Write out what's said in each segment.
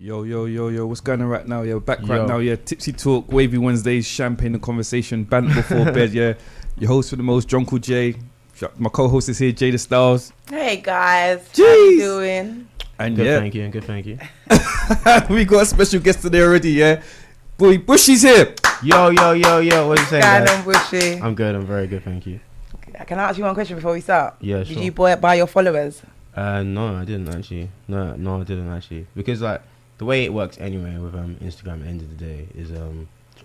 Yo, what's going on right now? Yeah, back right now. Yeah, Tipsy Talk, Wavy Wednesdays, champagne and conversation, banter before bed. Yeah, your host for the most, Drunkle J. My co-host is here, Jada Styles. Hey guys, Jeez. how you doing? And good, thank you. We got a special guest today already. Yeah, boy, Bushy's here. Yo, what you saying, Going guys? on, Bushy? I'm good. I'm very good, thank you. Can I ask you one question before we start? Yeah, sure. Did you buy your followers? No, I didn't actually. No, I didn't actually. Because like the way it works anyway with Instagram at the end of the day is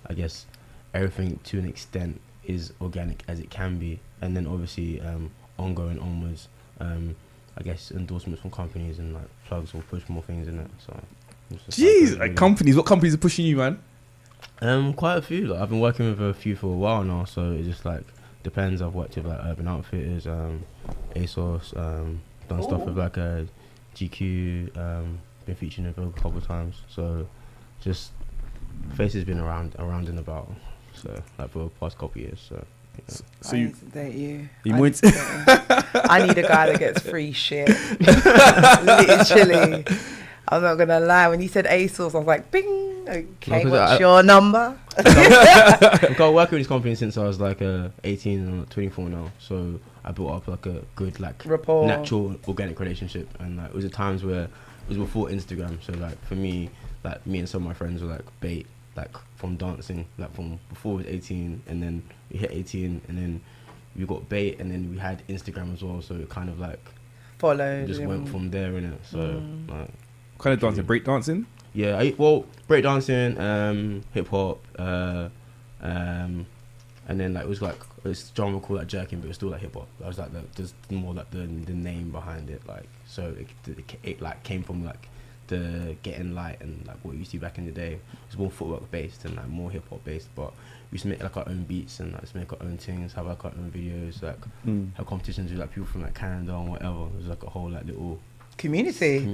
I guess everything to an extent is organic as it can be, and then obviously ongoing onwards. I guess endorsements from companies and like plugs will push more things in it. So. Jeez, like companies. What companies are pushing you, man? Quite a few. Like, I've been working with a few for a while now, so it just like depends. I've worked with like Urban Outfitters, ASOS, done stuff with like GQ, been featuring in Vogue a couple of times. So just faces been around and about. So like for the past couple of years. So. Yeah. So I need to date you. I need a guy that gets free shit. Literally. I'm not gonna lie. When you said ASOS, I was like, "Bing." Okay, what's your number? I've got working with this company since I was like 18 and 24 now. So I built up like a good like rapport, natural organic relationship, and like it was at times where it was before Instagram. So like for me, like me and some of my friends were like bait, like from dancing, like from before we was 18, and then we hit 18, and then we got bait, and then we had Instagram as well. So it kind of like followed, just went from there, innit? So like. Kind of dancing, break dancing? Yeah, break dancing, hip hop, and then like it was like it's genre called like jerking, but it was still like hip hop. I was like just more like the name behind it, like so it like came from like the getting light and like what we used to do back in the day. It was more footwork based and like more hip hop based, but we used to make like our own beats and like make our own things, have like our own videos, like have competitions with like people from like Canada and whatever. It was like a whole like little community. So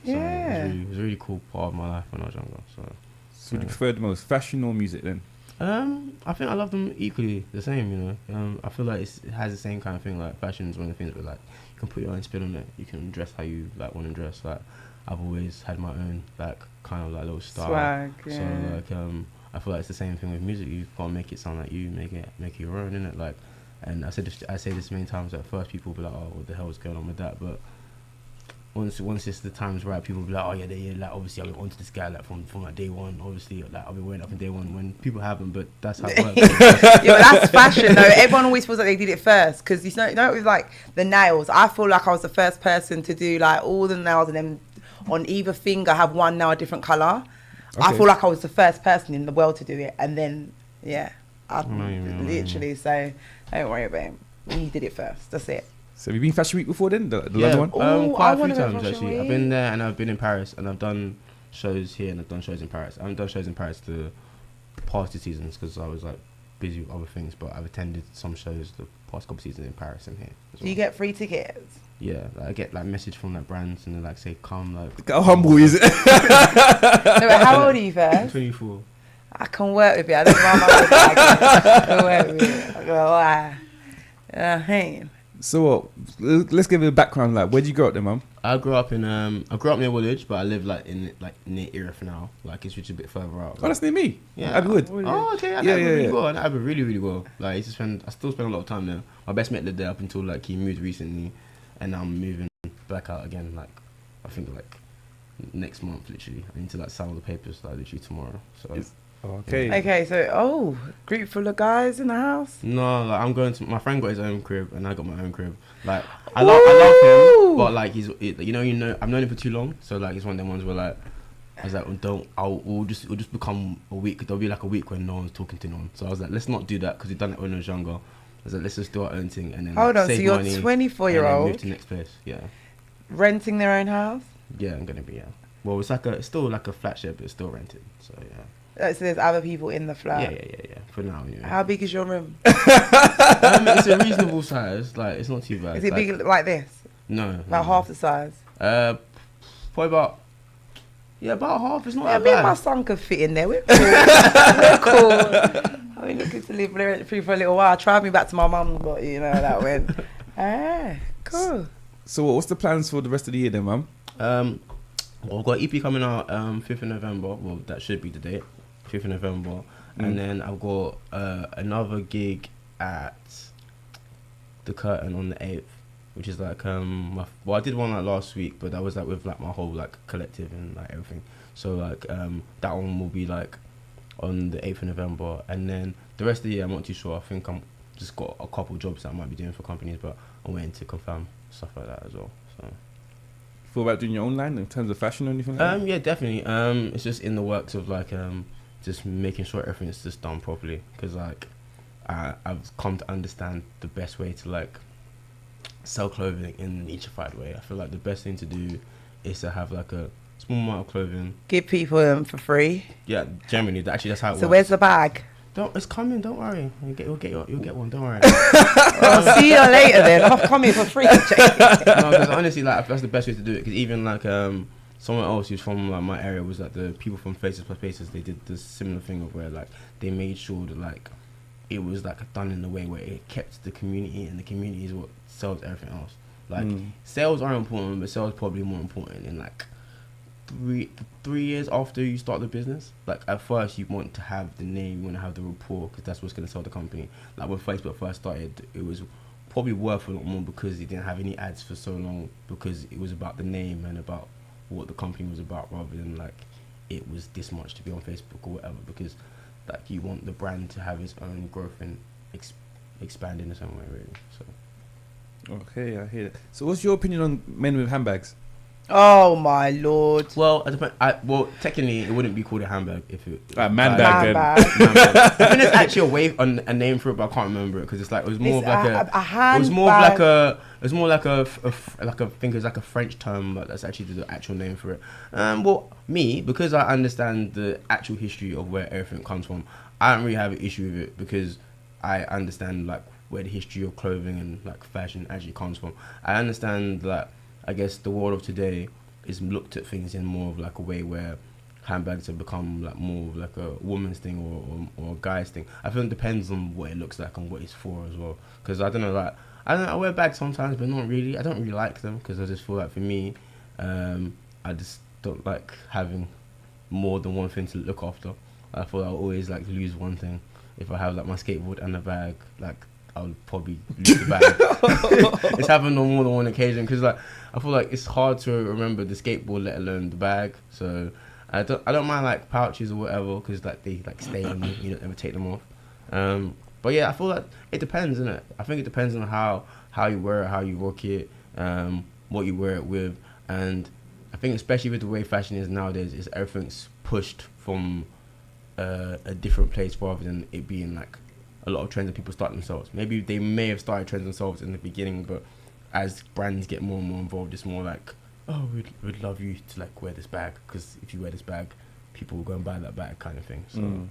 yeah, it was a really cool part of my life when I was younger. So you prefer the most, fashion or music then? I think I love them equally the same, you know. I feel like it has the same kind of thing. Like fashion is one of the things where like you can put your own spin on it. You can dress how you like want to dress. Like I've always had my own like kind of like little style. Swag, yeah. So like I feel like it's the same thing with music. You can't make it sound like you, make it your own, innit? Like, and I say this many times. At first, people will be like, "Oh, what the hell is going on with that?" But once it's the times right, people will be like, "Oh yeah, like obviously I've been onto this guy like from like day one. Obviously, like I've been wearing up from day one." When people haven't, but that's how it works. Yeah, but that's fashion though. Everyone always feels like they did it first because you know with like the nails. I feel like I was the first person to do like all the nails, and then on either finger have one nail a different color. Okay. I feel like I was the first person in the world to do it, and then literally. So don't worry about it. You did it first. That's it. So have you been Fashion Week before then? The London one? Quite a few times actually. I've been there and I've been in Paris and I've done shows here and I've done shows in Paris. I haven't done shows in Paris the past 2 seasons because I was like busy with other things, but I've attended some shows the past couple seasons in Paris and here as well. Do you get free tickets? Yeah, like I get like message from like brands and they like say come like. How humble is it? No, but how old are you first? I'm 24. I can work with you. I don't know why I can work with you. I go, why? Hey. So let's give it a background. Like, where'd you grow up then, mum? I grew up near Woolwich, but I live like near Erith now. Like it's a bit further out. Oh, that's near me. Yeah, Abbey Wood. Oh, okay. I know really well. I know Abbey really well. Like I still spend a lot of time there. My best mate lived there up until like he moved recently, and now I'm moving back out again. Like I think like next month, literally. I need to like sign all the papers like literally tomorrow. So. Okay. Yeah. Okay, so group full of guys in the house? No, like I'm going to. My friend got his own crib, and I got my own crib. Like I love him, but like you know, I've known him for too long, so like it's one of them ones where like I was like, we'll just become a week. There'll be like a week when no one's talking to no one. So I was like, let's not do that because we've done it when I was younger. I was like, let's just do our own thing and then hold on. Save so you're money 24-year-old move to the next place. Yeah. Renting their own house? Yeah, I'm gonna be. Yeah. Well, it's still like a flat share, but it's still rented. So yeah. So there's other people in the flat. Yeah. For now, yeah. How big is your room? It's a reasonable size. Like it's not too bad. Is it big like this? No. Like half the size? Probably about half. It's not that me bad. and my son could fit in there. We're cool. We're cool. I've been looking to live rent free for a little while. I tried me back to my mum, but you know that went. Cool. So what's the plans for the rest of the year then, mum? Well, I've got EP coming out 5th of November. Well, that should be the date, 5th of November. And then I've got another gig at the Curtain on the 8th, which is like well, I did one like last week, but that was like with like my whole like collective and like everything. So like that one will be like on the 8th of November, and then the rest of the year I'm not too sure. I think I'm just got a couple jobs that I might be doing for companies, but I'm waiting to confirm stuff like that as well. So. Feel about doing your own line in terms of fashion or anything like that? Yeah, definitely. It's just in the works of like just making sure everything's just done properly, because like I've come to understand the best way to like sell clothing in an nichified way. I feel like the best thing to do is to have like a small amount of clothing. Give people them for free. Yeah, generally, actually that's how it works. So where's the bag? It's coming. Don't worry. You'll get one. Don't worry. I'll see you later then. I'm coming for free. No, because honestly, like that's the best way to do it. Because even like someone else who's from like my area was like the people from Faces Plus Faces. They did this similar thing of where like they made sure that like it was like done in a way where it kept the community, and the community is what sells everything else. Like sales are important, but sales probably more important in like 3 years after you start the business. Like at first you want to have the name, you want to have the rapport, because that's what's going to sell the company. Like when Facebook first started, it was probably worth a lot more because it didn't have any ads for so long, because it was about the name and about what the company was about, rather than like it was this much to be on Facebook or whatever, because like you want the brand to have its own growth and expand in some way, really. So okay, I hear that. So what's your opinion on men with handbags? Oh my lord. well, well, technically it wouldn't be called a handbag if it Man Man bag. bag. man bag. I think there's actually a name for it, but I can't remember it, because it's like it was more of like a it was more of like handbag. it was more like I think it's like a French term, but that's actually the actual name for it. Well, me, because I understand the actual history of where everything comes from, I don't really have an issue with it, because I understand like where the history of clothing and like fashion actually comes from. I understand that I guess the world of today is looked at things in more of like a way where handbags have become like more of like a woman's thing or a guy's thing. I feel it depends on what it looks like and what it's for as well. Because I don't know, like I wear bags sometimes, but not really. I don't really like them, because I just feel like for me, I just don't like having more than one thing to look after. I feel I'll always like lose one thing. If I have like my skateboard and a bag, like I'll probably lose the bag. It's happened on more than one occasion, because like I feel like it's hard to remember the skateboard, let alone the bag. So I don't mind like pouches or whatever, because like they like stay on you, you don't ever take them off. But yeah, I feel like it depends, innit? I think it depends on how you wear it, how you rock it, what you wear it with. And I think especially with the way fashion is nowadays, is everything's pushed from a different place, rather than it being like a lot of trends that people start themselves. Maybe they may have started trends themselves in the beginning, but as brands get more and more involved, it's more like, oh, we'd love you to like wear this bag, because if you wear this bag, people will go and buy that bag, kind of thing. So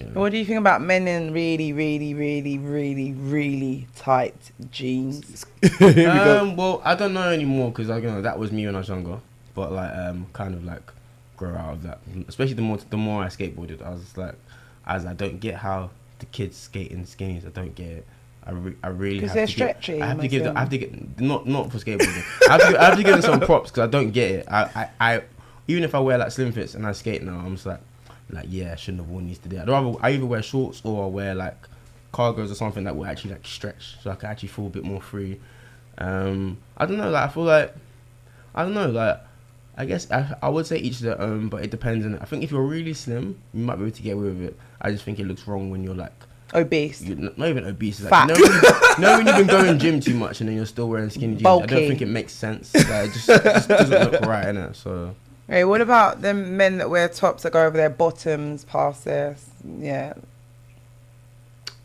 yeah. What do you think about men in really, really, really, really, really tight jeans? Well, I don't know anymore, because that was me when I was younger, but like kind of like grow out of that. Especially the more I skateboarded, I was just like, as I don't get how the kids skate in skinnies. I don't get it. I really because have they're to stretchy. I have to get not for skateboarding. I have to give them some props, because I don't get it. I even if I wear like slim fits and I skate now, I'm just like yeah, I shouldn't have worn these today. I either wear shorts or I wear like cargos or something that will actually like stretch, so I can actually feel a bit more free. I don't know. Like I feel like I guess I would say each their own, but it depends on it. I think if you're really slim, you might be able to get away with it. I just think it looks wrong when you're like obese. You're not even obese. Like, Fat. When you've been going gym too much and then you're still wearing skinny jeans. Bulky. I don't think it makes sense. Like, it just doesn't look right, innit? So. Hey, what about the men that wear tops that go over their bottoms past their, yeah?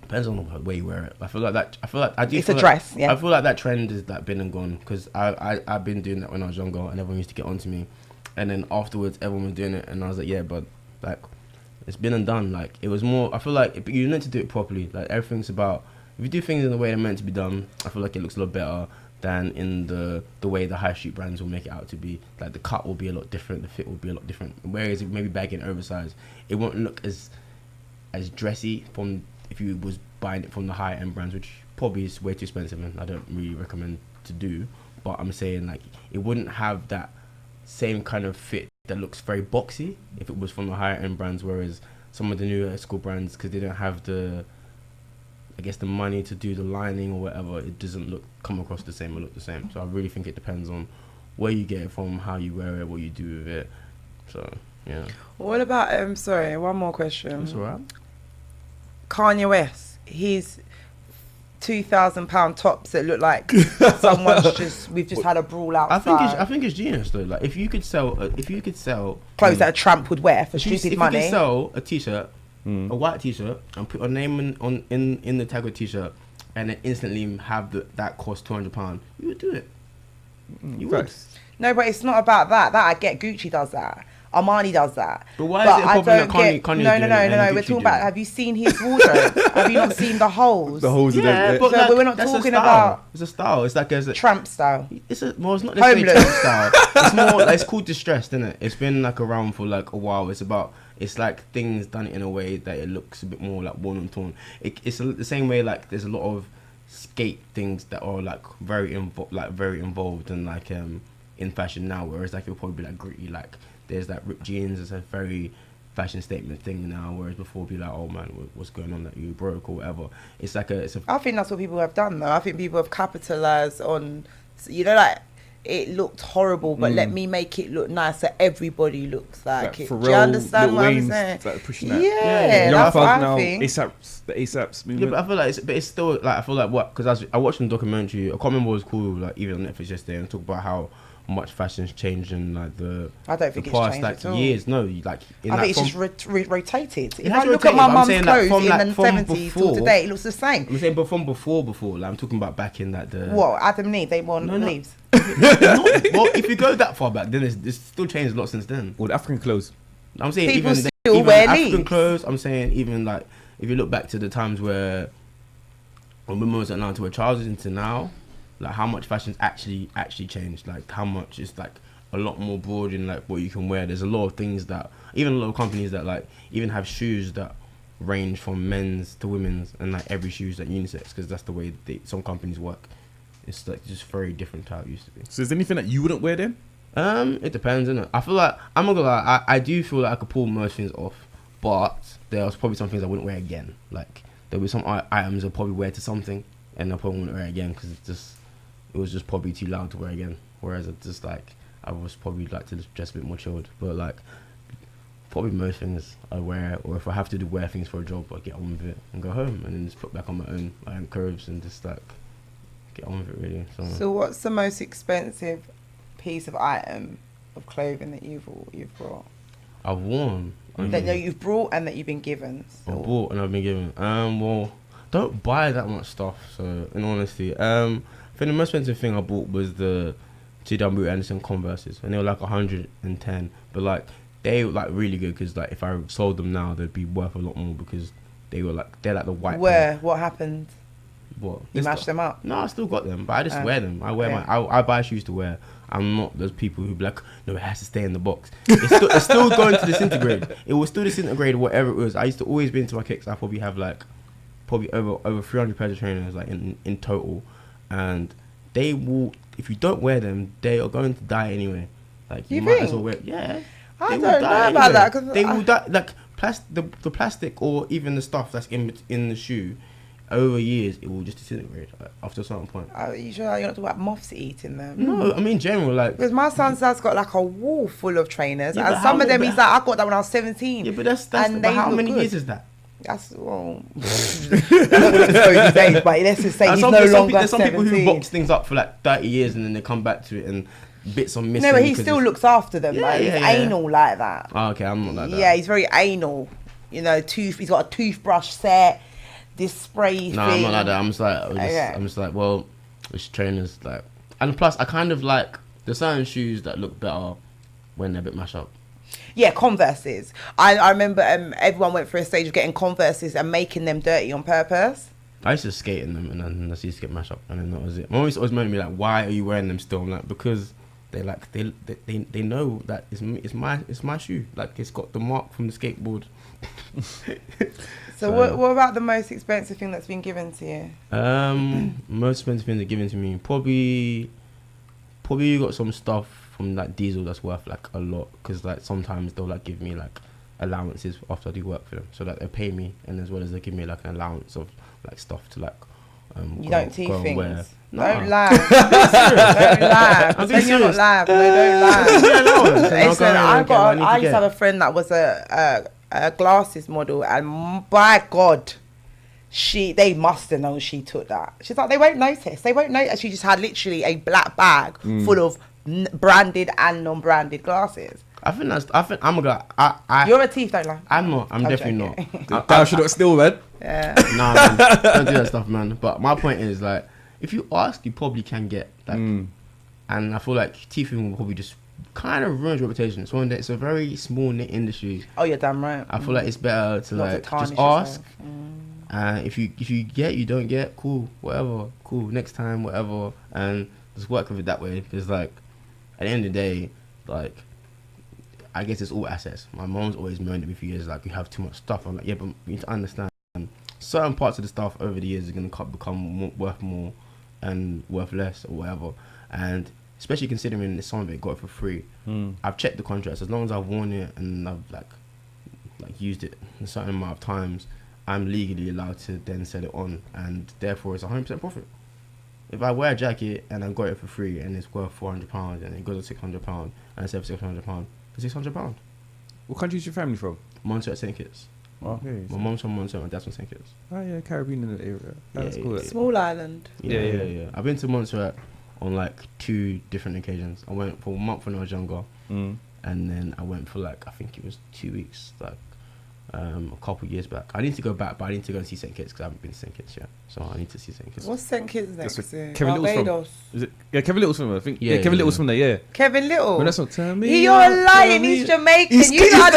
Depends on the way you wear it. I feel like I do. It's feel a like, dress, yeah. I feel like that trend is like been and gone, because I've been doing that when I was younger, and everyone used to get onto me, and then afterwards everyone was doing it, and I was like, yeah, but like it's been and done. Like it was more. I feel like you're meant to do it properly. Like everything's about, if you do things in the way they're meant to be done, I feel like it looks a lot better than in the way the high street brands will make it out to be. Like the cut will be a lot different, the fit will be a lot different. Whereas if maybe bagging oversized, it won't look as dressy from if you was buying it from the high end brands, which probably is way too expensive and I don't really recommend to do. But I'm saying like it wouldn't have that same kind of fit that looks very boxy if it was from the higher end brands, whereas some of the newer school brands, because they don't have the, I guess, the money to do the lining or whatever, it doesn't come across the same or look the same. So I really think it depends on where you get it from, how you wear it, what you do with it. So yeah. What about sorry, one more question. That's alright. Kanye West, his £2,000 tops that look like we've just had a brawl outside. I think it's genius though. Like if you could sell clothes that a tramp would wear for stupid money. If you could sell a t-shirt, a white t-shirt, and put a name in the tag of t-shirt, and then instantly have that cost £200, you would do it. You would. No, but it's not about that. That I get. Gucci does that. Armani does that. But why is it a problem that Kanye No. We're talking about. Have you seen his wardrobe? Have you not seen the holes? The holes. Yeah, but so we're not talking about. It's a style. It's like a tramp style. It's not necessarily tramp style. It's more. It's called distressed, isn't it? It's been like around for like a while. It's like things done in a way that it looks a bit more like worn and torn. It's the same way like there's a lot of skate things that are like very involved and like in fashion now, whereas like it'll probably be like gritty, like there's like ripped jeans as a very fashion statement thing now, whereas before it'd be like, oh man, what's going on, that you broke or whatever. I think that's what people have done though. I think people have capitalized on, like it looked horrible, but let me make it look nice so everybody looks like it. Pharrell, do you understand what I'm Wayne's, saying? like pushing that. Yeah, that's what I think. The ASAP's movement. Yeah, but I feel like it's still like, I feel like what, because I watched a documentary, I can't remember what it was called, like even on Netflix yesterday, and talk about how much fashion's changed in like I don't think the it's past changed like at all. Years. No, like I think it's just rotated. If has I look at my mum's saying, clothes like, in the 70s till today, it looks the same. I'm saying, but from before, like I'm talking about back in like the what Adam and Eve, they wore leaves. Well, if you go that far back, then it's still changed a lot since then. Or the African clothes. I'm saying people even still wear African leaves. clothes. I'm saying even like if you look back to the times when women was allowed to wear trousers into now, like how much fashion's actually changed. Like how much it's like a lot more broad in like what you can wear. There's a lot of things that even a lot of companies that like even have shoes that range from men's to women's, and like every shoe's like unisex, because that's the way some companies work. It's like just very different to how it used to be. So is there anything that you wouldn't wear then? It depends, innit? I feel like I'm not gonna lie, I do feel like I could pull most things off, but there's probably some things I wouldn't wear again. Like there'll be some items I'll probably wear to something, and I probably wouldn't wear it again because it was just probably too loud to wear again. Whereas I was probably like to just dress a bit more chilled. But like probably most things I wear, or if I have to wear things for a job, I get on with it and go home, and then just put back on my own curves and just like get on with it really. So what's the most expensive piece of item of clothing that you've brought? I've worn. That you've brought and that you've been given. So. I've bought and I've been given. Well, don't buy that much stuff. So in honesty, I think the most expensive thing I bought was the G.W. Anderson Converses, and they were like 110. But like they were like really good, because like if I sold them now, they'd be worth a lot more, because they're like the white. Where? What happened? What? You mashed them up? No, I still got them, but I just wear them. I buy shoes to wear. I'm not those people who be like, no, it has to stay in the box. It's still going to disintegrate. It will still disintegrate, whatever it was. I used to always be into my kicks. I probably have like over 300 pairs of trainers like in total, and they will, if you don't wear them, they are going to die anyway. Like you might as well wear. Yeah, I don't know about that, because they will die. Like the plastic or even the stuff that's in the shoe. Over years, it will just disintegrate after a certain point. Are you sure you're not talking about moths eating them? No, I mean general, like, because my son's dad's got like a wall full of trainers, yeah, and some of them he's like, I got that when I was 17. Yeah, but that's but how many years is that? That's well, these days, but let's just say he's no longer There's some 17. people who box things up for like 30 years and then they come back to it and bits are missing. No, but he still looks after them. Yeah, like, he's anal like that. Oh, okay, I'm not like that. Yeah, he's very anal. You know, he's got a toothbrush set. This spray thing. No, I'm not like that. I'm just like, well, it's trainers, like, and plus I kind of like there's certain shoes that look better when they're a bit mashed up. Yeah, Converses. I remember everyone went through a stage of getting Converses and making them dirty on purpose. I used to skate in them, and then I used to get mashed up, and then that was it. My mom used to always moan me like, why are you wearing them still? I'm like, because they know that it's my shoe. Like, it's got the mark from the skateboard. So what about the most expensive thing that's been given to you? Most expensive thing that's given to me, probably probably got some stuff from like Diesel that's worth like a lot, because like sometimes they'll like give me like allowances after I do work for them, so that they pay me, and as well as they give me like an allowance of like stuff to like you don't teeth things. Wear. Don't lie. Don't lie. Pretend you're not live. No, don't lie. Listen, I used to have a friend that was a glasses model, and by God, they must have known she took that. She's like, they won't notice. They won't notice. She just had literally a black bag full of branded and non-branded glasses. I think I'm a guy. You're a thief, don't lie. I'm not. I'm definitely not. I should not steal, man. Yeah. Nah, man, don't do that stuff, man. But my point is, like, if you ask, you probably can get like, and I feel like teething will probably just kind of ruins your reputation. It's a very small knit industry. Oh, you're damn right. I feel like it's better to like just ask. If you get, you don't get, cool, whatever, cool. Next time, whatever, and just work with it that way. Because like, at the end of the day, like, I guess it's all assets. My mom's always moaned at me for years, like, you have too much stuff. I'm like, yeah, but you need to understand, certain parts of the stuff over the years are going to become worth more and worth less or whatever. And especially considering some of it got it for free. I've checked the contracts. As long as I've worn it and I've like used it a certain amount of times, I'm legally allowed to then sell it on, and therefore it's 100% profit. If I wear a jacket and I got it for free and it's worth £400 and it goes to £600 and I sell for £600, for £600. What country is your family from? Montserrat, St. Kitts. Okay. My mom's from Montserrat, my dad's from St. Kitts. Oh yeah, Caribbean in the area. That's cool. Small island. Yeah. I've been to Montserrat on like 2 different occasions. I went for a month when I was younger, and then I went for like, I think it was 2 weeks, like a couple of years back. I need to go back, but I need to go and see St. Kitts because I haven't been to St. Kitts yet. So I need to see St. Kitts. What's St. Kitts next? Kevin Little's from. Is it? Yeah, Kevin Little's from. I think. Yeah, Kevin Little's from there. Yeah. Kevin Little. Well, that's not. Tell me. You're lying. He's Jamaican. He's not.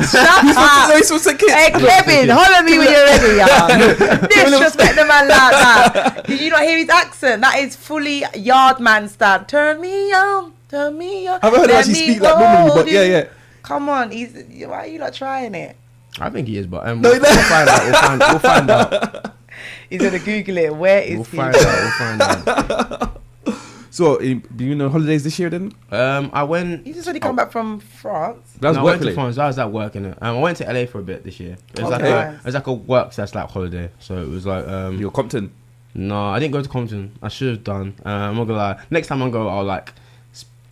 Shut up. He's from St. Kitts. Hey, Kevin, hold on me when you're ready, y'all. Disrespect the man like that. Did you not hear his accent? That is fully Yardman style. Turn me on. Turn me on. I've heard him actually speak like normally, but yeah. Come on. Why are you not trying it? I think he is, but we'll find out. We'll find out. He's gonna Google it. Where is he? We'll find out. So, you know, holidays this year then? I went. You just said he come back from France. That was I work. went to France. I was at work in it. I went to LA for a bit this year. It was Nice. like a work/like holiday. So it was like You're Compton. No, I didn't go to Compton. I should have done. I'm not gonna lie. Next time I go, I'll like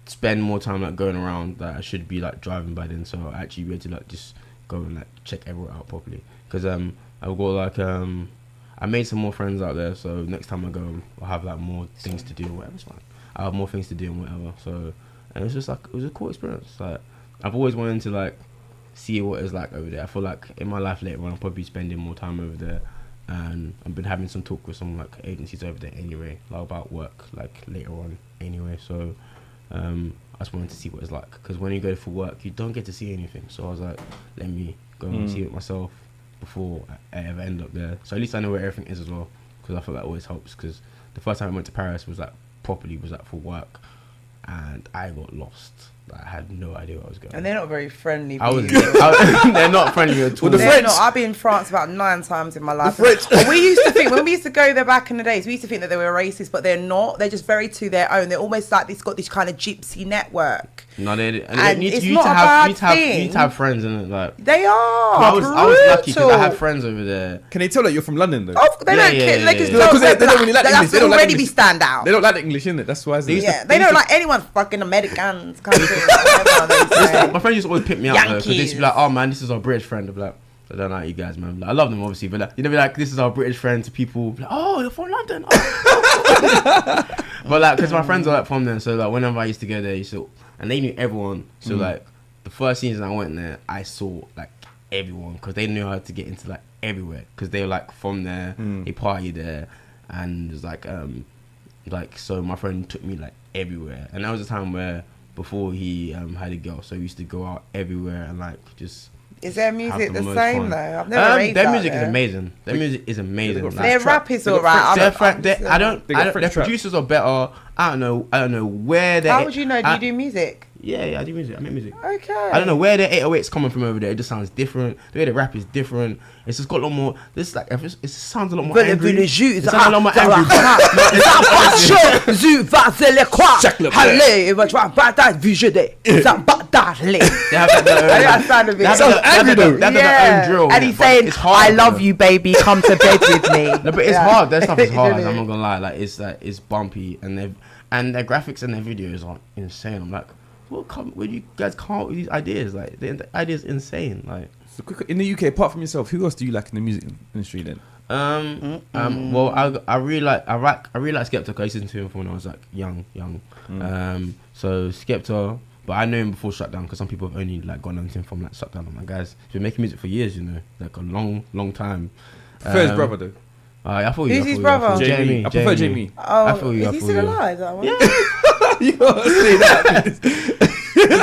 spend more time like going around. That I should be like driving by then, so I'll actually be able to like just go and like check everyone out properly. Because I've got like I made some more friends out there, so next time I go I'll have like more things to do or whatever. It's fine. I'll have more things to do and whatever. So, and it's just like, it was a cool experience. Like, I've always wanted to like see what it's like over there. I feel like in my life later on I'll probably be spending more time over there, and I've been having some talk with some like agencies over there anyway, like about work like later on anyway. So I just wanted to see what it's like, because when you go for work you don't get to see anything. So I was like, let me go and see it myself before I ever end up there. So at least I know where everything is as well, because I feel that always helps. Because the first time I went to Paris was like properly was like for work, and I got lost. Like, I had no idea where I was going. And they're not very friendly. They're not friendly at all. Well, the French. I've been in France about 9 times in my life. We used to think, when we used to go there back in the days, we used to think that they were racist, but they're not. They're just very to their own. They're almost like got this kind of gypsy network. No, they and need it's you not to a have, bad you thing. need to have friends in it. Like, they are. I was lucky because I had friends over there. Can they tell that you're from London though? Oh, they don't care. They just because they don't really like English. That's They don't like already be English. stand out. They don't like the English, innit? That's why. Yeah, they don't like anyone fucking Americans. My friends used to always pick me up because they used to be like, "Oh man, this is our British friend." I'd be like, "I don't like you guys, man." Like, I love them obviously, but like, you know, be like, "This is our British friend." To people, like, "Oh, you're from London." Oh. But like, because my friends are like from there, so like whenever I used to go there, and they knew everyone. So like, the first season I went there, I saw like everyone, because they knew how to get into like everywhere, because they were like from there, they partied there, and it was like so my friend took me like everywhere, and that was a time where before he had a girl, so we used to go out everywhere and like just. Is their music the most same fun. though? I've never raved Their out music there. is amazing. Their music is amazing. Like, their rap is alright. Their producers are better. I don't know where they. How would you know? Do you do music? Yeah, I do music. I make music. Okay. I don't know where the 808's coming from over there. It just sounds different. The way the rap is different. It's just got a lot more. This like it sounds a lot more angry. It sounds a lot more angry. And he's saying, "I love you, baby. Come to bed with me." No, but it's hard. That stuff is hard. I'm not gonna lie. Like it's bumpy, and their graphics and their videos are insane. I'm like, where do you guys come up with these ideas? Like the idea's insane. Like, so quick, in the UK, apart from yourself, who else do you like in the music industry then? Well, I really like Skepta. I used to listen to him from when I was like young. So Skepta, but I know him before Shutdown because some people have only like gone on to him from like Shutdown. I'm like, guys, he's been making music for years, you know, like a long time. First brother though. I feel Who's his brother? Jamie. I prefer Jamie. Oh, I feel you. Is he still alive? That one? Yeah. You gotta say that.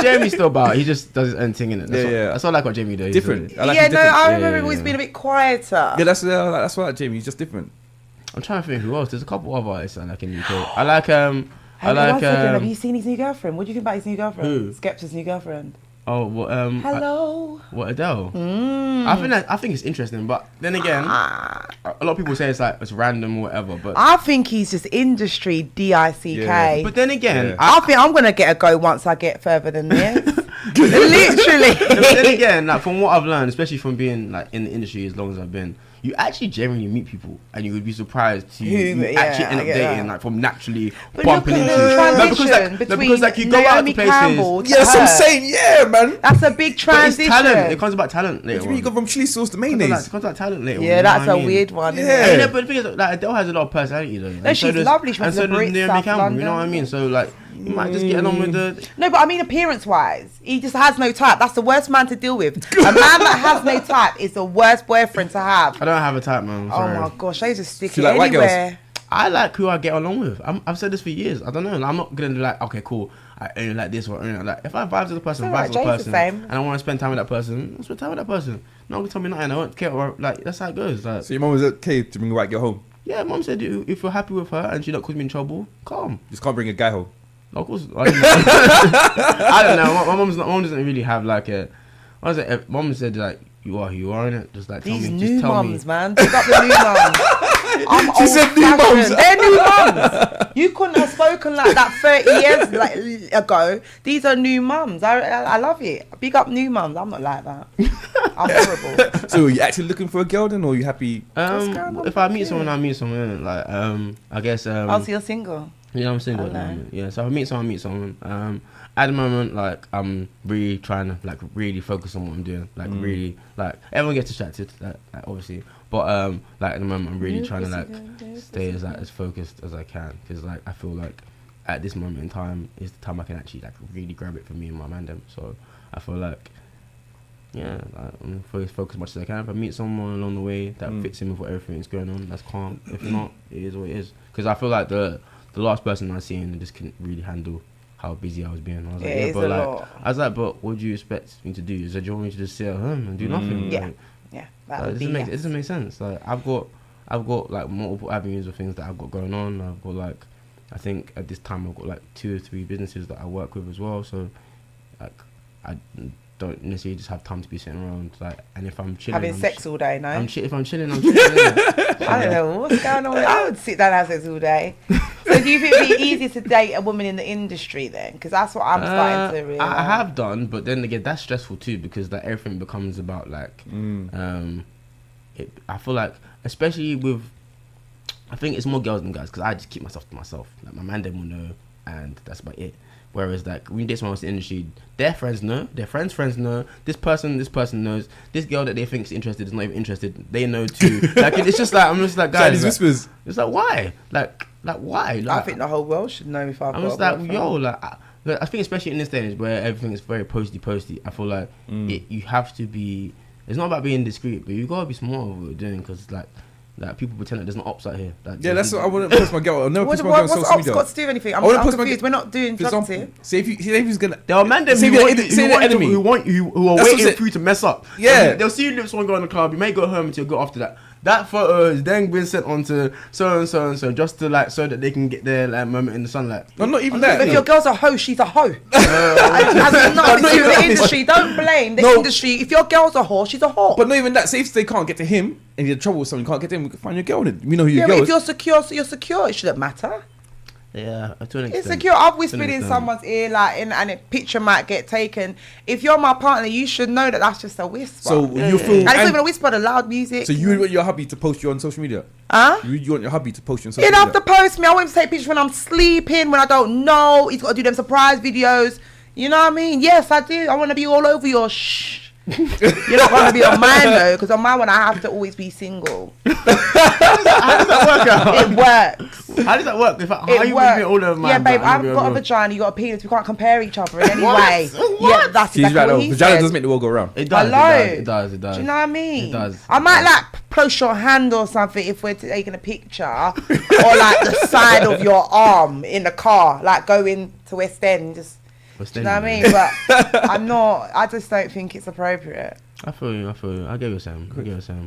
Jamie's still about. He just does his own thing in it. That's what I like what Jamie does. Different. I remember him always being a bit quieter. Yeah, that's why I like Jamie. He's just different. I'm trying to think who else. There's a couple other artists I like in the UK. I like have you seen his new girlfriend? What do you think about his new girlfriend? Who? Skepta's new girlfriend. Oh, what? Hello. What, Adele? I think it's interesting, but then again, a lot of people say it's random or whatever. But I think he's just industry dick. Yeah. But then again, I think I'm gonna get a go once I get further than this. Literally. But then again, like from what I've learned, especially from being like in the industry as long as I've been, you actually genuinely meet people and you would be surprised to actually end up dating like from naturally bumping into because like you go out to places. Yeah, that's what I'm saying. Yeah, man. That's a big transition. But it's talent. It comes about talent later. What do you mean you go from chili sauce to mayonnaise? It comes about talent later. Yeah, that's a weird one. Yeah. Yeah, but the thing is, like Adele has a lot of personality though. No, she's lovely. She went to the Brits, South London. You know what I mean? So like, you might just get along with the. No, but I mean appearance-wise, he just has no type. That's the worst man to deal with. A man that has no type is the worst boyfriend to have. I don't have a type, man. Oh my gosh, they just stick So it like white anywhere. girls? I like who I get along with. I've said this for years. I don't know. I'm not gonna be like, okay, cool. I only like this or only like. If I vibe to the person, vibe to the person, and I want to spend time with that person, I'll spend time with that person. No one can tell me nothing. I won't care. Like that's how it goes. Like, So your mum was okay to bring a white girl home? yeah, mum said if you're happy with her and she not cause me in trouble, calm. Just can't bring a guy home. Of course, I don't know. My mom doesn't really have like a. What is it? Mom said like you are who you are in it. Just like These tell me, new just tell mums, me. man. Pick up the new mums. She said new mums. They're new mums. You couldn't have spoken like that 30 years ago. These are new mums. I love it. Big up new mums. I'm not like that. I'm horrible. So are you actually looking for a girl then, or are you happy? If I meet someone, I meet someone. Like I guess. Oh, so you're single. Yeah, I'm single at the moment. Yeah, so if I meet someone. At the moment, like I'm really trying to like really focus on what I'm doing. Like really, like everyone gets distracted, like obviously. But like at the moment, I'm really trying to like stay as focused as I can because like I feel like at this moment in time is the time I can actually like really grab it for me and my man them. So I feel like I'm focused as much as I can. If I meet someone along the way that fits in with what everything is going on, that's calm. If not, it is what it is. Because I feel like the last person I seen just couldn't really handle how busy I was being. I was like, but what do you expect me to do? Is that you want me to just sit at home and do nothing? Yeah, like, yeah. It doesn't make sense. Like I've got like multiple avenues of things that I've got going on. I've got like, I think at this time I've got like 2 or 3 businesses that I work with as well. So like I don't necessarily just have time to be sitting around. Like, and if I'm chilling, having sex all day, no. If I'm chilling, I'm chilling. I don't know what's going on. I would sit down and have sex all day. So do you think it'd be easier to date a woman in the industry then? Because that's what I'm starting to realize. I have done, but then again, that's stressful too because like everything becomes about like, I feel like, especially with, I think it's more girls than guys because I just keep myself to myself. Like my man, them will know, and that's about it. Whereas like when you date someone else in the industry, their friends know, their friends know, this person knows, this girl that they think is interested is not even interested. They know too. Like it's just like I'm just like guys. Whispers. It's like why? Like why? Like, I think the whole world should know if I've got. I'm just like yo, like I think especially in this day and age where everything is very posty. I feel like you have to be. It's not about being discreet, but you gotta be smart with what you're doing because like people pretend like there's no ops out here. Like, yeah, that's what I wouldn't post my girl. I'll never post my girl on social media. What's ops got to do with anything? I'm confused. We're not doing drugs here. See if he's gonna. There are men who are waiting for you to mess up. Yeah, they'll see you with someone go in the club. You may go home until you go after that. that photo has then been sent on to so and so and so just to like so that they can get their like moment in the sunlight. No, not even that. If your girl's a hoe, she's a hoe. Has nothing to do with the industry. Don't blame the industry. If your girl's a whore, she's a whore. But not even that. Say if they can't get to him and you're in trouble with someone, you can't get to him, we can find your girl. We know who your girl if is. you're secure, so you're secure. It shouldn't matter. Yeah, to an extent. It's secure. I've whispered in someone's ear, like, and a picture might get taken. If you're my partner, you should know that that's just a whisper. So you feel, and it's not even a whisper, the loud music. So you would want your hubby to post you on social media? Huh? You want your hubby to post you on social He'd media? have to post me. I want him to take pictures when I'm sleeping, when I don't know. He's got to do them surprise videos. You know what I mean? Yes, I do. I want to be all over your shh. You're not going to be on mine though, because on my one I have to always be single. How does that work out? It works. How does that work? How It you works. be all over mine? Yeah, babe, but I've you'll be got a over- vagina, you got a penis. We can't compare each other in any What? way. What? Yeah, that's She's exactly right what though. he Vagina said. does make the world go round. It does. Hello. It does. It does. Do you know what I mean? It does. I might like close your hand or something if we're taking a picture, or like the side of your arm in the car, like going to West End. Just, do you know what I mean? But I'm not. I just don't think it's appropriate. I feel you. I give you Sam.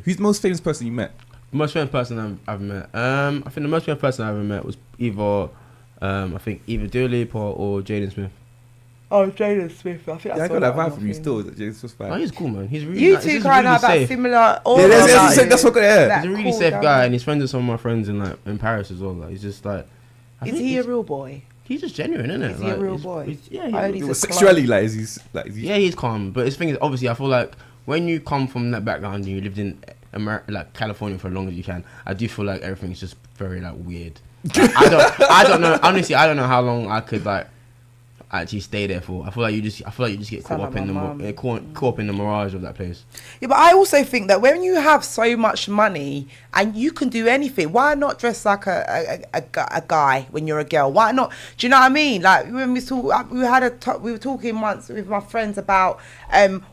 Who's the most famous person you met? The most famous person I've met. I think the most famous person I ever met was either Dua Lipa or Jaden Smith. Oh, Jaden Smith. I think Yeah, I got that vibe from you still. James was Oh, fine. he's cool, man. He's really You like, two he's kind really of that safe. similar. Yeah, that's what I got. Yeah. That He's a really cool safe guy. guy, and he's friends with some of my friends in Paris as well. Like, he's just like. Is he a real boy? He's just genuine, isn't it? Is he a real boy? Yeah, I heard he's a Sexually, like, is he? yeah, he's calm. But his thing is, obviously, I feel like when you come from that background and you lived in like California for as long as you can, I do feel like everything's just very like weird. Like, I don't know. Honestly, I don't know how long I could like actually stay there for. I feel like you just get caught up in the mirage of that place. Yeah, but I also think that when you have so much money and you can do anything, why not dress like a guy when you're a girl? Why not? Do you know what I mean? Like when we were talking once with my friends about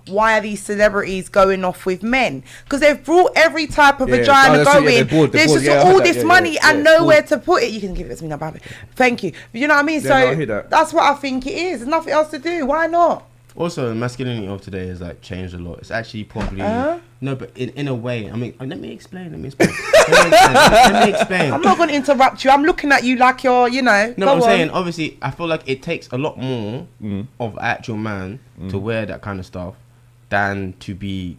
why are these celebrities going off with men? Because they've brought every type of vagina going. There's just all this money and nowhere to put it. You can give it to me now, baby. Thank you. You know what I mean? Yeah, no, I hear that. That's what I think it is. There's nothing else to do. Why not? Also, masculinity of today has like changed a lot. It's actually probably no, but in a way. I mean, let me explain. Let me explain. I'm not going to interrupt you. I'm looking at you like you're, you know. No, I'm saying obviously, I feel like it takes a lot more of an actual man to wear that kind of stuff than to be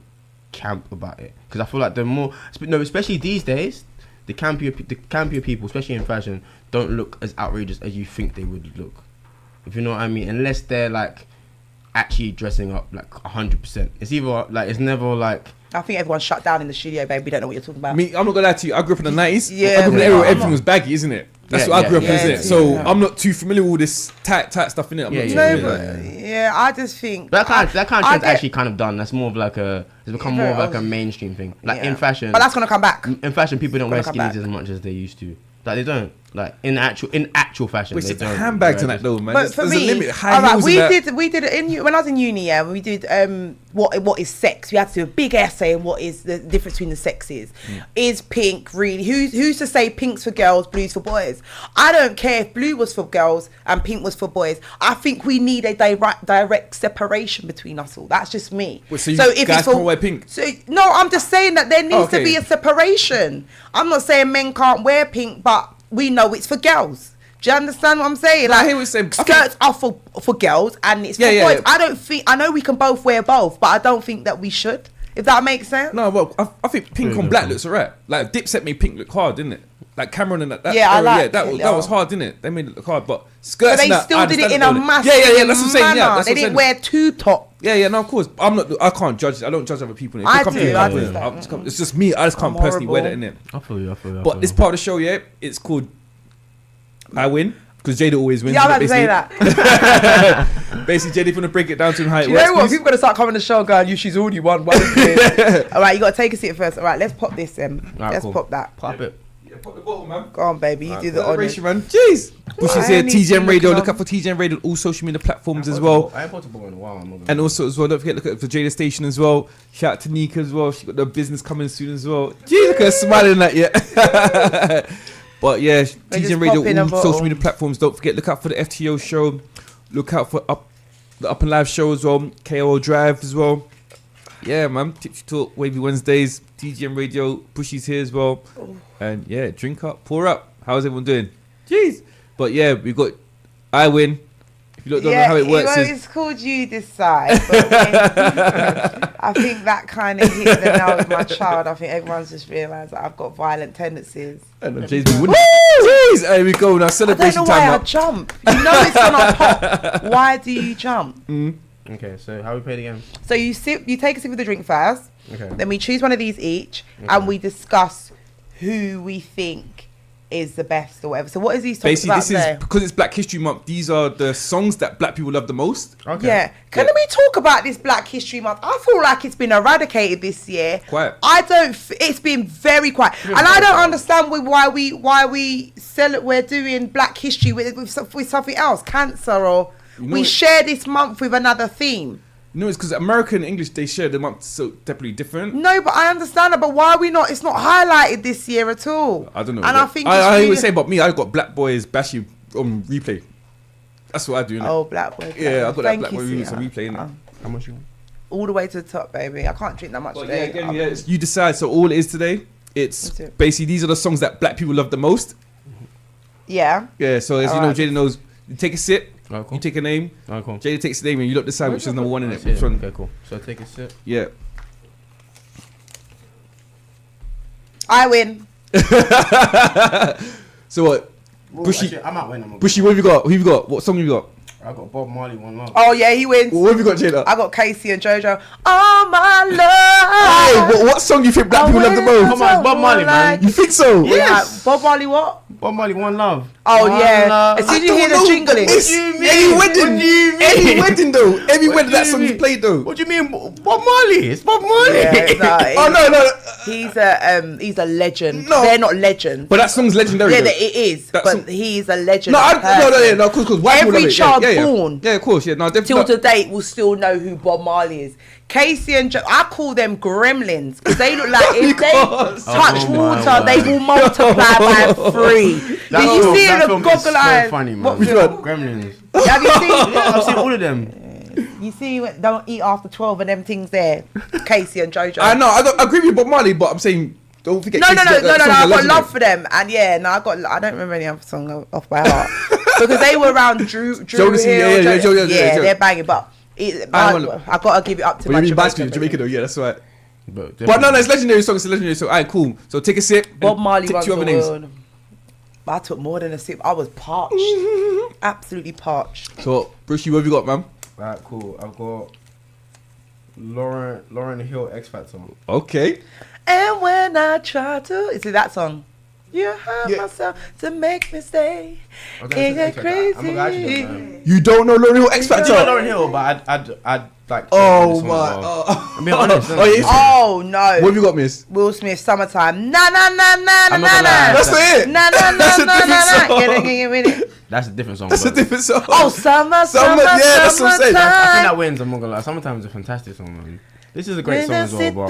camp about it. Because I feel like the more, especially these days, the campier people, especially in fashion, don't look as outrageous as you think they would look. If you know what I mean, unless they're like actually dressing up like 100%. It's either like it's never like. I think everyone's shut down in the studio, babe. We don't know what you're talking about. Me, I'm not gonna lie to you. I grew up in the 90s. Yeah, I grew up in an era where everything was baggy, isn't it? That's what I grew up in, isn't it? So I'm not too familiar with all this tight stuff in it. I just think that kind of trend's actually kind of done. That's more of like it's become more of like a mainstream thing. Like in fashion, but that's gonna come back. In fashion, people don't wear skinnies as much as they used to. Like they don't. Like in actual fashion, Which they is don't. Handbags and that though, man. But for me, a limit. all right, we did it when I was in uni. Yeah, we did what is sex. We had to do a big essay on what is the difference between the sexes. Is pink really? Who's to say pink's for girls, blue's for boys? I don't care if blue was for girls and pink was for boys. I think we need a direct separation between us all. That's just me. Wait, so if guys can't wear pink? So no, I'm just saying that there needs to be a separation. I'm not saying men can't wear pink, but we know it's for girls. Do you understand what I'm saying? Like, skirts are for girls and it's for boys. Yeah. I know we can both wear both, but I don't think that we should. If that makes sense. No, well, I think pink on black looks alright. Like Dipset made pink look hard, didn't it? Like Cameron and that. That was hard, didn't it? They made it look hard, but skirts. But they still did it in a massive Yeah. That's what I'm saying. Yeah, they didn't wear two top. Yeah. No, of course. I can't judge. I don't judge other people. I do. It's just me. I just can't personally wear that in it. I feel you. But this part of the show, yeah, it's called I Win. Because Jada always wins. Yeah, I'm about to say that. Basically, Jada, if you want to break it down to how it works. You know what? People are going to start coming to the show and going, she's already won. All right, you got to take a seat first. All right, let's pop this in. Let's pop that. Pop it. Yeah, pop the bottle, man. Go on, baby. You do the honours. Man. Jeez. Bushy's here, TGM Radio. Look up for TGM Radio on all social media platforms as well. I ain't put the bottle in a while. And also as well, don't forget, look at for Jada Station as well. Shout out to Nika as well. She got the business coming soon as well. Jeez, look at her smiling at you. But yeah, TGM Radio, all social media platforms. Don't forget, look out for the FTO show. Look out for the Up and Live show as well. KO Drive as well. Yeah, man. Tipsy Talk, Wavy Wednesdays, TGM Radio, Bushy's here as well. And yeah, drink up, pour up. How's everyone doing? Jeez. But yeah, we got I win. If you don't know how it works, it's called You Decide. But I think that kind of hit the nail with my child. I think everyone's just realised that I've got violent tendencies. and Jay's been winning. Jeez, there we go. Now I celebration don't know why time I up. jump. You know it's gonna pop. Why do you jump? Okay, so how we play the game? So you take a sip of the drink first. Okay. Then we choose one of these each, and we discuss who we think is the best or whatever. So what is these topics Basically, about this today? is because it's Black History Month. These are the songs that black people love the most. Okay. Yeah. Can we talk about this Black History Month? I feel like it's been eradicated this year. Quiet. It's been very quiet, and I don't understand why we sell it. We're doing Black History with something else, cancer, or we share this month with another theme. No, it's because American and English, they share the month so definitely different. No, but I understand it. But why are we not? It's not highlighted this year at all. I don't know. And I think I would say about me, I got Black Boys Bushy on replay. That's what I do. Innit? Oh, Black Boy. Yeah, I got that Thank Black Boy you, remix on replay. Innit? How much you want? All the way to the top, baby. I can't drink that much But today. yeah, again, it's You Decide. So all it is today, it's That's it. basically these are the songs that black people love the most. Yeah. Yeah. So as you know, Alright. Jada knows. You take a sip. Oh, cool. You take a name. Oh, cool. Jada takes the name, and you look decide which is number one in it. That's Which one? Okay, cool. So take a sip. Yeah. I win. So what? Well, Bushy. actually, I might win. Bushy, what have you got? Who have you got? What song have you got? I got Bob Marley, One Love. Oh yeah, he wins. What have you got, Jada? I got Casey and JoJo. Oh my love. Hey, what song do you think black people love the most? Come on, Bob Marley, man. You think so? Yes. Bob Marley what? Bob Marley, One Love. Oh One yeah. Love. As soon as you hear the jingling. Any wedding, any wedding though. Any wedding that song's played though. What do you mean, Bob Marley? It's Bob Marley. Yeah, Oh no. he's a legend. No. They're not legends. But that song's legendary. Yeah, though. it is. That But song- he's a legend. No, person. of course, white people Every love it. child yeah. born Yeah, of course, yeah. No, till definitely. to date will still know who Bob Marley is. Casey and I call them gremlins because they look like if they Because- touch Oh my water, word. they will multiply by 3. Did you see the film is goggle so eyes? funny, man. What- Which one? Gremlins. Have you seen? I've seen all of them. You see, don't eat after 12 and them things there. Casey and JoJo. I know. I agree with Bob Marley, but I'm saying don't forget. No. Casey's I songs are got legendary. love for them, and I don't remember any other song off by heart because they were around Drew Jodeci, Hill. yeah, they're banging, but I gotta give it up to But my you mean Jamaican bicycle Jamaica though? Yeah, that's right. But But no, it's legendary song. It's a legendary song. Alright, cool. So take a sip. Bob and Marley tick runs two the other names. world. I took more than a sip. I was parched, absolutely parched. So Bushy, what have you got, man? Alright, cool. I've got Lauren Hill, X Factor. Okay. And when I try to, is it that song? You hurt Yeah. myself to make me stay. Okay, Ain't so it X Factor. I'm crazy? gonna actually go, man. You don't know Lauryn Hill X I Factor? know Lauren Hill, but I'd like. Oh to my. listen as well. I'm being honest. Oh, yeah. Oh no. What have you got, miss? Will Smith, Summertime. Na na na na na I'm na not gonna lie. na. That's not it. Na na na That's a na na different na. song. Get it. That's a different song. That's a but different song. Oh, summer, yeah, that's what I'm saying. I think summertime. that wins. I'm not gonna lie. Sometimes it's a fantastic song, man. This is a great song as well, bro.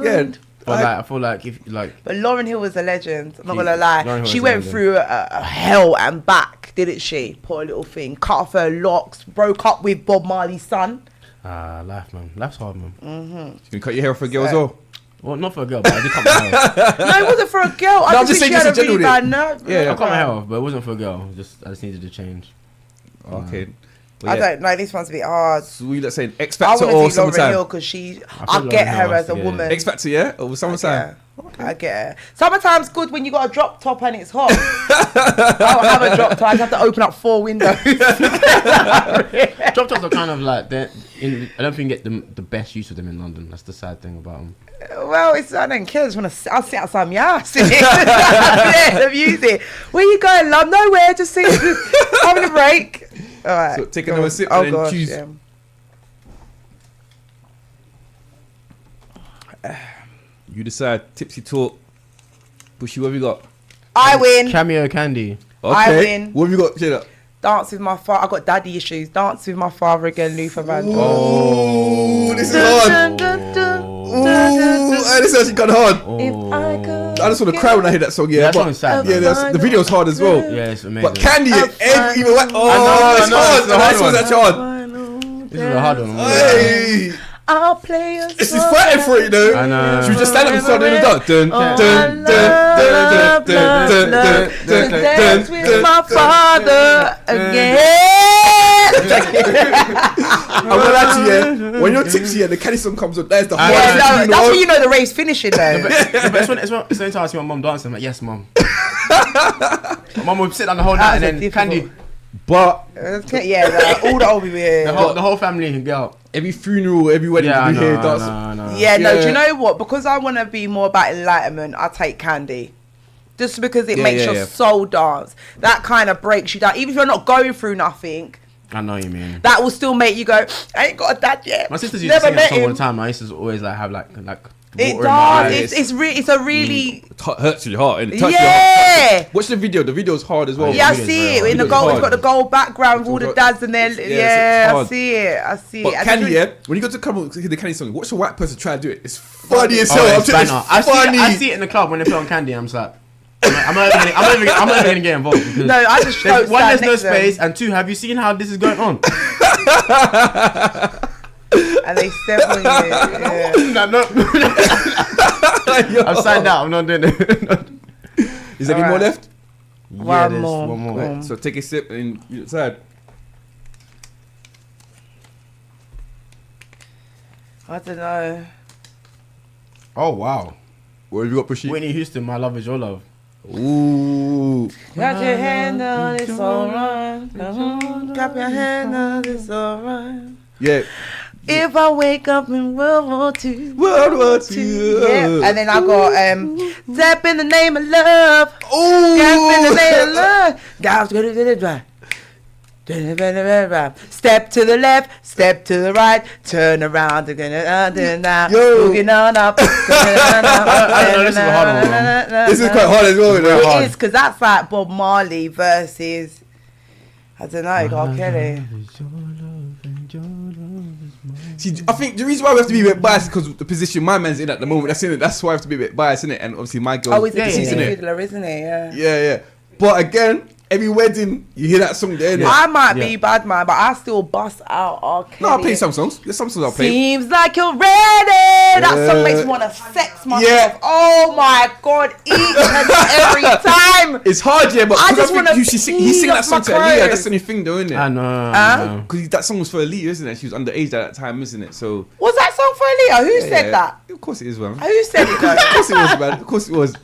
Yeah. But like, I feel like if like But Lauryn Hill was a legend. I'm not She- gonna lie. Lauryn Hill She is a went legend. through a hell and back, didn't she? Poor little thing. Cut off her locks. Broke up with Bob Marley's son. life, man. Life's hard, man. You cut your hair off for a girl as well. Well, not for a girl, but I did cut my hair off. No, it wasn't for a girl. I'm I just just saying think she had just a in really general, bad nerve. Yeah. I cut my hair off, but it wasn't for a girl. I just needed to change. Okay. I don't know. This one's a bit hard. So we let's say X I Factor want or to see Lauryn Hill Summertime. because I feel get Lauryn Hill her has as to a get it. woman. X Factor, yeah, or I Summertime. I get her. Summertime's good when you got a drop top and it's hot. I don't have a drop top. I just have to open up 4 windows. Drop tops are kind of like I don't think you get the best use of them in London. That's the sad thing about them. Well, I don't care. I just want to. I'll sit outside my house. Yeah, the music. Where you going, love? Nowhere. Just sitting, having a break. All right. So take another sip and then choose. You decide. Tipsy Talk. Bushy, what have you got? I win. Cameo Candy. Okay. I win. What have you got, Jada? Dance with my father. I got daddy issues. Dance with my father again. Luther Vandross. Oh, this is hard. Ooh, this is actually kind of hard. If I could I just want to cry when I hear that song. Yeah, That but song's sad. yeah, the video's hard as well. Yeah, it's amazing. But Candy, even I know, it's hard. it's a hard This one's one. actually hard. This is a hard one. Hey, I'll play a She's fighting for it, you know. I know. She was just standing up and started doing the dance. Dance with my father again. I'm gonna lie to you, when you're tipsy and the Kenny song comes on, that's the hardest Yeah, no, thing that's when you know the rave's finishing though. But it's when I see my mum dancing, I'm like, yes, mum. My mum would sit down the whole night and then Candy. But Yeah, like, all the old people here. The whole family can go. every funeral, every wedding, Yeah, you hear dance. no. Yeah, no, do you know what? Because I want to be more about enlightenment, I take Candy. Just because it makes your soul dance. That kind of breaks you down. Even if you're not going through nothing, I know what you mean. that will still make you go, I ain't got a dad yet. My sisters used to sing that song all the time. I used to always like have like It water in my eyes. does. It's a really... It hurts your heart, innit? It touches Yeah. your heart. Watch the video. The video's hard as well. Yeah, I video's see very it. hard. In the Video's gold, it's hard. got the gold background with all the dads and their... it's Yeah, I hard. see it. I see But it. Candy, yeah, when you go to come hear the Candy song, watch a white person try to do it. It's funny as hell. Oh, I'm it's telling you, banner. it's funny. I see it in the club when they put on Candy. I'm just like, I'm not even gonna get involved because No, I just don't one, stand there's no next to them. space, and two, have you seen how this is going on? And they step on you. Yeah. No. I'm signed out. I'm not doing it. Is there any more left? Yeah, there's more. one more. Go on. Right, so take a sip and you decide. I don't know. Oh wow, What have you got, Bushy? Whitney Houston, My Love Is Your Love. Ooh. Got your hand on, it's alright. Got your hand on, it's alright. Yeah. If I wake up in World War II. World War II. Yeah. And then I got Step in the Name of Love. Ooh. Step in the Name of Love. God's gonna do the drive. Step to the left, step to the right, turn around, Yo. moving on up. I know this is a hard one, man. This is quite hard as well. You know? It is, because that's like Bob Marley versus, I don't know, R. Kelly. See, I think the reason why we have to be a bit biased is because the position my man's in at the moment. That's in it. That's why I have to be a bit biased in it. And obviously my girl. Oh, he's a deceased, innit? fiddler, isn't he? Yeah. Yeah. But again, every wedding you hear that song there. innit? I might be bad man, but I still bust out R. Kelly. No, I'll play some songs. There's some songs I'll play. Seems like you're ready. That song makes me want to sex myself. Yeah. Oh my god, each and every time. It's hard, yeah, but I 'cause just think wanna he sing that pee song off to my Aaliyah. clothes. That's the only thing, though, isn't it? I know. Because that song was for Aaliyah, isn't it? She was underage at that time, isn't it? So Was that song for Aaliyah? Who said that? Of course it is, man. Who said it though? Of course it was, man. Of course it was.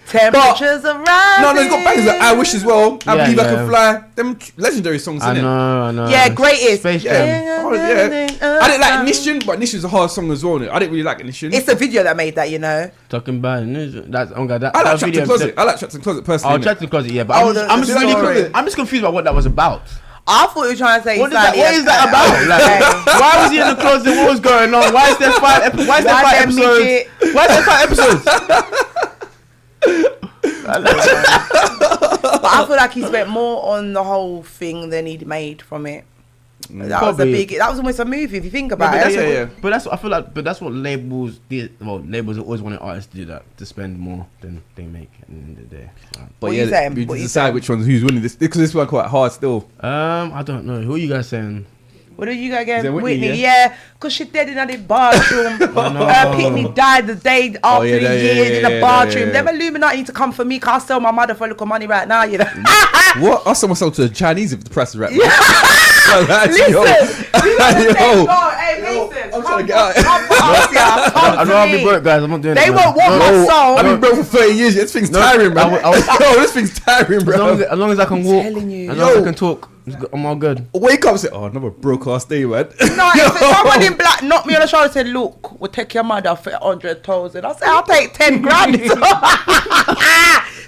Temperatures are rising. No, it's got bangers like I Wish as well. I Yeah, Believe I yeah. Can Fly. Them legendary songs, I innit? know. Yeah, greatest. Space Yeah. Jam. Oh, yeah. I didn't like Nishan, but Nishan's a hard song as well. innit? I didn't really like Nishan. It's the video that made that, you know. Talking about that's oh god, that I like that Trapped in Closet. I like Trapped in Closet personally. Oh, innit? Trapped in Closet, yeah, but Oh, I'm just confused about what that was about. I thought you were trying to say What is that about? Like, why was he in the closet? What was going on? Why is there five episodes? Why is there five episodes? But I feel like he spent more on the whole thing than he'd made from it. That was a Probably. big. That was almost a movie if you think about But it. that's what I feel like. But that's what labels did. Well, labels always wanted artists to do that, to spend more than they make at the end of the day. But What yeah, you saying? we What you decide saying? which one's who's winning this because this one quite hard still. I don't know. Who are you guys saying? What did you got again? Is it Whitney, Whitney, yeah, because she dead in the bathroom. no. Pitney died the day after yeah, the yeah, years yeah, in the yeah, bathroom. yeah. Them Illuminati need to come for me. Can't sell my mother for a little money right now, you know. What? I'll sell myself to the Chinese if the price is right. Yeah. Listen, Yo. hey, listen, I'm trying to get out. I'd rather be broke, guys. I'm not doing They it. won't want my soul. I've been broke for 30 years. This thing's tiring, bro. Yo, this thing's tiring, bro. As long as I can walk, telling you. as long as Yo. I can talk, I'm all good. Wake up and say, oh, another broke ass day, man. No, if someone in black knocked me on the shoulder and said, look, we'll take your mother for 100,000. I said, I'll take 10 grand.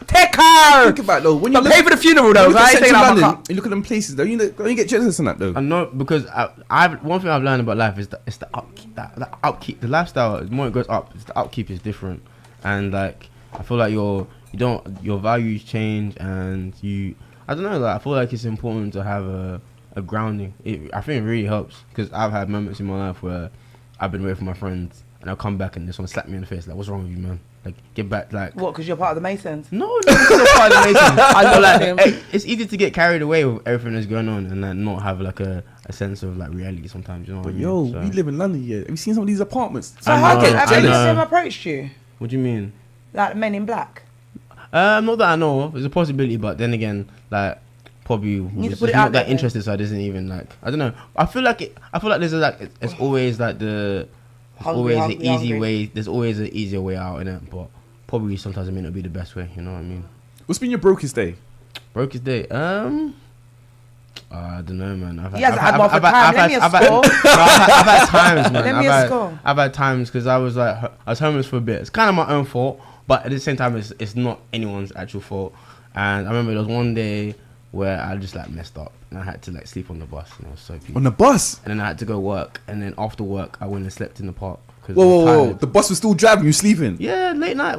Take her. Think about it, though. When you But pay for the funeral though. look I at ain't saying Central that I'm a London, cut. you look at them places, though. You get jealous on that, though. I know because I've one thing I've learned about life is it's the upkeep. The upkeep, the lifestyle. The more it goes up, the upkeep is different, and like I feel like your values change, and I don't know. Like I feel like it's important to have a grounding. I think it really helps because I've had moments in my life where I've been away from my friends and I'll come back and this one slap me in the face like, what's wrong with you, man? like get back like. What? Because you're part of the Masons. No, it's not part of the Masons. I know, like, it's easy to get carried away with everything that's going on and like not have like a sense of like reality sometimes. You know what I mean? Yo, So. we live in London here. Have you seen some of these apartments? So I how know, can have I any of know. them approached you? What do you mean? Like Men in Black? Not that I know of. There's a possibility, but then again, like probably need to was put it not out that there, interested, so I doesn't even like. I don't know. I feel like there's it's always like the Hungry, always an easy hungry. way. There's always an easier way out in it, but probably sometimes it may not be the best way. You know what I mean? What's been your brokest day? Brokest day. I don't know, man. He hasn't had one for time. Let me a score. I've had times, man. Let me a score. I've had times because I was homeless for a bit. It's kind of my own fault, but at the same time, it's not anyone's actual fault. And I remember there was one day where I just like messed up and I had to like sleep on the bus, and it was so beautiful. On the bus? And then I had to go work, and then after work, I went and slept in the park. Whoa. The bus was still driving, you sleeping? Yeah, late night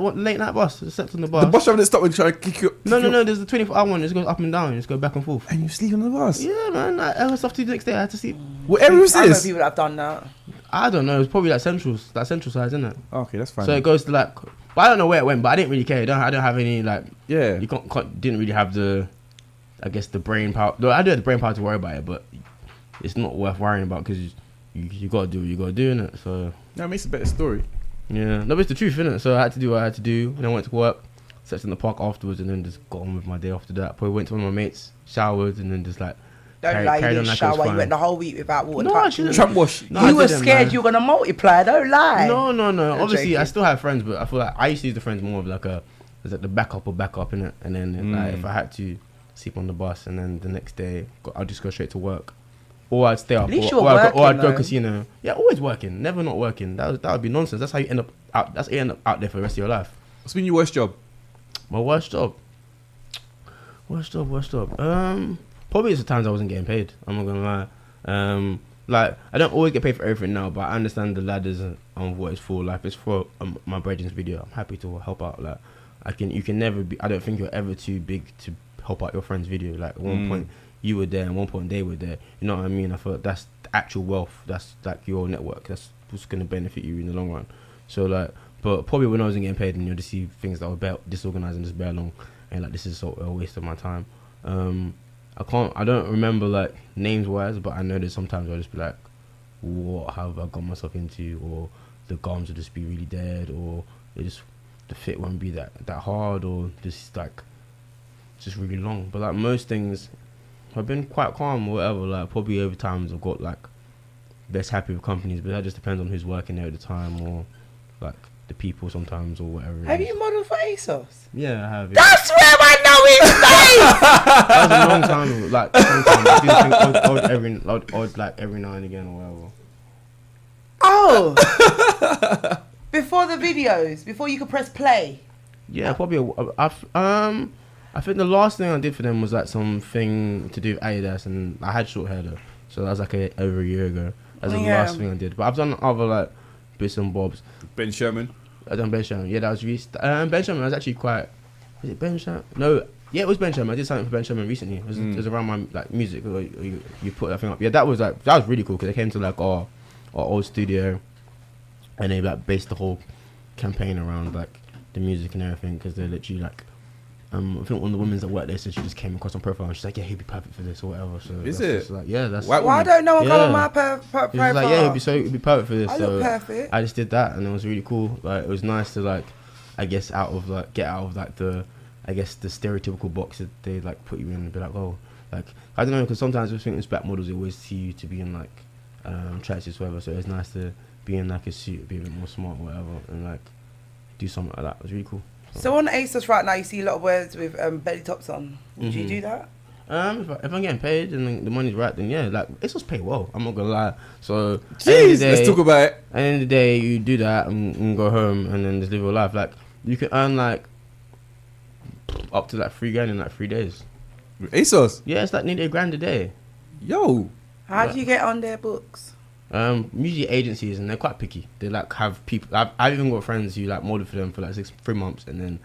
bus. I slept on the bus. The bus driver didn't stop and try to kick you. No. There's the 24-hour one. It just goes up and down. You just go back and forth. And you sleep on the bus? Yeah, man. I had stuff to do the next day. I had to sleep. What area was I know this? people that have done that. I don't know. It's probably like central side, isn't it? Okay, that's fine. So it goes to like. But I don't know where it went. But I didn't really care. I don't have any like. Yeah. You didn't really have the, I guess the brain power. No, I do have the brain power to worry about it, but it's not worth worrying about because you gotta do what you gotta do, innit? So. That makes a better story. Yeah, no, but it's the truth, innit? So I had to do what I had to do, and I went to work, slept in the park afterwards, and then just got on with my day after that. Probably went to one of my mates, showered, and then just like Don't lie, you carried on didn't like it was shower. You fine. went the whole week without water No, I touching. didn't. Trap wash. No, I You were didn't, scared man. you were gonna multiply. Don't lie. No. I'm Obviously, I joking. still have friends, but I feel like I used to use the friends more of like it's like the backup innit? And then like if I had to sleep on the bus, and then the next day I'll just go straight to work, or I'd stay up, At least or you were I'd go working, casino. Yeah, always working, never not working. That would be nonsense. That's how you end up out. That's how you end up out there for the rest of your life. What's been your worst job? My worst job. Probably it's the times I wasn't getting paid. I'm not gonna lie. Like I don't always get paid for everything now, but I understand the ladders on what it's for. Like it's for my brethren's video. I'm happy to help out. Like you can never be. I don't think you're ever too big to help out your friend's video. Like at one point you were there, and one point they were there. You know what I mean? I feel like that's the actual wealth. That's like your network. That's what's gonna benefit you in the long run. So like, but probably when I wasn't getting paid, and you'll just see things that were disorganized and just bare long, and like this is sort of a waste of my time. I don't remember like names wise, but I know that sometimes I'll just be like, what have I got myself into? Or the gums will just be really dead, or the fit won't be that hard, or just really long. But like most things I've been quite calm or whatever. Like probably over times I've got like less happy with companies, but that just depends on who's working there at the time, or like the people sometimes, or whatever. Have you modelled for ASOS? Yeah, I have. Yeah. That's where I know his face. That was a long time ago. Like sometimes I do think odd like every now and again or whatever. Oh. Before the videos, before you could press play. Yeah, probably. I think the last thing I did for them was like something to do with Adidas, and I had short hair though, so that was like over a year ago. That's the last thing I did. But I've done other like bits and bobs. Ben Sherman. I done Ben Sherman. Yeah, that was Ben Sherman was actually quite. Was it Ben Sherman? No. Yeah, it was Ben Sherman. I did something for Ben Sherman recently. It was around my like music. You put that thing up. Yeah, that was really cool because they came to like our old studio, and they like based the whole campaign around like the music and everything, because they're literally like. I think one of the women that worked there said she just came across on profile and she's like, yeah, he'd be perfect for this or whatever. So is that's it? just like, yeah, that's. White Why don't no one come on my profile? She was like, yeah, he'd be perfect for this. I so look perfect. I just did that, and it was really cool. Like it was nice to like, I guess get out of like the stereotypical box that they like put you in and be like, oh, like I don't know, because sometimes I think as black models they always see you to be in like tracksuits or whatever. So it's nice to be in like a suit, be a bit more smart or whatever, and like do something like that. It was really cool. So on ASOS right now, you see a lot of words with belly tops on. Would you do that? If I'm getting paid and the money's right, then yeah, like it's just pay well. I'm not gonna lie. So Jeez, let's talk about it. At the end of the day, you do that and go home and then just live your life. Like you can earn like up to like $3,000 in like 3 days. ASOS. Yeah, it's like nearly $1,000 a day. Yo. How do you get on their books? Usually agencies, and they're quite picky. They like have people. I've even got friends who like model for them for like 3 months, and then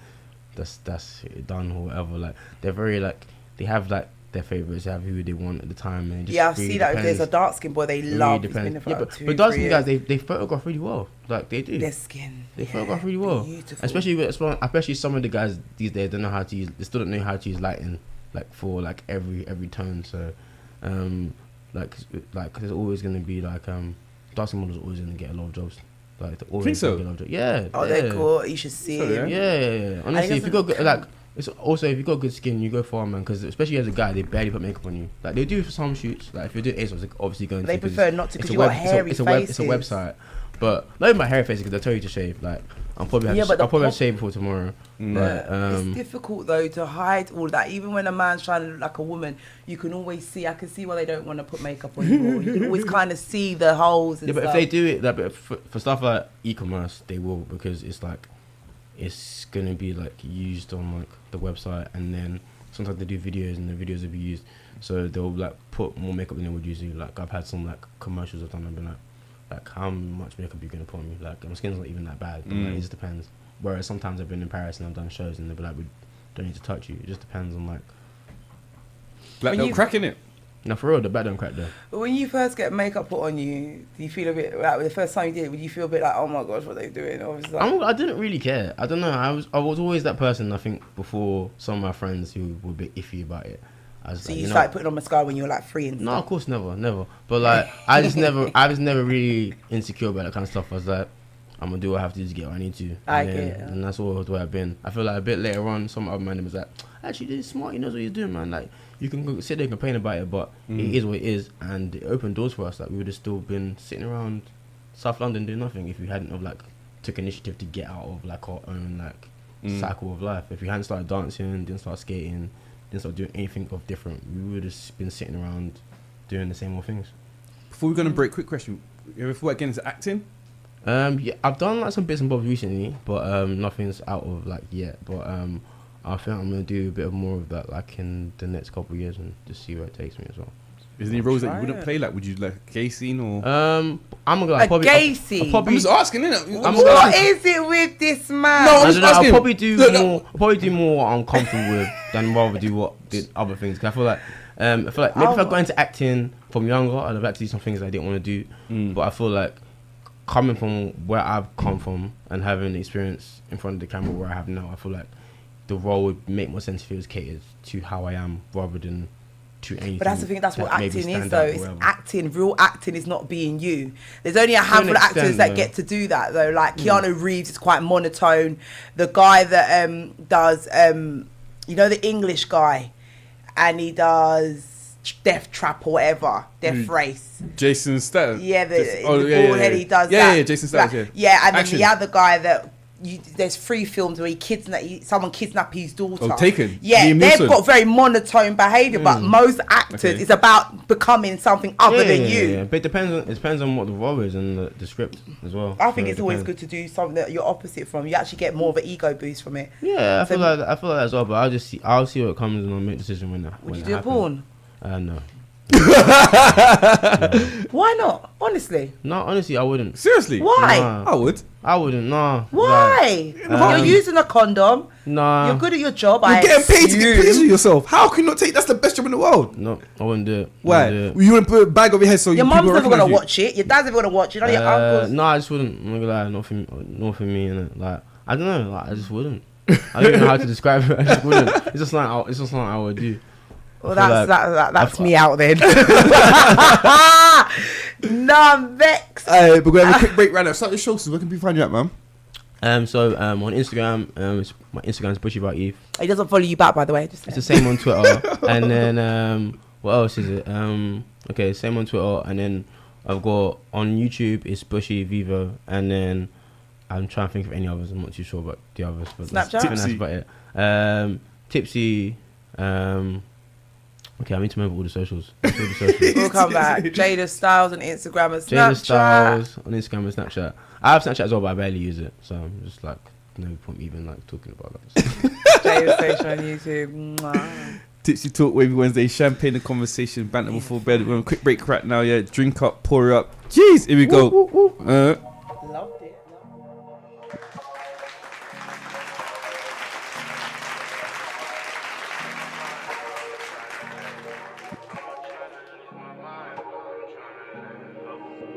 that's it done or whatever. Like they're very like they have like their favourites, have who they want at the time. And it just Yeah, I've really seen that. depends. There's a dark skin boy they love. It's been there for Yeah, like but 2-3 dark skin years. guys, they photograph really well. Like they do. Their skin. They photograph really well. Beautiful. Especially some of the guys these days don't know how to use. They still don't know how to use lighting, like for like every tone. So, like there's always gonna be like dark skin models are always gonna get a lot of jobs. Like they're always Think so? gonna get a lot of jobs. Yeah. Oh, yeah. they're cool. You should see So, it. Yeah. Honestly, if you got good, doesn't like, it's also if you got good skin, you go far, man. Because especially as a guy, they barely put makeup on you. Like they do for some shoots. Like if you're doing ASOS, they're obviously going. They to, 'cause prefer not to it's because a you web- got hairy it's a faces. website, but not even my hairy face because they tell you to shave. Like I'll probably have Yeah, but I'll probably have the to shave before tomorrow. Yeah, But, it's difficult though to hide all that. Even when a man's trying to look like a woman, you can always see. I can see why they don't want to put makeup on you. Or you can always kind of see the holes and yeah, but stuff. if they do it, like, but for stuff like e-commerce, they will because it's like it's gonna be like used on like the website, and then sometimes they do videos and the videos will be used, so they'll like put more makeup than they would usually. Like I've had some like commercials I've done, I've been like how much makeup are you gonna put on me? Like my skin's not even that bad, but like, it just depends. Whereas sometimes I've been in Paris and I've done shows and they'll be like, we don't need to touch you. It just depends on like. Like they're cracking it. No, for real, the back don't crack though. But when you first get makeup put on you, do you feel a bit like the first time you did it? Would you feel a bit like, oh my gosh, what are they doing? Or was it like, I didn't really care. I don't know. I was always that person. I think before some of my friends who were a bit iffy about it. I was so like, you know, started putting on mascara when you were like 3 and no, stuff? of course, never. But like, I was never really insecure about that kind of stuff. I was like, I'm gonna do what I have to do to get what I need to. I get it. And that's all the way I've been. I feel like a bit later on, some other man was like, actually, this is smart. He knows what he's doing, man. Like, you can go sit there and complain about it, but it is what it is, and it opened doors for us. Like, we would have still been sitting around South London doing nothing if we hadn't have like took initiative to get out of like our own like cycle of life. If we hadn't started dancing, didn't start skating, didn't start doing anything of different, we would have been sitting around doing the same old things. Before we're gonna break, quick question: you ever thought again into acting? Yeah, I've done like some bits and bobs recently, but nothing's out of like yet. But I think I'm gonna do a bit of more of that like in the next couple of years and just see where it takes me as well. Is there any roles that you wouldn't play? Like, would you like a gay scene or? I'm gonna go. A gay scene? I'm just asking, innit? What is it with this man? No, I don't know. I'll asking. probably do Look, more. I'll probably do more what I'm comfortable with than rather do what did other things. Cause I feel like maybe if I got into acting from younger, I'd have had to do some things I didn't want to do. But I feel like coming from where I've come from and having the experience in front of the camera where I have now, I feel like the role would make more sense if it was catered to how I am rather than to anything. But that's the thing, that's what that maybe acting is stand though. out or It's whatever. acting. Real acting is not being you. There's only a handful of actors extent, that though. get to do that though. Like Keanu Reeves is quite monotone. The guy that does you know, the English guy, and he does Death Trap or whatever, Death Race. Jason Statham. Yeah, the bald head, he does that. Yeah, Jason Statham. Like, yeah, and then Action. the other guy that there's 3 films where someone kidnapped his daughter. Oh, Taken. Yeah, Liam they've Neeson. got very monotone behaviour, but most actors, Okay. it's about becoming something other than you. Yeah. But it depends on what the role is and the script as well. I think So it's it always depends. good to do something that you're opposite from. You actually get more of an ego boost from it. Yeah, I So- feel like that as well. But I'll see what comes and I'll make a decision when that. Would when you it do a happens. porn? No. Why not? Honestly. No, honestly, I wouldn't. Seriously? Why? Nah. I would. I wouldn't. Nah. Why? Like, You're using a condom. Nah. You're good at your job. You're I getting paid to get assume. pleased with yourself. How can you not take? That's the best job in the world. No, I wouldn't do it. Why? Wouldn't do it. You wouldn't put a bag over your head so Your people mum's never recognize gonna you? watch it. Your dad's never gonna watch it. None of your uncles. No, I just wouldn't. I'm not gonna lie, not for me, innit? Like, I don't know. Like, I just wouldn't. I don't even know how to describe it. I just wouldn't. It's just something I would do. Well, I feel that's me out then. No, I'm vexed. We're gonna have a quick break right now. Start your show, so where can people find you at, man? So on Instagram, my Instagram is Bushy by Eve. He doesn't follow you back, by the way. Just It's the same on Twitter. And then what else is it? Okay, same on Twitter. And then I've got on YouTube it's Bushy Vivo. And then I'm trying to think of any others. I'm not too sure about the others. But Snapchat? that's about it. Tipsy. Okay, I need to remember all the socials. All the socials. We'll come back. Jada Styles on Instagram and Jada Snapchat. Styles on Instagram and Snapchat. I have Snapchat as well, but I barely use it. So I'm just like, no point even like talking about that. Jada Station on YouTube. Mwah. Tipsy Talk Wavy Wednesday, champagne and conversation, banter before bed. We're on a quick break right now, yeah. Drink up, pour up. Jeez, here we go. Loved it.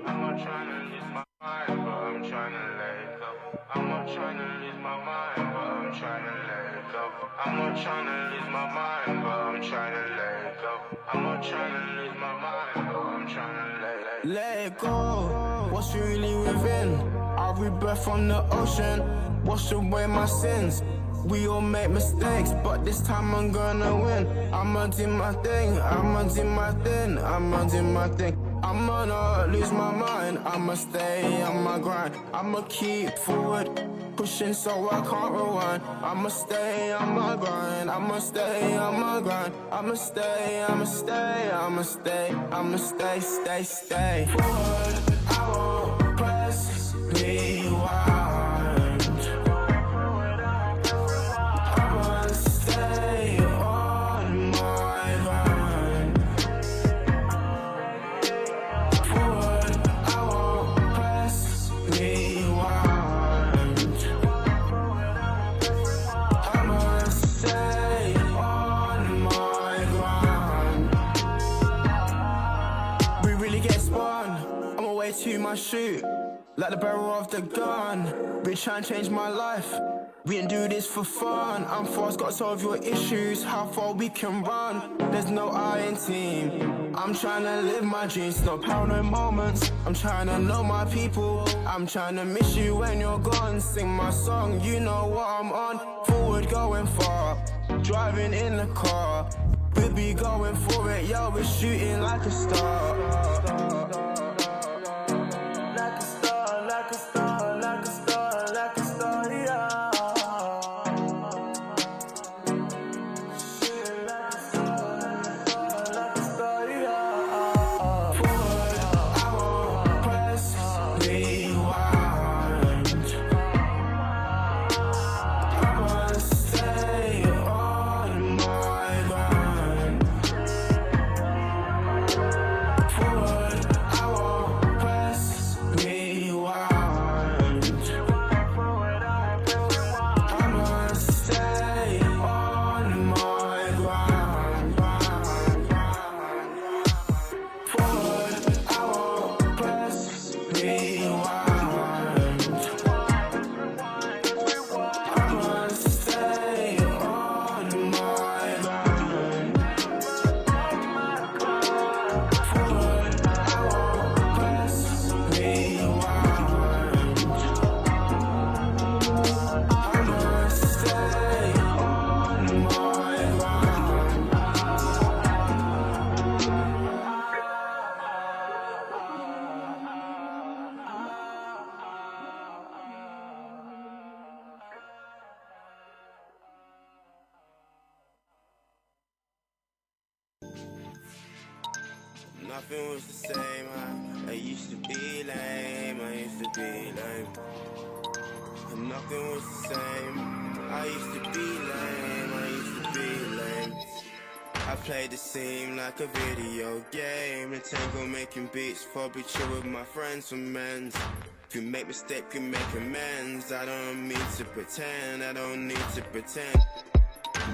I'm not trying to lose my mind, but I'm trying to let it go. I'm not trying to lose my mind, but I'm trying to let it go. I'm not trying to lose my mind, but I'm trying to let it go. I'm not trying to lose my mind, but I'm trying to let it go. What's really within? I'll rebirth from the ocean, wash away my sins. We all make mistakes, but this time I'm gonna win. I'ma do my thing, I'ma do my thing, I'ma do my thing. I'ma not lose my mind, I'ma stay on my grind. I'ma keep forward, pushing so I can't rewind. I'ma stay on my grind, I'ma stay on my grind. I'ma stay, I'ma stay, I'ma stay, I'ma stay, stay. Forward, I won't press rewind. I'ma stay on my grind. Forward, I won't press rewind. I'ma stay on my grind. We really get spun. I'm away to my shoot, like the barrel of the gun. We try and change my life. We didn't do this for fun. I'm fast, gotta solve your issues. How far we can run? There's no I in team. I'm trying to live my dreams, no paranoid moments. I'm trying to know my people. I'm trying to miss you when you're gone. Sing my song, you know what I'm on. Forward, going far, driving in the car. We'll be going for it, yo, we're shooting like a star. Like a star, like a star, like a star, like a star, yeah. Shooting like a star, like a star, yeah. Forward, I won't press rewind. I'ma stay on my grind. Forward, I won't press rewind. I'ma stay on my grind. Forward, I won't press rewind. I'ma stay on my grind. Forward, I won't press rewind. I'ma stay on my grind. Nothing was the same. I used to be lame. I used to be lame. And nothing was the same. I used to be lame. I used to be lame. I played the scene like a video game. The tango making beats, probably chill with my friends for men's. If you make mistakes, you make amends. I don't mean to pretend, I don't need to pretend.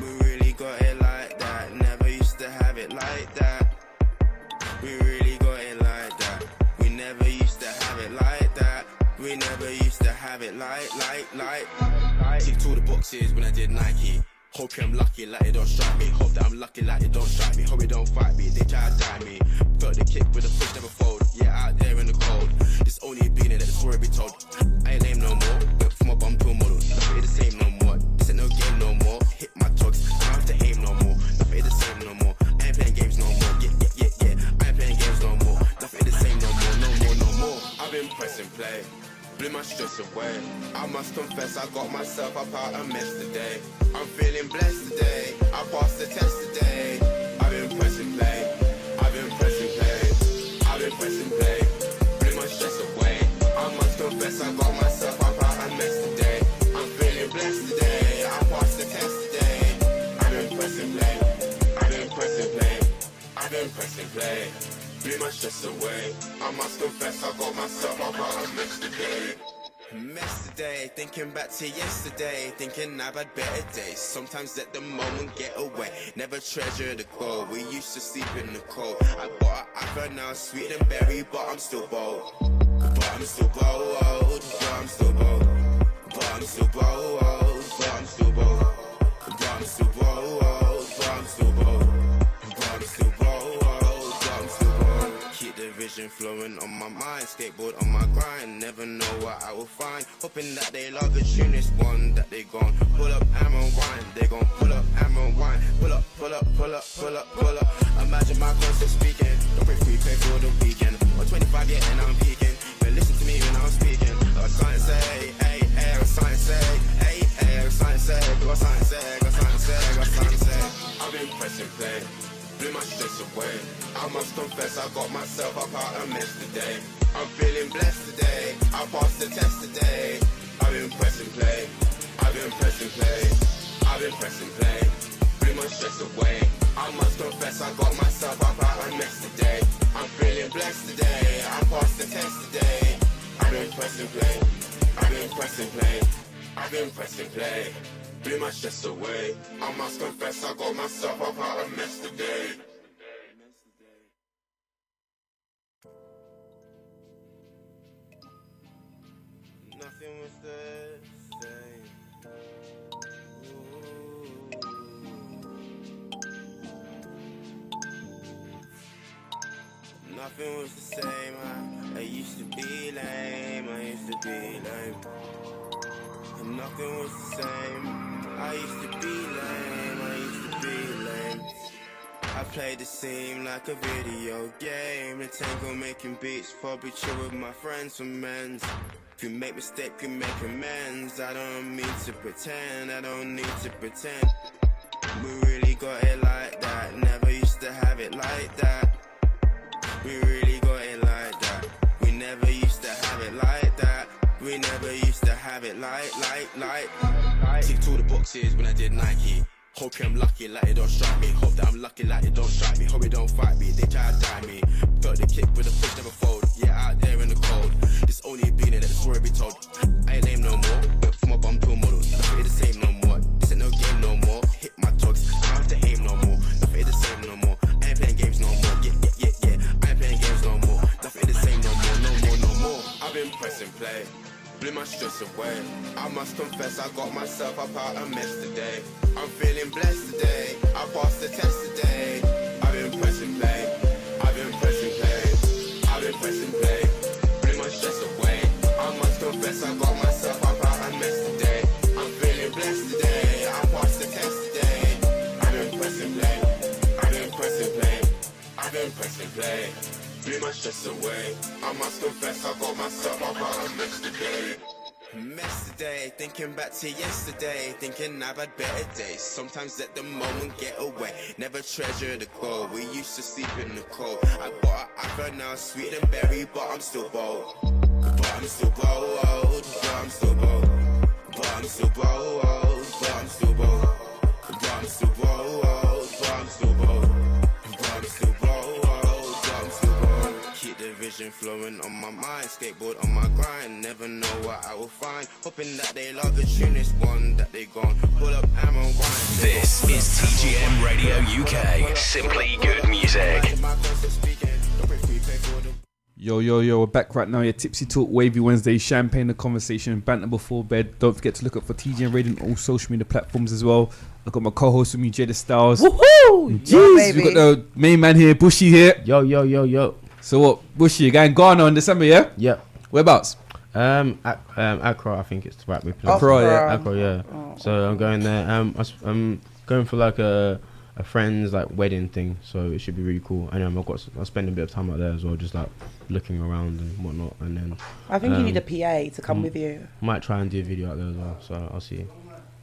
We really got it like that. Never used to have it like that. We really got it like that. We never used to have it like that. We never used to have it like. Ticked all the boxes when I did Nike. Hope I'm lucky like it don't strike me. Hope that I'm lucky like it don't strike me. Hope it don't fight me, they try to die me. Felt the kick with a push never fold. Yeah, out there in the cold. It's only been let the story be told. I ain't lame no more. Went for my bum pill model. Nothing ain't the same no more. This ain't no game no more. Hit my togs, I don't have to aim no more. Nothing ain't the same no more. I ain't playing games no more. Yeah. I ain't playing games no more. Nothing ain't the same no more. No more. I've been pressing play. Blew my stress away. I must confess I got myself up out of mess today. I'm feeling blessed today. I passed the test today. I've been pressing play. I've been pressing play. I've been pressing play. Blew my stress away. I must confess I got myself up out of mess today. I'm feeling blessed today. I passed the test today. I've been pressing play. I've been pressing play. I've been pressing play. Blew my stress away. I must confess I got myself up out of mess today. Mess today, thinking back to yesterday, thinking I've had better days. Sometimes let the moment get away, never treasure the gold. We used to sleep in the cold. I bought an apple now, sweet and berry, but I'm still bold. But I'm still bold, but I'm still bold. But I'm still bold, but I'm still bold. But I'm still bold, but I'm still bold. But I'm still bold, but I'm still bold. Keep the vision flowing on my mind, skateboard on my grind. Never know what I will find. Hoping that they love the tune, this one that they gon' pull up and rewind. They gon' pull up and rewind. Pull up, pull up, pull up, pull up, pull up. Imagine my concept speaking. Don't break free, pay for the weekend. I'm 25 yet and I'm peaking. But listen to me when I'm speaking. I got something to say, hey, hey, I got something to say, hey, hey, I got something to say, got something to say, got something to say, got something to say. I've been pressing play, blew my stress away. I must confess I got myself up out of mess today. I'm feeling blessed today, I passed the test today. I've been pressing play, I've been pressing play, I've been pressing play, blew my stress away. I must confess I got myself up out of mess today. I'm feeling blessed today, I passed the test today. I've been pressing play, I've been pressing play, I've been pressing play, blew my stress away. I must confess I got myself up out of mess today. Nothing was the same. Nothing was the same. I used to be lame. I used to be lame. And nothing was the same. I used to be lame. I used to be lame. I played the scene like a video game. The tango making beats, probably chill with my friends for men's. If you make mistakes, you make amends. I don't mean to pretend, I don't need to pretend. We really got it like that, never used to have it like that. We really got it like that. We never used to have it like that. We never used to have it like. Ticked all the boxes when I did Nike. Hope I'm lucky like it don't strike me. Hope that I'm lucky like it don't strike me. Hope it don't fight me, they try to die me. Felt the kick with a push never fold. Yeah, out there in the cold. This only a beginning, let the story be told. I ain't lame no more. Went from a bum to a model. Nothing ain't the same no more. This ain't no game no more. Hit my togs, I don't have to aim no more. Nothing ain't the same no more. I ain't playing games no more. Yeah. I ain't playing games no more. Nothing ain't the same no more. No more. I've been pressing play, blew my stress away. I must confess I got myself up out of mess today. I'm feeling blessed today, I passed the test today. I've been pressing play, I've been pressing play, I've been pressing play, blew my stress away. I must confess I got myself up out of mess today. I'm feeling blessed today, I passed the test today. I've been pressing play, I've been pressing play, I've been pressing play, blew my stress away. I must confess I got myself up out of mess today. Mess today, thinking back to yesterday, thinking I've had better days. Sometimes let the moment get away, never treasure the gold. We used to sleep in the cold. I bought an apple now, sweet and berry, but I'm still bold. But I'm still bold, but I'm still bold. But I'm still bold, but I'm still bold. But I'm still bold, but I'm still bold. But I'm still bold, but I'm still bold. Keep the vision flowing on my mind, skateboard on my grind. Never know what I will find. Hoping that they love the tune, this one that they gon' pull up and rewind. This is TGM Radio UK. Simply good music. Yo, we're back right now. Yeah, Tipsy Talk, Wavy Wednesday, Champagne the Conversation, banter before bed. Don't forget to look up for TGM Radio on all social media platforms as well. I got my co-host with me, Jada Styles. Woohoo! Jeez, we got the main man here, Bushy here. Yo. So what, Bushy, you're going Ghana in December, yeah? Yep. Whereabouts? Accra, I think it's right. Accra, yeah. Oh. So I'm going there. I'm going for like a friend's like wedding thing, so it should be really cool. And I'll spend a bit of time out there as well, just like looking around and whatnot. And then I think you need a PA to come with you. might try and do a video out there as well. So I'll see.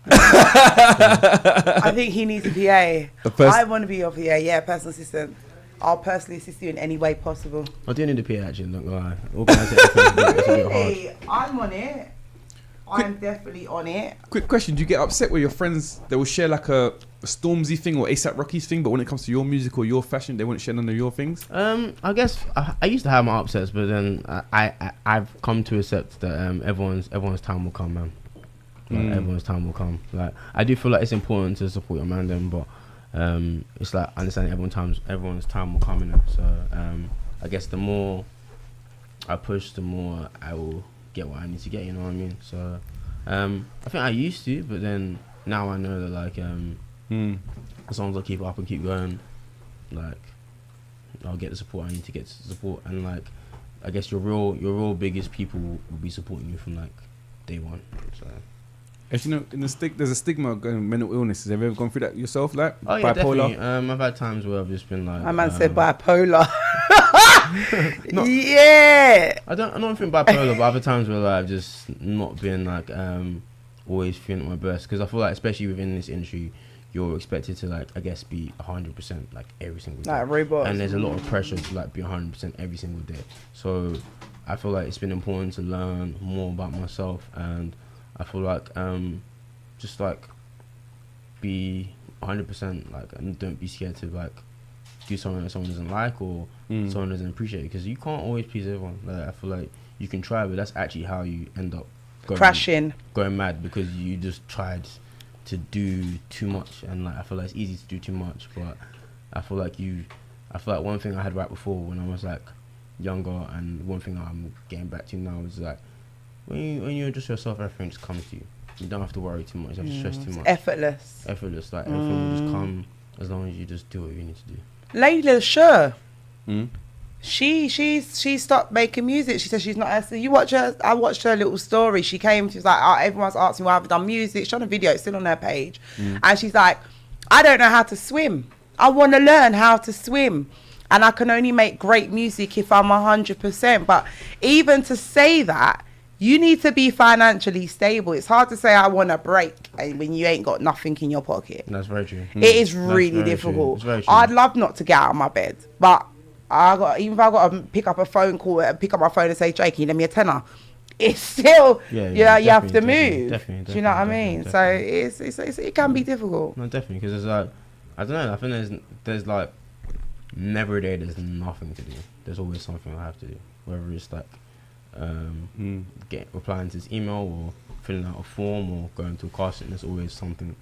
I think he needs a PA. A I want to be your PA, yeah, personal assistant. I'll personally assist you in any way possible. I do need a PA actually, don't lie. Organise it, it's a bit hard. Hey, I'm on it. I'm definitely on it. Quick question: do you get upset with your friends? They will share like a Stormzy thing or ASAP Rocky's thing, but when it comes to your music or your fashion, they wouldn't share none of your things. I guess I used to have my upsets, but then I've come to accept that everyone's time will come, man. Like, everyone's time will come. Like, I do feel like it's important to support your man, then, but it's like understanding everyone's time will come in it. So I guess the more I push, the more I will get what I need to get. You know what I mean? So I think I used to, but then now I know that like as long as I keep up and keep going, like I'll get the support I need to get to support, and like I guess your real biggest people will be supporting you from like day one. So. As you know, there's a stigma of mental illness. Have you ever gone through that yourself, like oh yeah, bipolar? definitely. I've had times where I've just been like. My man said bipolar. Yeah. I don't think bipolar, but other times where like, I've just not been like always feeling at my best, because I feel like especially within this industry, you're expected to like I guess be 100% like every single day. Like robots. And there's a lot of pressure to like be 100% every single day. So I feel like it's been important to learn more about myself, and I feel like just like be 100% like, and don't be scared to like do something that someone doesn't like or someone doesn't appreciate, because you can't always please everyone. Like I feel like you can try, but that's actually how you end up going mad, because you just tried to do too much. And like I feel like it's easy to do too much, but I feel like one thing I had right before when I was like younger, and one thing I'm getting back to now is like when you're just yourself, everything just comes to you. You don't have to worry too much. You don't have to stress too much. Effortless. Like everything will just come as long as you just do what you need to do. Layla, sure. She stopped making music. She said she's not. So you watch her. I watched her little story. She came. She was like, everyone's asking why I've done music. She's on a video. It's still on her page, and she's like, I don't know how to swim. I want to learn how to swim, and I can only make great music if I'm 100%. But even to say that, you need to be financially stable. It's hard to say I want a break when you ain't got nothing in your pocket. That's very true. It is really difficult. Very true. I'd love not to get out of my bed, but even if I got to pick up a phone call, pick up my phone and say, Jake, can you lend me a tenner? It's still, you have to move. Definitely, do you know what I mean? Definitely. So it can be difficult. No, definitely, because there's like, I don't know. I think there's like never a day there's nothing to do. There's always something I have to do, whether it's like replying to this email or filling out a form or going to a casting. There's always something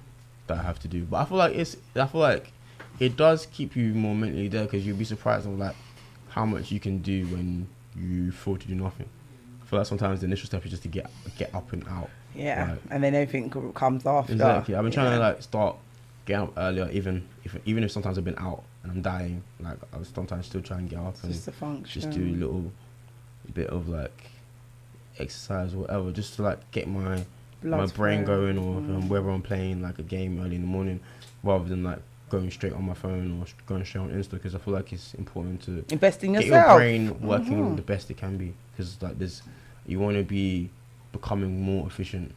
that I have to do. But I feel like it does keep you more mentally there, because you'll be surprised of like how much you can do when you fall to do nothing. I feel like sometimes the initial step is just to get up and out. Yeah, like, and then everything comes after. Exactly. I've been trying to like start getting up earlier, even if sometimes I've been out and I'm dying. Like I was sometimes still trying to get up and just do a little bit of like exercise or whatever, just to like get my brain going, or whether I'm playing like a game early in the morning, rather than like going straight on my phone or going straight on Insta, because I feel like it's important to invest in get yourself. Your brain working the best it can be, because like you want to be becoming more efficient,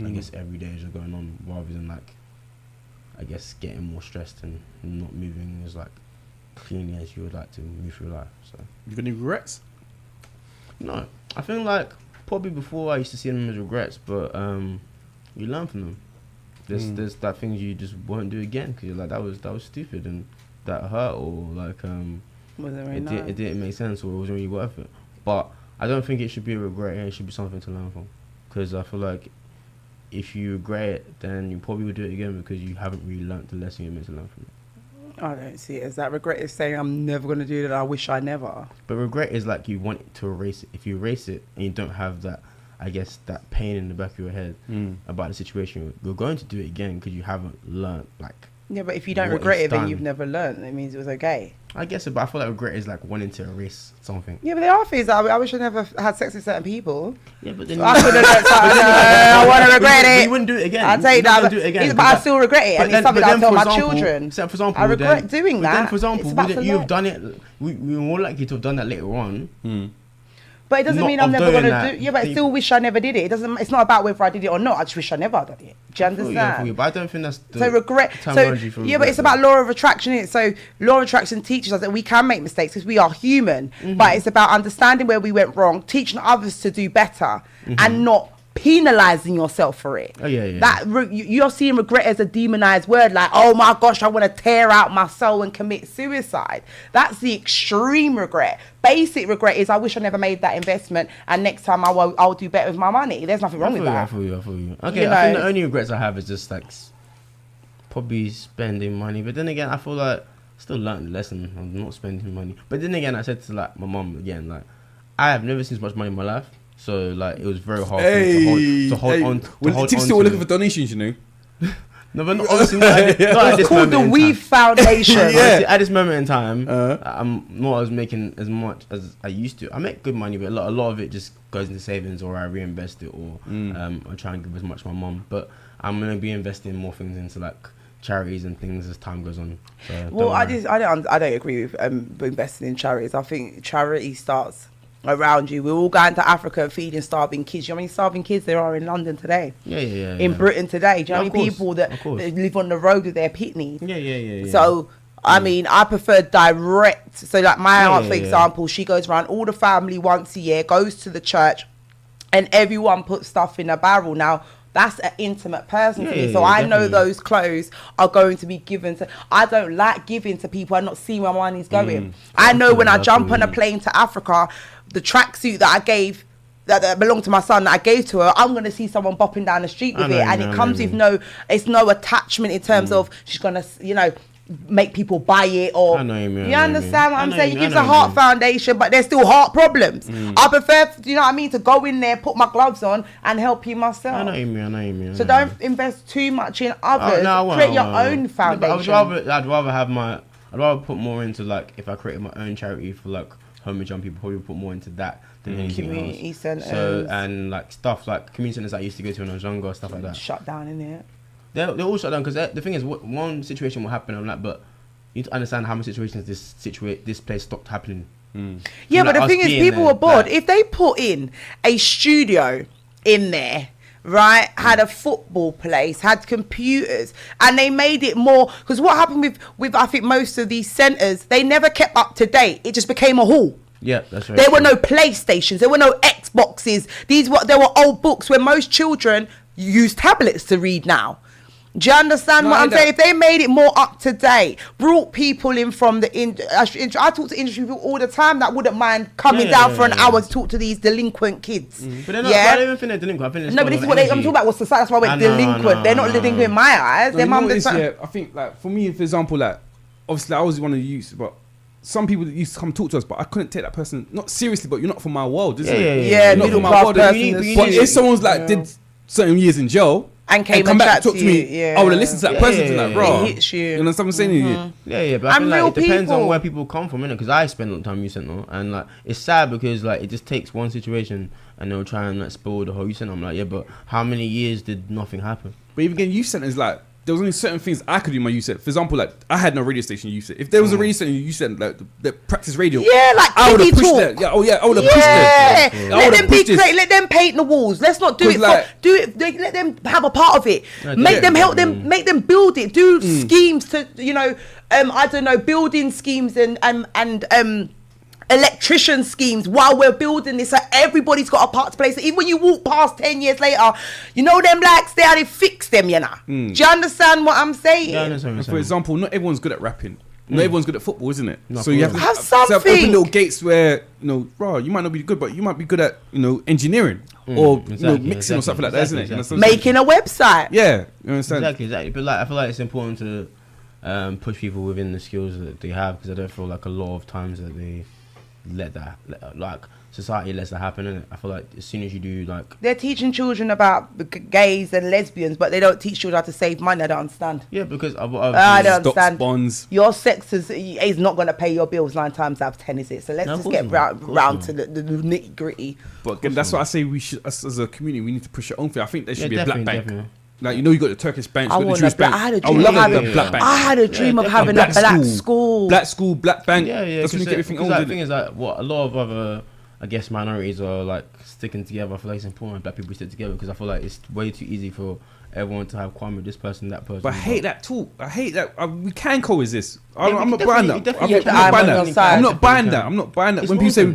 I guess, every day as you're going on, rather than like I guess getting more stressed and not moving as like cleanly as you would like to move through life. So you got any regrets? No, I think like probably before I used to see them as regrets, but you learn from them. There's that things you just won't do again, because you're like that was stupid and that hurt, or like it didn't make sense, or it wasn't really worth it. But I don't think it should be a regret. It should be something to learn from, because I feel like if you regret it, then you probably would do it again, because you haven't really learnt the lesson you're meant to learn from it. I don't see it as that. Regret is saying I'm never going to do that. I wish I never. But regret is like you want to erase it. If you erase it and you don't have that, I guess, that pain in the back of your head about the situation, you're going to do it again, because you haven't learnt like. Yeah, but if you don't regret it, then you've never learnt. It means it was okay. I guess, but I feel like regret is like wanting to erase something. Yeah, but there are things I wish I never had sex with certain people. Yeah, but then so I could have done something. I want to regret it. You wouldn't do it again. I'll take that. Do it again, but I still regret it, and it's something I tell my children. For example, I regret doing that. Then, for example, wouldn't you have done it? We were more likely to have done that later on. But it doesn't mean I'm never going to do. Yeah, but I still wish I never did it. It doesn't. It's not about whether I did it or not. I just wish I never had done it. Do you understand? But I don't think that's the so regret. terminology for regret. Yeah, but it's about law of attraction. Isn't it? So law of attraction teaches us that we can make mistakes because we are human. But it's about understanding where we went wrong, teaching others to do better, and not penalizing yourself for it. Oh, yeah. That you're seeing regret as a demonized word, like, oh my gosh, I want to tear out my soul and commit suicide. That's the extreme regret. Basic regret is I wish I never made that investment, and next time I'll do better with my money. There's nothing wrong with that. I feel you. Okay, I think the only regrets I have is just like probably spending money. But then again, I feel like I still learned the lesson of not spending money. But then again, I said to like my mum again, like I have never seen so much money in my life. So like it was very hard for me to hold on. Tipsy were looking for donations, you know. No, but obviously not at It's called the Weave Foundation. At this moment in time, I'm not as making as much as I used to. I make good money, but a lot of it just goes into savings, or I reinvest it, or I try and give as much to my mum. But I'm gonna be investing more things into like charities and things as time goes on. So well, I don't agree with investing in charities. I think charity starts around you. We're all going to Africa and feeding starving kids. You know how many starving kids there are in London today? In Britain today. Do you know how many people that live on the road with their pitneys? Yeah. So I mean, I prefer direct. So like my aunt, for example, she goes around all the family once a year, goes to the church, and everyone puts stuff in a barrel. Now that's an intimate person to me. So I know those clothes are going to be given to. I don't like giving to people and not seeing where money's going. I know when I jump on a plane to Africa, the tracksuit that I gave, that belonged to my son, that I gave to her, I'm going to see someone bopping down the street with it, and it comes with no attachment in terms of she's going to, you know, make people buy it, or you understand what I'm saying? You give the heart foundation, but there's still heart problems. I prefer, you know what I mean, to go in there, put my gloves on, and help you myself. I know you mean. So don't invest too much in others. Create your own foundation. I'd rather put more into, like, if I created my own charity for like homeless young people, probably put more into that than anything community else. centers. So, and like stuff like community centers I used to go to when I was younger, stuff like that. Shut down, innit? They're all shut down because the thing is, one situation will happen. I'm like, but you need to understand how many situations this place stopped happening. Yeah, but the thing is, people were bored. If they put in a studio in there, right, had a football place, had computers, and they made it more, because what happened with I think most of these centers, they never kept up to date. It just became a hall. Yeah, that's right. There were no PlayStations, there were no Xboxes. There were old books where most children use tablets to read now. Do you understand what I'm saying? If they made it more up to date, brought people in from the I talk to industry people all the time that wouldn't mind coming down for an hour to talk to these delinquent kids. But they're not, I don't even think they're delinquent. I think no, but this is what I'm talking about. What's society? That's why we're delinquent. They're not delinquent in my eyes. They're I think, like, for me, for example, like, obviously I was one of the youths, but some people that used to come talk to us, but I couldn't take that person, not seriously, but you're not from my world, isn't it? Yeah, middle class person. But if someone's like did certain years in jail and came come and back to talk to me, you, I would have listened to that person to like, bro, it hits you. You know what I'm saying? Yeah, but I feel like it depends on where people come from, innit? Because I spend a lot of time in youth centre, and like it's sad because like it just takes one situation and they'll try and like spoil the whole youth centre. I'm like, yeah, but how many years did nothing happen? But even again, youth centres, like, there was only certain things I could do in my youth centre. For example, like, I had no radio station in youth centre. If there was a radio station in youth centre, like the practice radio, like I would have pushed talk. that. Yeah, I would have pushed it. Let them be great. Let them paint the walls. Let's not do it. Like, Let them have a part of it. Make them make them build it. Do schemes to, you know, I don't know, building schemes and electrician schemes while we're building this, so everybody's got a part to play. So even when you walk past 10 years later, you know them blacks there, they fix them, you know. Do you understand what I'm saying? Yeah, I understand what you're saying. For example, not everyone's good at rapping. Not everyone's good at football, isn't it? No, so you have to have something. Open little gates where, you know, bro, you might not be good, but you might be good at, you know, engineering or you know, mixing or something like that, isn't it? Exactly. Making a website. Yeah, you understand? Exactly. But like, I feel like it's important to push people within the skills that they have, because I don't feel like a lot of times that they let like society lets that happen, innit? I feel like as soon as you do, like, they're teaching children about gays and lesbians, but they don't teach children how to save money. I don't understand. Yeah, because I don't understand. Bonds. Your sex is not going to pay your bills 9 times out of 10, is it? So let's just get round to the nitty gritty. But again, that's what I say. We should, us as a community, we need to push our own thing. I think there should be a black bank. Definitely. Like, you know, you got the Turkish bank, you got the Jewish bank. I had a dream of having a black bank. I had a dream of having a black school. Black school, black bank. Yeah. That's when you get everything owned. The thing is, like, what a lot of other, I guess, minorities are like sticking together. I feel like it's important black people stick together, because I feel like it's way too easy for everyone to have crime with this person, that person. But I hate that talk. I hate that. We can coexist. I'm not buying that. I'm not buying that. When people say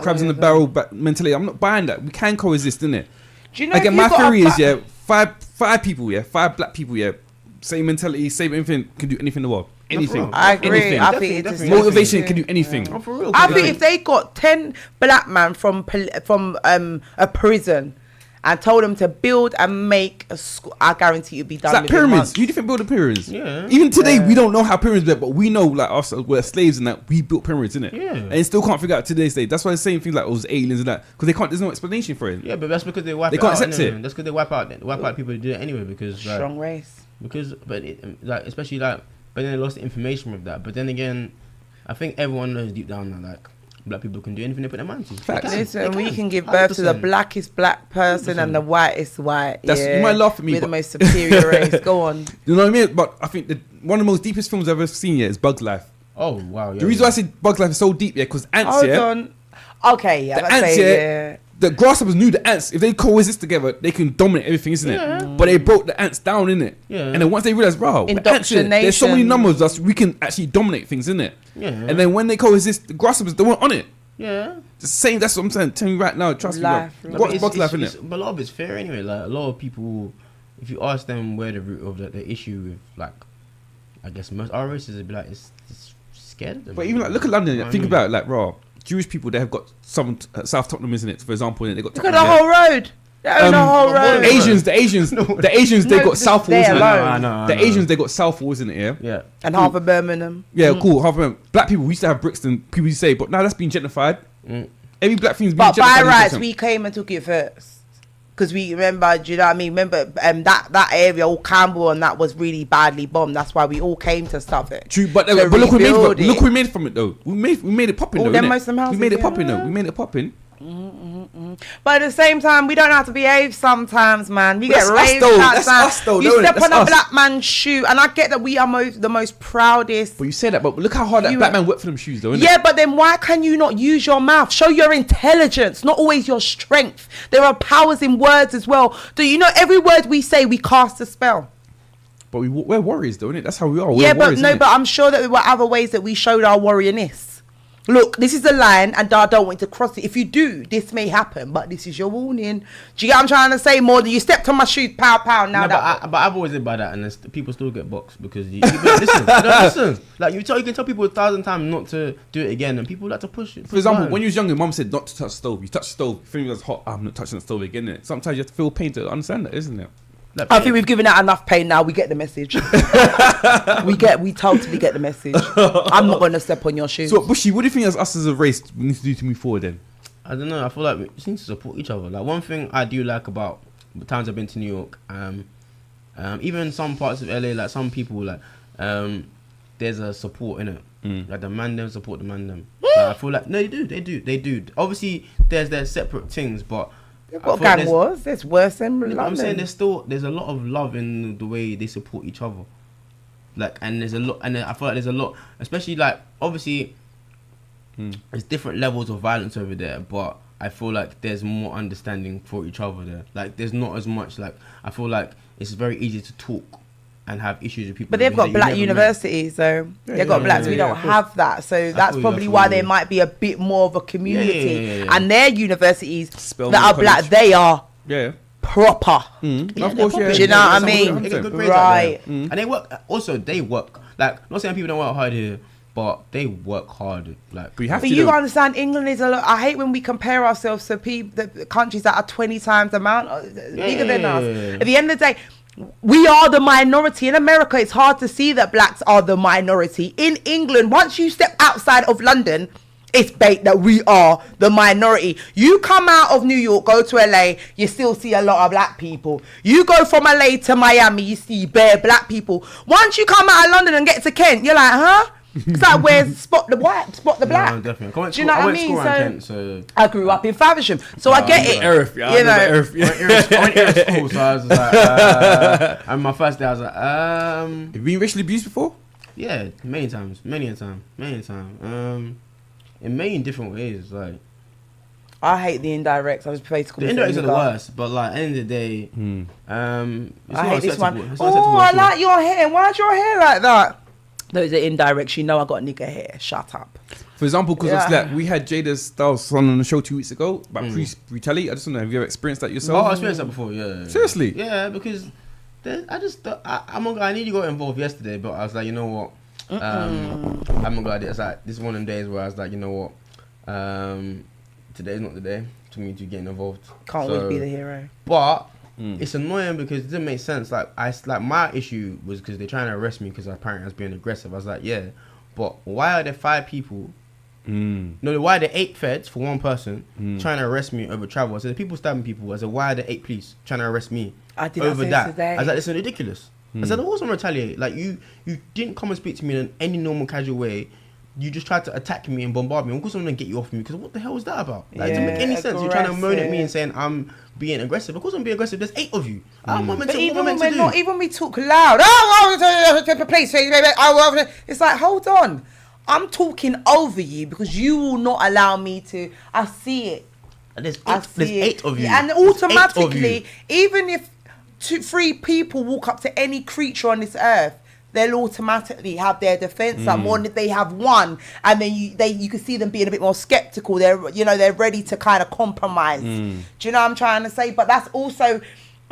crabs in the barrel mentality, I'm not buying that. We can coexist, innit? Do you know? Again, my theory is five people, five black people, same mentality, same everything, can do anything in the world. Anything. I agree. Anything. I think it's Motivation can do anything. Oh, for real. I think if they got 10 black men from a prison and told them to build and make a school, I guarantee you'd be done. It's like within pyramids. months. You different build pyramids. Yeah. Even today, we don't know how pyramids built, but we know like us, we're slaves and that we built pyramids, innit? Yeah. And still can't figure out to today's day. That's why the same thing like those aliens and that, because they can't. There's no explanation for it. Yeah, but that's because they wipe They it can't out. accept Anyway. it. That's because they wipe out people who do it anyway. Because like, Strong race. Like especially like, but then they lost the information with that. But then again, I think everyone knows deep down that like black people can do anything they put their mind to. Facts. Listen, we can give birth to the 100%. blackest black person and the whitest white. You might laugh at me, We're the but- most superior race. Go on. You know what I mean? But I think one of the most deepest films I've ever seen is Bug's Life. Oh wow! Yeah, The reason why I say Bug's Life is so deep, because ants, Hold on. Okay, yeah. the let's ants, say, the grasshoppers knew the ants, if they coexist together, they can dominate everything, isn't it? But they broke the ants down, innit? Yeah. And then once they realized, wow, the ants, innit? There's so many numbers that we can actually dominate things, innit? Yeah. And then when they coexist, the grasshoppers, they weren't on it. Yeah. The same, that's what I'm saying. Tell me right now, trust Life, me. life. What's Bug's Life, innit? But a lot of it's fair anyway. Like a lot of people, if you ask them where the root of the issue with like, I guess most our races would be like it's scared of them. But even like, look at London, You know what think I mean? about it, like, raw. Jewish people, they have got some South Tottenham, isn't it? For example, and they got look at Tottenham, the whole road. They own the whole road. Asians, the Asians, they No, got just Southall, there isn't it? alone. I know. The Asians, they got Southall, isn't it? Yeah. Yeah. And half of Birmingham. Yeah, cool. Half of them. Black people, we used to have Brixton. People used to say, but now that's been gentrified. Every black thing's been But gentrified. by in rights, Brixton. we came and took it first. Because we remember, do you know what I mean? Remember that area, all Campbell, and that was really badly bombed. That's why we all came to stuff it. True, but to look what we made. rebuild it. Look what we made from it though. We made it popping All though. them innit? Muslim houses, We made it yeah. popping though. We made it popping. But at the same time, we don't have to behave sometimes, man. We That's get us raved though. at. That's us though, You don't it? step That's on a us. black man's shoe, and I get that we are the most proudest. But you say that, but look how hard that You- black man worked for them shoes though. Innit? Yeah, but then why can you not use your mouth? Show your intelligence, not always your strength. There are powers in words as well. Do you know every word we say, we cast a spell? But we're warriors though, innit? That's how we are. Yeah, We're but warriors, no, innit? but I'm sure that there were other ways that we showed our warriorness. Look, this is the line, and I don't want you to cross it. If you do, this may happen, but this is your warning. Do you get what I'm trying to say? More than you stepped on my shoes, pow, pow. Now No, that. but I've always lived by that, and people still get boxed because listen. Like you can tell people 1,000 times not to do it again, and people like to push it. For example, when you was younger, mum said not to touch the stove. You touch the stove, if it was hot, I'm not touching the stove again. Innit? Sometimes you have to feel pain to understand that, isn't it? Like, I think we've given out enough pain now. We get the message. we totally get the message. I'm not going to step on your shoes. So, Bushy, what do you think us as a race we need to do to move forward then? I don't know. I feel like we just need to support each other. Like one thing I do like about the times I've been to New York, even some parts of LA, like some people, like there's a support in it. Like the man them support the man them. Like, I feel like no, they do. Obviously, there's separate things, but They've I got feel like gang wars. It's worse than I'm London. saying there's a lot of love in the way they support each other. Like, and there's a lot, and I feel like there's a lot, especially like obviously there's different levels of violence over there, but I feel like there's more understanding for each other there. Like there's not as much, like I feel like it's very easy to talk and have issues with people. But they've that got you black never met. universities, so they've got blacks. We don't of course. have that, so that's feel you, probably I why feel there you. might be a bit more of a community. Yeah. And their universities Spelman that are black, College. they are Yeah. proper. Of course, yeah. Do you know what I Some mean? people get good grades out Right. there. And they work. Also, they work. Like, not saying people don't work hard here, but they work hard. Like, But you have But to you though. understand, England is a lot. I hate when we compare ourselves to the countries that are 20 times the amount bigger than us. Yeah. At the end of the day, we are the minority. In America, it's hard to see that blacks are the minority. In England, once you step outside of London, it's bait that we are the minority. You come out of New York, go to LA, you still see a lot of black people. You go from LA to Miami, you see bare black people. Once you come out of London and get to Kent, you're like, huh? It's like, where's spot the white, spot the black? No, definitely. Do you know what I mean? School around So Kent, so I grew up in Faversham, so I get it. Earth, yeah. You know, Earth, yeah. I went here at school, so I was like, and my first day I was like, Have you been racially abused before? yeah, many times, in many different ways. Like I hate the indirects. I was played school. the indirects are the worst, but like at the end of the day, it's I hate this one. It's not Oh, acceptable I at all. like your hair. Why's your hair like that? Those are indirects. You know I got a nigga here. Shut up. For example, because Yeah. like, we had Jada Styles on the show 2 weeks ago about police brutality. I just don't know, have you ever experienced that Oh, yourself? I experienced that before. Yeah. Seriously? Yeah, because I nearly got involved yesterday, but I was like, you know what? I'm gonna go. It's like this is one of them days where I was like, you know what? Today's not the day for me to get involved. Can't always be the hero. But it's annoying because it didn't make sense. Like my issue was because they're trying to arrest me because apparently I was being aggressive. I was like, yeah, but why are there 5 people? No, why are there 8 feds for one person trying to arrest me over travel? I said, people stabbing people. I said, why are there 8 police trying to arrest me over that? Today. I was like, this is ridiculous. I said, I wasn't retaliate. Like you didn't come and speak to me in any normal casual way. You just tried to attack me and bombard me. Of course I'm gonna get you off me because what the hell is that about? Like, it doesn't make any sense. You're trying to moan at me and saying I'm being aggressive. Of course I'm being aggressive. There's 8 of you. I'm not meant to, what am I meant to do? Even we talk loud. Please, it's like, hold on. I'm talking over you because you will not allow me to. I see it. There's 8 of you. And automatically, even if 3 people walk up to any creature on this earth, they'll automatically have their defense up. More than if they have one, and then you can see them being a bit more skeptical. They're ready to kind of compromise. Do you know what I'm trying to say? But that's also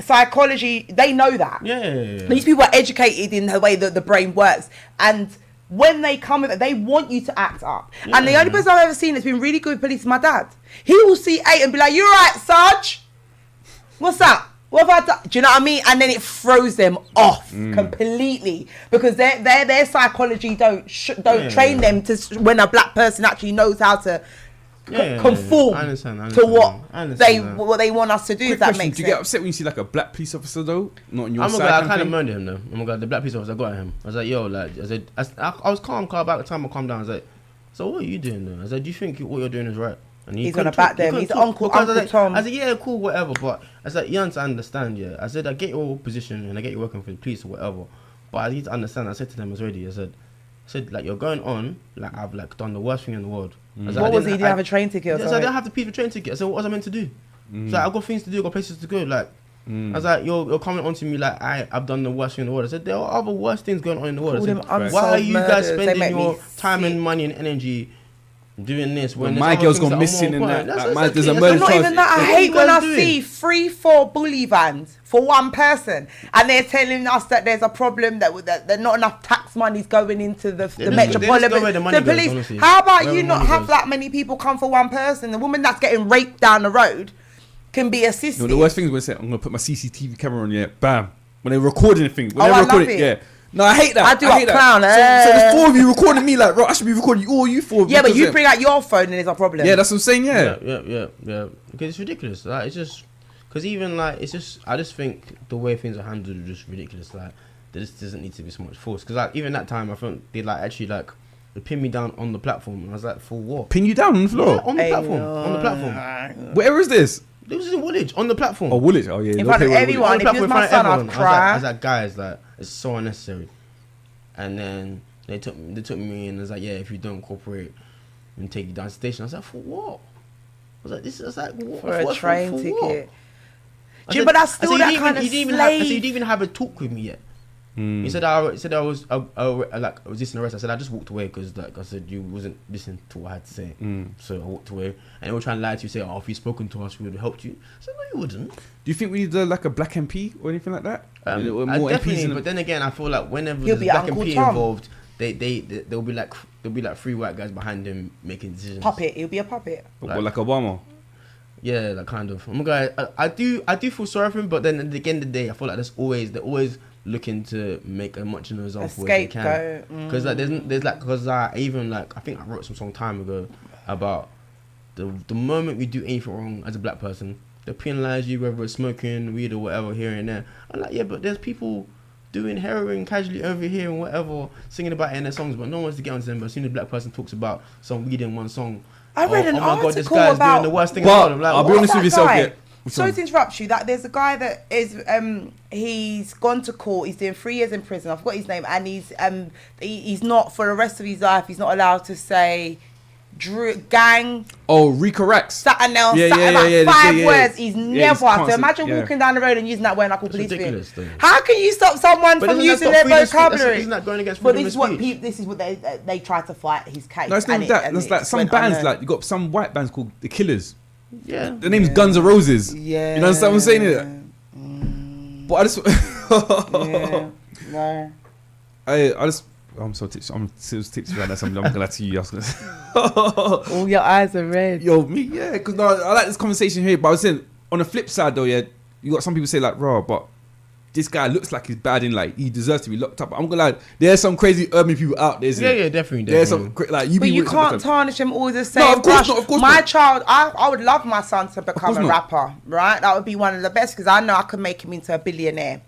psychology. They know that. Yeah. These people are educated in the way that the brain works, and when they come with it, they want you to act up. Yeah. And the only person I've ever seen that's been really good with police is my dad. He will see 8 and be like, "You right, Sarge? What's up? What have I done?" Do you know what I mean? And then it throws them off completely because their psychology don't train them to when a black person actually knows how to conform to what they want us to do. Quick if that question, makes sense. do you get upset when you see like a black police officer though, not on your I'm side? gonna I kind of moaned at him though. I'm gonna the black police officer. I got at him. I was like, yo, like, I was calm. About the time I calmed down, I was like, so what are you doing though? I was like, do you think what you're doing is right? And he's gonna back them. He's Uncle Tom. I said, yeah, cool, whatever. But I said, you have to understand, yeah. I said, I get your position and I get you working for the police or whatever. But I need to understand. I said to them already. I said, like, you're going on like I've like done the worst thing in the world. What was he? Didn't have a train ticket? I don't have to pay for train ticket. I said, what was I meant to do? So I've got things to do. I've got places to go. Like, I was like, you're coming on to me like I've done the worst thing in the world. I said, there are other worse things going on in the world. I said, why are you guys spending your time and money and energy doing this when my girl's gone missing and that? There's a murder charge. Not even that. I hate when I see 3-4 bully vans for one person and they're telling us that there's a problem that not enough tax money's going into the metropolitan the police. How about you not have that many people come for one person? The woman that's getting raped down the road can be assisted. No, the worst thing is when they say, I'm gonna put my CCTV camera on, bam. When they're recording things, No, I hate that. I do a clown. So there's 4 of you recording me like, bro, I should be recording you, all you 4. Yeah, but you bring out your phone and there's a problem. Yeah, that's what I'm saying, yeah. Because it's ridiculous. Like, it's just, because even like, it's just, I just think the way things are handled are just ridiculous. Like, there just doesn't need to be so much force. Because like, even that time, I think they like actually like, they pinned me down on the platform. And I was like, for what? Pin you down on the floor? Yeah, on the platform. On the platform. Where is this? This was in Woolwich, on the platform. Oh, Woolwich. Oh, yeah. In front of everyone. If it was my son, I'd cry. I was like, guys, like, it's so unnecessary. And then they took me and it was like, yeah, if you don't cooperate, and take you down to the station. I was like, for what? I was like, this is like what? For a train ticket. Said, but that's still that kind of slave. I said, you didn't even have a talk with me yet. He said I was resisting arrest. I said I just walked away because like I said you wasn't listening to what I had to say. So I walked away, and they were trying to lie to you, say, oh, if you spoken to us, we would have helped you. I said, no, you wouldn't. Do you think we need like a black MP or anything like that? More definitely, but then again, I feel like whenever there's a black MP involved, there'll be like 3 white guys behind him making decisions. Puppet, he'll be a puppet. Like Obama. Yeah, like kind of. I'm a guy. I do feel sorry for him, but then at the end of the day, I feel like they're always looking to make as much noise off as they can. Because like there's like because I think I wrote some song time ago about the moment we do anything wrong as a black person, they penalise you, whether it's smoking weed or whatever here and there. I'm like, yeah, but there's people doing heroin casually over here and whatever, singing about it in their songs, but no one wants to get onto them. But as soon as a black person talks about some weed in one song, I read an article God, this guy's about doing the worst thing in the world. I'm like, I'll be honest with yourself, yeah. Sorry to interrupt you. That there's a guy that is he's gone to court. He's doing 3 years in prison. I forgot his name, and he's not for the rest of his life. He's not allowed to say gang. Oh, Recorrects. Something else, Yeah, something yeah, like yeah, 5 yeah. words. He's Yeah, never. he's constant, So imagine yeah. walking down the road and using that word like a That's police ridiculous, thing. though. How can you stop someone But from doesn't that using stop their freedom of speech? vocabulary? Isn't that going against But freedom this is of what speech? this is what they try to fight his case. No, it's not and that. and There's like it some went bands, unknown. like you got some white bands called The Killers. Yeah. The name's Guns N' Roses. Yeah. You know what I'm saying? But I just, Yeah. No. I just, I'm so tipsy. I'm so tipsy right now. So I'm gonna lie to you. I was gonna say, All your eyes are red. yo, me, yeah, because no, I like this conversation here. But I was saying, on the flip side though, yeah, you got some people say like, raw, but this guy looks like he's bad in, like he deserves to be locked up. I'm gonna lie, there's some crazy urban people out there, isn't Yeah, it? yeah, definitely. There's some like you. But be you with some can't stuff. tarnish them all the same. No, of course brush. not, of course my not. child, I would love my son to become course a not. rapper, right? That would be one of the best because I know I could make him into a billionaire.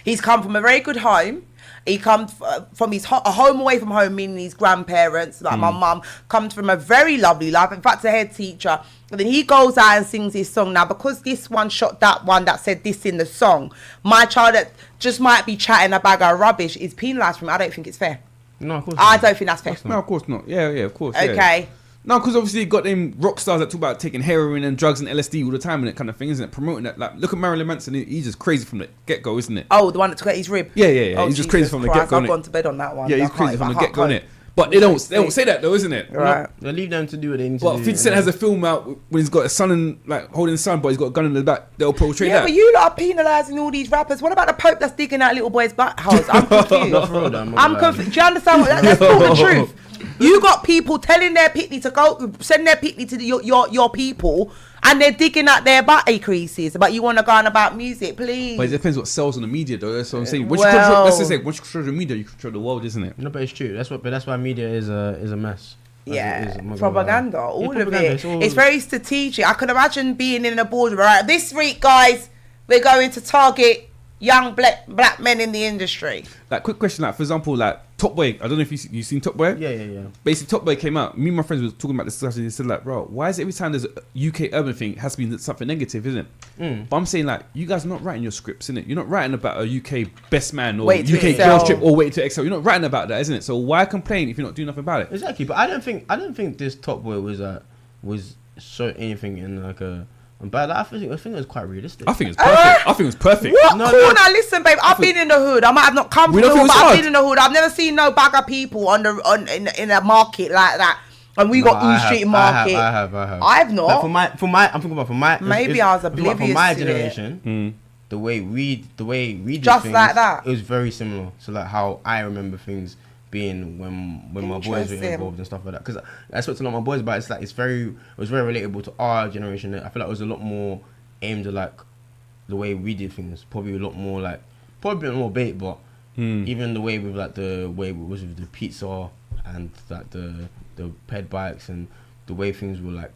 He's come from a very good home. He comes from his a home away from home, meaning his grandparents, like my mum, comes from a very lovely life. In fact, a head teacher. And then he goes out and sings his song. Now, because this one shot that one that said this in the song, my child that just might be chatting a bag of rubbish is penalised from it. I don't think it's fair. No, of course. I not. don't think that's fair. No, of course not. Yeah, of course. yeah. Okay. No, because obviously you got them rock stars that talk about taking heroin and drugs and LSD all the time and that kind of thing, isn't it? Promoting that. Like, look at Marilyn Manson. He's just crazy from the get-go, isn't it? Oh, the one that took out his rib. Yeah. Oh, He's just crazy Jesus from the Christ, get-go. I've innit? gone to bed on that one. Yeah, he's I crazy can't- from I the can't get-go, cope. innit? But they don't say that though, isn't it? Right. They leave them to do what they need to Well, do. 50 Cent has a film out when he's got a son and like holding his son, but he's got a gun in the back. They'll portray Yeah, that. but you lot are penalising all these rappers. What about the Pope that's digging out little boys' buttholes? I'm confused. Not for real, though, I'm confused. Do you understand? Let's call the truth. You got people telling their pitney to go, send their pitney to your people, and they're digging out their butt creases. But you want to go on about music, please. But it depends what sells on the media, though. That's what I'm saying. Once Well- you control, let's just say, once you control the media, you control the world, isn't it? No, but it's true. That's why media is a mess. As it Yeah, is, I'm not gonna lie. propaganda, Yeah, all propaganda, of it. all- It's very strategic. I can imagine being in a boardroom. Right, this week, guys, we're going to target young black men in the industry. Like, quick question, like, for example, like, Top Boy. I don't know if you seen Top Boy? Yeah. Basically, Top Boy came out. Me and my friends were talking about this stuff, and they said, like, bro, why is it every time there's a UK urban thing, it has to be something negative, isn't it? But I'm saying, like, you guys are not writing your scripts, innit? You're not writing about a UK best man or Wait to UK excel. girls trip or wait to excel. You're not writing about that, isn't it? So why complain if you're not doing nothing about it? Exactly, but I don't think this Top Boy was showing anything in like a bad. I think it was quite realistic. I think it's perfect. I think it was perfect. What No, corner? no. Listen, babe. I've been in the hood. I might have not come We from the don't hood, think but it's I've hard. been in the hood. I've never seen no bag of people in a market like that. And we got E Street Market. I have. I've not. Like for my, I'm thinking about for my. Maybe I was I'm thinking about oblivious for my to it. generation. The way we did Just things, like that. It was very similar to like how I remember things being when my boys were Interesting. involved and stuff like that. Because I spoke to a lot of my boys about it. It's like it was very relatable to our generation. I feel like it was a lot more aimed at like the way we did things. Probably a lot more more bait, but even the way with like the way it was with the pizza and like the ped bikes and the way things were like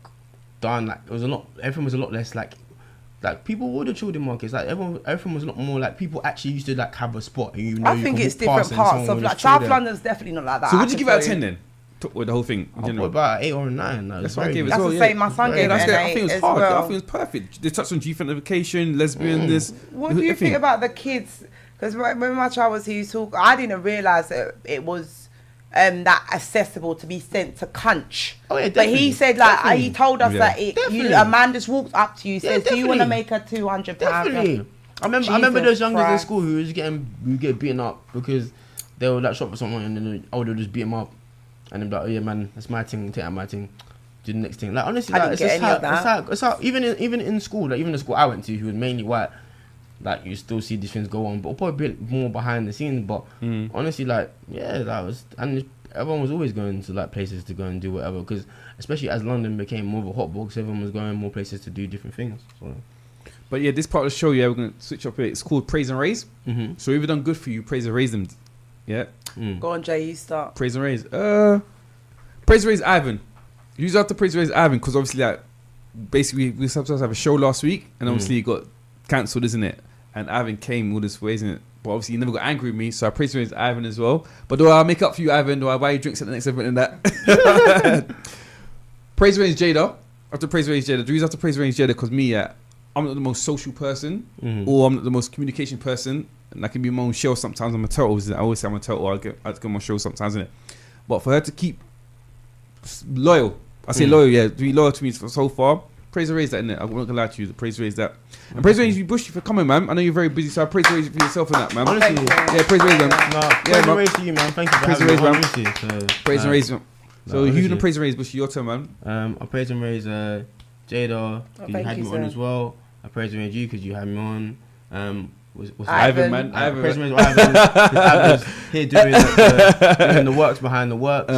done, like it was a lot. Everything was a lot less like people would have chilled in markets. Like everything was a lot more like people actually used to like have a spot. And you know, I think it's different parts of like South London's definitely not like that. So I would you can give out of tell 10 then? With the whole thing in I general? put about 8 or 9. Like, That's what I gave it That's as well, the yeah. same. My son gave That's it good. an I think it 8 was as hard. I well. think it was perfect. They touched on G-identification, lesbianness. What do you think about the kids? Because when my child was here talking, I didn't realise that it was that accessible to be sent to Cunch. Oh, yeah, but he definitely. said like Definitely. he told us Yeah. that Definitely. a man just walks up to you, says, "Do you want to definitely. make a £200?" Definitely. I remember those youngsters in Christ. school who was get beaten up because they would like shop for someone and then they'll just beat them up and they'd be like, "Oh yeah, man, that's my thing. Take out my thing. Do the next thing." Like honestly, I like, didn't it's get just any how, of that. it's how even in school, like even the school I went to, who was mainly white, like you still see these things go on, but probably a bit more behind the scenes. But honestly, like that was, and everyone was always going to like places to go and do whatever, because especially as London became more of a hotbox, everyone was going more places to do different things. So. But yeah, this part of the show, yeah, we're going to switch up here. It's called Praise and Raise. Mm-hmm. So if you've done good for you, praise and raise them. Yeah? Go on, Jay. You start. Praise and raise. Praise and raise Ivan. You have to praise and raise Ivan because obviously, like, basically, we supposed to have a show last week and obviously it got cancelled, isn't it? And Ivan came all this way, isn't it? But obviously, he never got angry with me, so I praise and raise Ivan as well. But do I make up for you, Ivan? Do I buy you drinks at the next event and that? Praise and raise Jada. I have to praise and raise Jada. The reason I have to praise and raise Jada because me, I'm not the most social person or I'm not the most communication person, and I can be my own shell sometimes. I'm a turtle. I always say I'm a turtle. I get my show sometimes, innit? But for her to keep loyal. I say loyal, yeah. Be loyal to me so far. Praise and raise that, innit? I'm not gonna lie to you. Praise and raise that. And praise and raise you, Bushy, for coming, man. I know you're very busy, so I praise and raise you for yourself and that, man. Honestly, yeah, praise and raise, man. praise and raise to you, man. Thank you for Praise and having me raise, on, man. Bushy. So, Praise and raise, man. So honestly. you gonna praise and raise, Bushy? Your turn, man. I praise and raise Jada, because you had me on as well. I praise and raise you because you had me on. Ivan, man. Ivan. Praise and raise Ivan, because Ivan's here doing the works behind the works.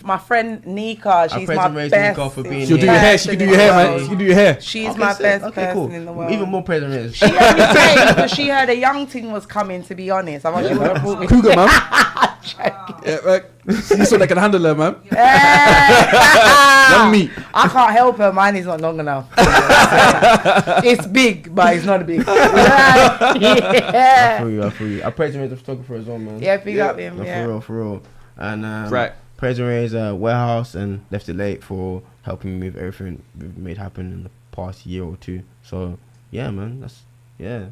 My friend Nika, she's my best. Nika for being She'll do your hair. She can do your hair, man. She can do your hair. She's my best person in the world. Even more praise and raise. She had me saying because she heard a young thing was coming. To be honest, I she would have brought me. Cougar, man. Yeah, man. You so they can handle her, man. Young meat. I can't help her. Mine is not long enough. It's big, but it's not big. I feel you. I praise and raise the photographer as well, man. Yeah, big up him. No, for real. And right. Praise and raise Warehouse and Left It Late for helping me with everything we've made happen in the past year or two. So yeah, man, Okay,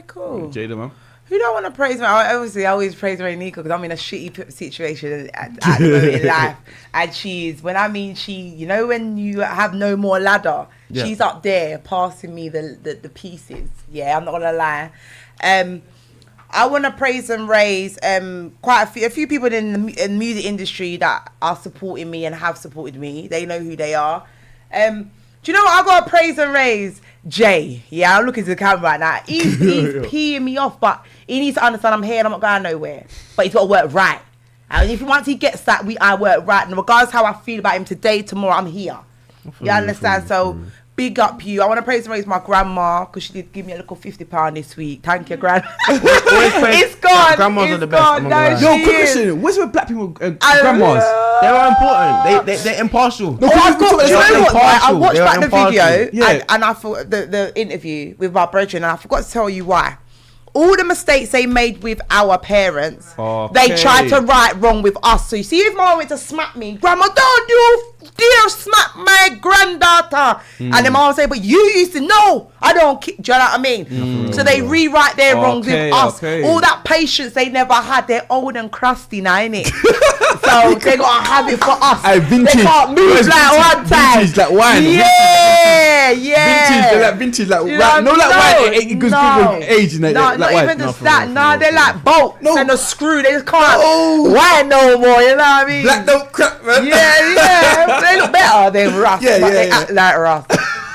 cool. Jada, man. Who don't want to praise me? Obviously, I always praise Ray Nico because I'm in a shitty situation at the moment in life. And when I mean she, when you have no more ladder, she's up there passing me the pieces. Yeah, I'm not gonna lie. I want to praise and raise quite a few people in the music industry that are supporting me and have supported me. They know who they are. Do you know what? I got to praise and raise Jay. Yeah, I'm looking to the camera right now. He's peeing me off, but he needs to understand I'm here and I'm not going nowhere. But he's got to work right. And once he gets that, I work right. And regardless how I feel about him today, tomorrow, I'm here. You understand? So big up you. I want to praise and raise my grandma because she did give me a little £50 this week. Thank you, Gran. It's gone. Grandmas are the best. Gone. No, Yo, quick question. What's with black people, grandmas? They are important. They're impartial. No, I've got, you know what? I watched They're back the impartial. video and I thought the interview with my brethren, and I forgot to tell you why. All the mistakes they made with our parents, they tried to right wrong with us. So you see, if mom went to smack me, grandma, don't you dare smack my granddaughter. And then mom would say, but you used to know. I don't. Do you know what I mean? So they rewrite their wrongs with us. All that patience they never had. They're old and crusty now, innit? So they gotta have it for us. Vintage. They can't move like one time. Vintage, like wine. Yeah. Vintage, they're like vintage, like You wine. know, No, like wine. It goes with age, No, like not wine. even just that. No, they're like bolts and a screw. They just can't Oh. wine no more. You know what I mean? Black don't crap, man. Yeah. They look better than Russ, but they yeah. act like Russ.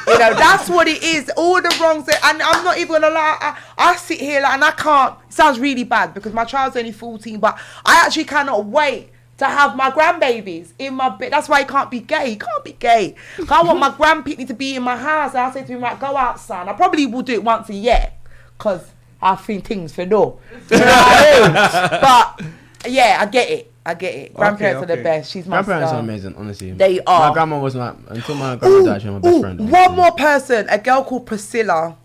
That's what it is. All the wrongs. And I'm not even gonna lie. I sit here and I can't. It sounds really bad because my child's only 14, but I actually cannot wait to have my grandbabies in my bed. That's why he can't be gay. He can't be gay. I want my grandpitney to be in my house. And I say to him, right, go out, son. I probably will do it once a year because I think things for no. You know what I mean? But yeah, I get it. Grandparents are the best. She's my grandparents star. are amazing, honestly. They are. My grandma was not until my grandma died. She was my best friend. One more person, a girl called Priscilla.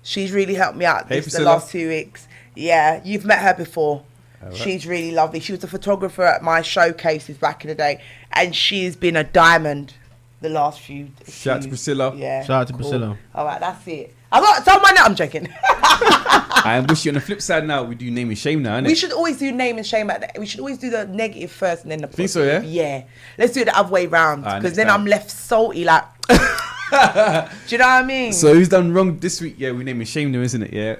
She's really helped me out the last 2 weeks. Yeah, you've met her before. Right. She's really lovely. She was a photographer at my showcases back in the day, and she's been a diamond the last few. Shout out to Priscilla. Yeah. Shout out to Priscilla. All right, that's it. I got someone. I'm joking. I am Bushy. On the flip side, now we do name and shame now, innit? We should always do name and shame. We should always do the negative first and then the positive. Think so, yeah? Yeah. Let's do it the other way round because then I'm left salty. Like, do you know what I mean? So who's done wrong this week? Yeah, we name and shame them, isn't it? Yeah.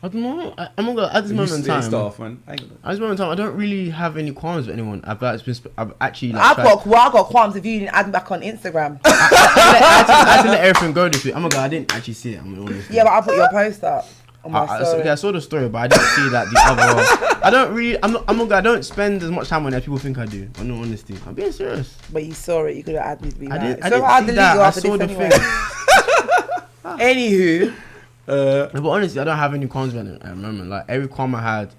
I don't know. I'm not gonna, at this moment in time. Man. At this moment in time, I don't really have any qualms with anyone. I've actually. I've got qualms if you didn't add me back on Instagram. I had to let everything go this week. I'm I didn't actually see it. I'm honest. Yeah, but I put your post up on my story. I saw the story, but I didn't see that the other. I don't really. I don't spend as much time on it as people think I do. In all honesty, I'm being serious. But you saw it. You could have added me. I didn't see that. I saw the thing. Anywho. But honestly, I don't have any qualms with it. I remember, like every qualm I had,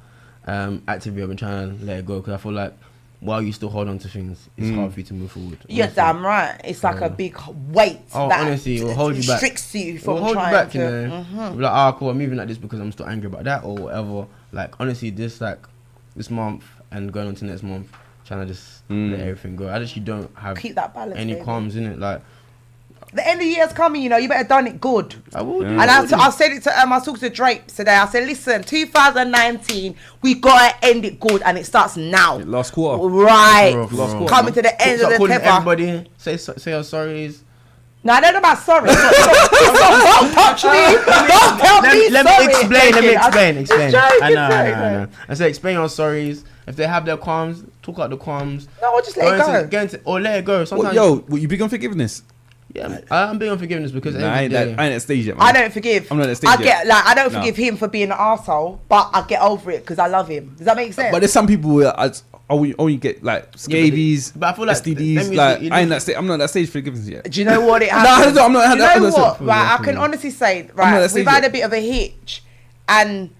actively I've been trying to let it go because I feel like while you still hold on to things, it's hard for you to move forward. You're damn right. It's like a big weight. That honestly, it will hold you back. Restricts you from hold trying you back, to. you know. Like, cool, I'm moving like this because I'm still angry about that or whatever. Like honestly, this month and going on to next month, trying to just let everything go. I actually don't have keep that balance, any qualms in it. Like the end of the year's coming, you know, you better done it good. I will do. And I said it to I was talking to Drake today. I said, listen, 2019, we gotta end it good, and it starts now. Last quarter. Right. Last quarter. Coming to the end of the tether. Everybody say your sorries. No, I don't know about sorry. Don't touch me. Don't tell me Let sorry. me explain. Joking, I know. I say explain your sorries. If they have their qualms, talk out the qualms. No, just let it go. Or let it go. Sometimes, you big on forgiveness? Yeah, I'm big on forgiveness because I ain't at that stage yet, man. I don't forgive. I'm not at that stage yet. I don't forgive him for being an arsehole, but I get over it because I love him. Does that make sense? But there's some people where I only get like scabies, but I feel like STDs. Like I ain't that stage. I'm not at that stage for forgiveness yet. Do you know what it happens? No, I'm not. Do you know what? Right, I can honestly say, right, we've had a bit of a hitch, and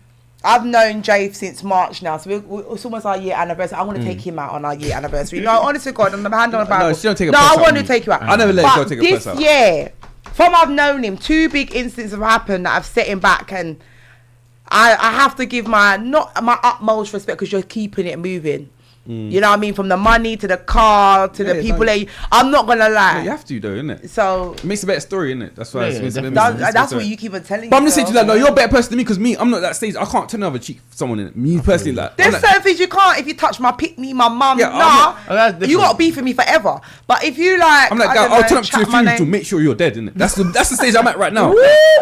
I've known Jay since March now, so it's almost our year anniversary. I want to take him out on our year anniversary. No, honestly, God, I'm hand on the Bible. No, she don't take a no, piss I out want on to me. take you out. I never let her take a piss out. This year, from I've known him, 2 big incidents have happened that have set him back, and I have to give my utmost respect because you're keeping it moving. You know what I mean? From the money to the car to the people that I'm not gonna lie. No, you have to though, innit? So it makes a better story, innit? That's why. That's what you keep on telling. But I'm just saying to you, like, no, you're a better person than me because me, I'm not at that stage. I can't turn another cheek for someone in it. Me personally, like, there's certain things you can't. If you touch my pickney, my mum, you got to be for me forever. But if you like, I'm like, I'll turn up to your funeral to make sure you're dead, innit? That's the stage I'm at right now.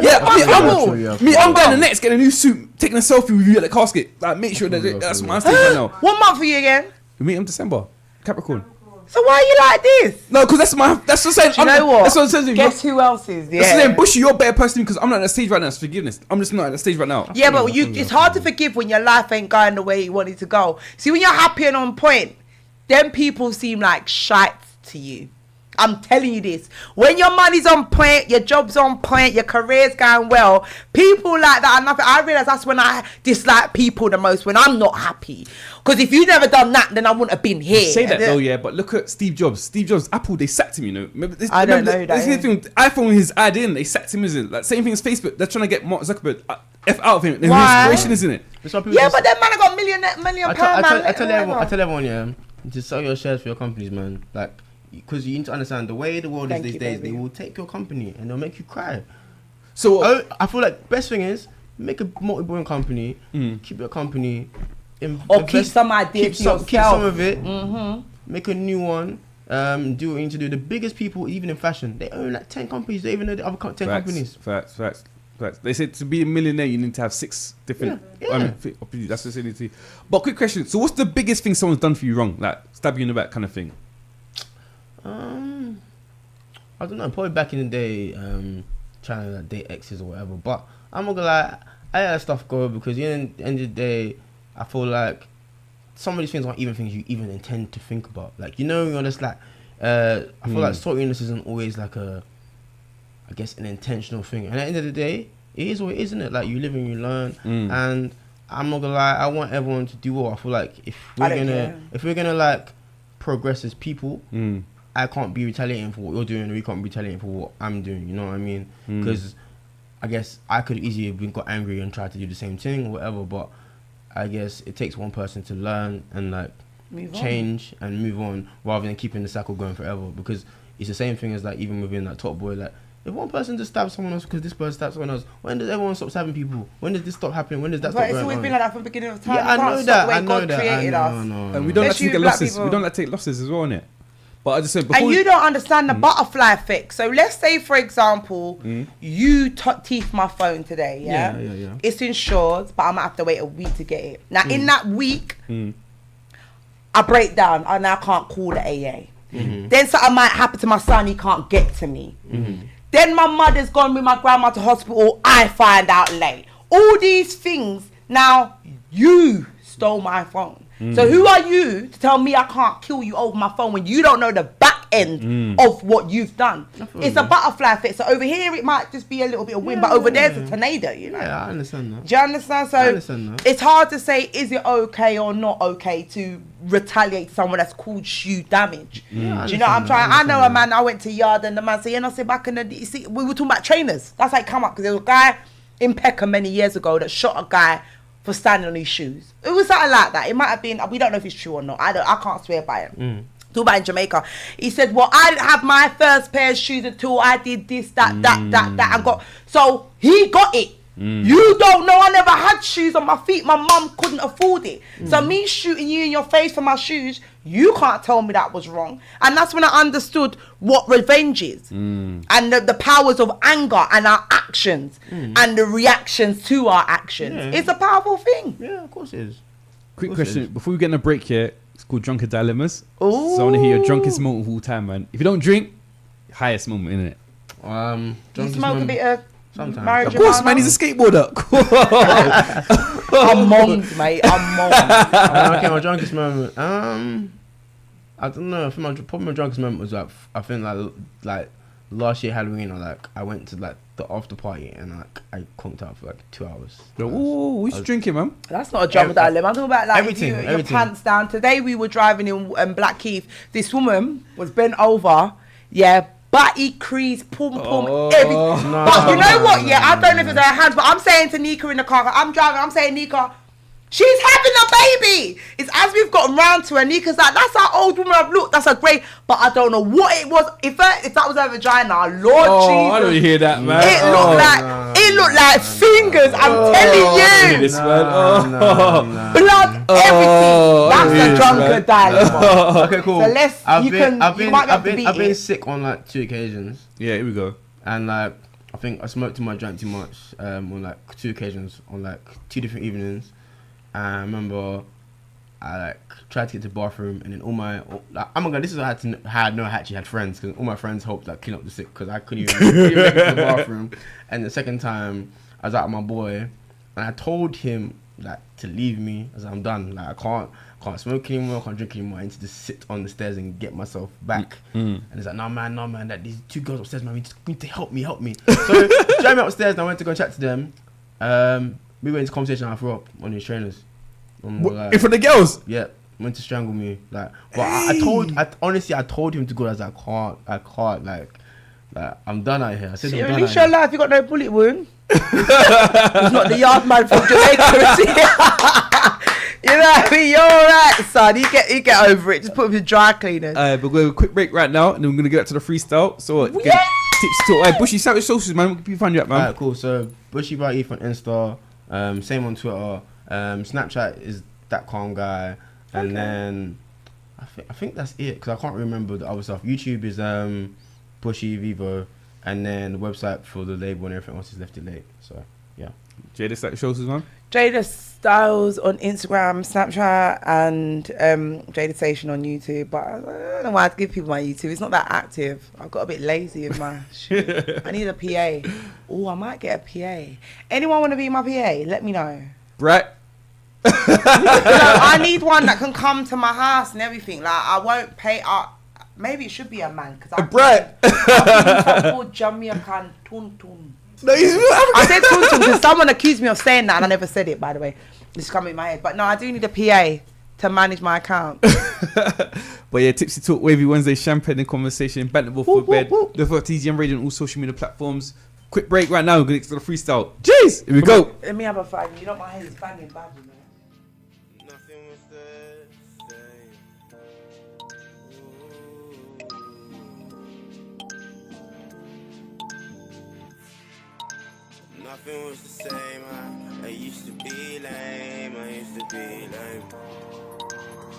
Yeah, I'm going the next, getting a new suit, taking a selfie with you at the casket. Like, make sure that's my stage right now. What month for you again? We meet him December, Capricorn. So why are you like this? No, because that's what I'm saying. Do you know what? That's what I'm saying. Guess who else is? Yeah. That's saying, Bushy, you're a better person because I'm not at that stage right now. It's forgiveness. I'm just not at that stage right now. Yeah, but it's hard to forgive when your life ain't going the way you want it to go. See, when you're happy and on point, then people seem like shite to you. I'm telling you this. When your money's on point, your job's on point, your career's going well, people like that are nothing. I realise that's when I dislike people the most, when I'm not happy. Because if you never done that, then I wouldn't have been here. You say that though, yeah, but look at Steve Jobs. Steve Jobs, Apple, they sacked him, you know. I don't know that. iPhone, his ad in, they sacked him, isn't it? Like, same thing as Facebook. They're trying to get Mark Zuckerberg F out of him. There's inspiration, isn't it? Yeah, but that man got million pound, man. I tell everyone, yeah, to sell your shares for your companies, man. Like, because you need to understand the way the world is these days, they will take your company and they'll make you cry. So I feel like best thing is make a multi-billion company, keep your company, or keep some idea to yourself. Keep some of it, make a new one, do what you need to do. The biggest people, even in fashion, they own like 10 companies. They even know the other 10 companies. Facts. They said to be a millionaire, you need to have 6 different. Yeah. That's the facility. But quick question: so, what's the biggest thing someone's done for you wrong, like stab you in the back kind of thing? I don't know. Probably back in the day, trying to like, date exes or whatever. But I'm not gonna lie, I let that stuff go because at the end of the day, I feel like some of these things aren't even things you even intend to think about. Like, you know, you're just like, I feel like saltiness isn't always like I guess an intentional thing. And at the end of the day, it is what it is, isn't it? Like, you live and you learn. And I'm not gonna lie, I want everyone to do well. I feel like if we're gonna like progress as people, I can't be retaliating for what you're doing, or you can't be retaliating for what I'm doing. You know what I mean? Because I guess I could easily have got angry and tried to do the same thing or whatever. But I guess it takes one person to learn and like change and move on, rather than keeping the cycle going forever. Because it's the same thing as like even within that Top Boy. Like, if one person just stabs someone else because this person stabs someone else, when does everyone stop stabbing people? When does this stop happening? When does that stop going on? It's always been like that from the beginning of time. Yeah, I know that. I know. And we don't like to take losses. We don't like to take losses as well, innit? But I just said before. And you don't understand the butterfly effect. So let's say, for example, you teeth my phone today, yeah? It's insured, but I might have to wait a week to get it. Now, in that week, I break down and I can't call the AA. Then something might happen to my son, he can't get to me. Then my mother's gone with my grandma to hospital, I find out late. All these things, now you stole my phone. So who are you to tell me I can't kill you over my phone when you don't know the back end of what you've done? It's a butterfly effect. So over here it might just be a little bit of wind, but over there's a tornado, you know? Yeah, I understand that. Do you understand? So it's hard to say, is it okay or not okay to retaliate to someone that's caused you damage? Do you know what I'm trying? I know a man, I went to yard and the man said, I said back in the, see, we were talking about trainers. That's how it come up, because there was a guy in Peckham many years ago that shot a guy for standing on his shoes. It was something like that. It might have been, we don't know if it's true or not. I can't swear by it. Talk about in Jamaica. He said, well, I didn't have my first pair of shoes until I did this, that, I got. So he got it. You don't know, I never had shoes on my feet. My mum couldn't afford it. So me shooting you in your face for my shoes, you can't tell me that was wrong. And that's when I understood what revenge is. And the powers of anger and our actions and the reactions to our actions. Yeah. It's a powerful thing. Yeah, of course it is. Quick question before we get in a break here. It's called Drunken Dilemmas. Ooh. So I want to hear your drunkest moment of all time, man. If you don't drink, highest moment, innit? You drunkest smoke a moment- bit of Sometimes. marijuana? Of course, man. He's a skateboarder. I'm moms, mate. I'm moms. Okay, my drunkest moment. I don't know. I think probably my drunkest moment was like, I think like last year Halloween. I went to like the after party and I conked out for like 2 hours. Ooh, what you drinking, man? That's not a drama dilemma. I'm talking about like Everything, your everything. pants down. Today we were driving in Blackheath. This woman was bent over. Yeah. Butty, crease, pum, everything. No, But you know what? no, Yeah, I don't know if no. it's her hands, but I'm saying to Nika in the car, I'm driving, I'm saying, Nika, she's having a baby. It's as we've gotten round to her, Nika's like, that's our old woman I've looked, that's a great, but I don't know what it was. If that was her vagina, Lord Jesus. I don't hear that, man. It looked like fingers, I'm telling you. This man. Blood, everything. That's the drunken dilemma. Okay, cool. So let's, you might have to beat I've been it. sick on like 2 occasions, Yeah, here we go. and like I think I smoked too much, drank too much on like 2 occasions on like 2 different evenings. And I remember I like tried to get to the bathroom, and then oh my god, this is how I know I actually had friends, because all my friends helped like clean up the sick, because I couldn't even make it to the bathroom. And the second time I was out with my boy, and I told him like to leave me, as I'm done. Like I can't smoke anymore, I can't drink anymore. I need to just sit on the stairs and get myself back. And he's like, no man, that these 2 girls upstairs, man, we need to help me. So drove me upstairs, and I went to go chat to them. We went into conversation, I threw up on these trainers. Like, In front of the girls? yeah, went to strangle me. Like, but I told him to go. I was like, I can't, like I'm done out here. I said, At I'm done least out your here. life, you got no bullet wound. It's not the yard man from Jamaica. You know what I mean? You're alright, son. You get over it. Just put him in dry cleaners. But we're going to a quick break right now, and then we're going to get back to the freestyle. So, Yeah! Tipsy talk. Bushy, shout your socials, man. Where can people find you at, man? Alright, cool. So Bushy by Eve on Insta, same on Twitter. Snapchat is that calm guy, and then I think that's it, because I can't remember the other stuff. YouTube is Bushy Vivo, and then the website for the label and everything else is Left It Late. So yeah. Jada, shout your socials, man. Jada Styles on Instagram, Snapchat, and Jada Station on YouTube. But I don't know why I'd give people my YouTube. It's not that active. I got a bit lazy with my shit. I need a PA. Oh, I might get a PA. Anyone want to be my PA? Let me know. Brett. I need one that can come to my house and everything. Like, I won't pay up. Maybe it should be a man, because Brett. called Jamaican Tuntun. No, he's I said Tuntun because someone accused me of saying that, and I never said it, by the way. It's coming in my head. But no, I do need a PA to manage my account. But yeah, Tipsy Talk, Wavy Wednesday, champagne and conversation, bantable for bed. The for TGM Radio on all social media platforms. Quick break right now. We're going to get to the freestyle. Jeez, here we go. Let me have a five. You know my head is banging badly, man. Nothing was the same. Nothing was the same. I used to be lame. I used to be lame.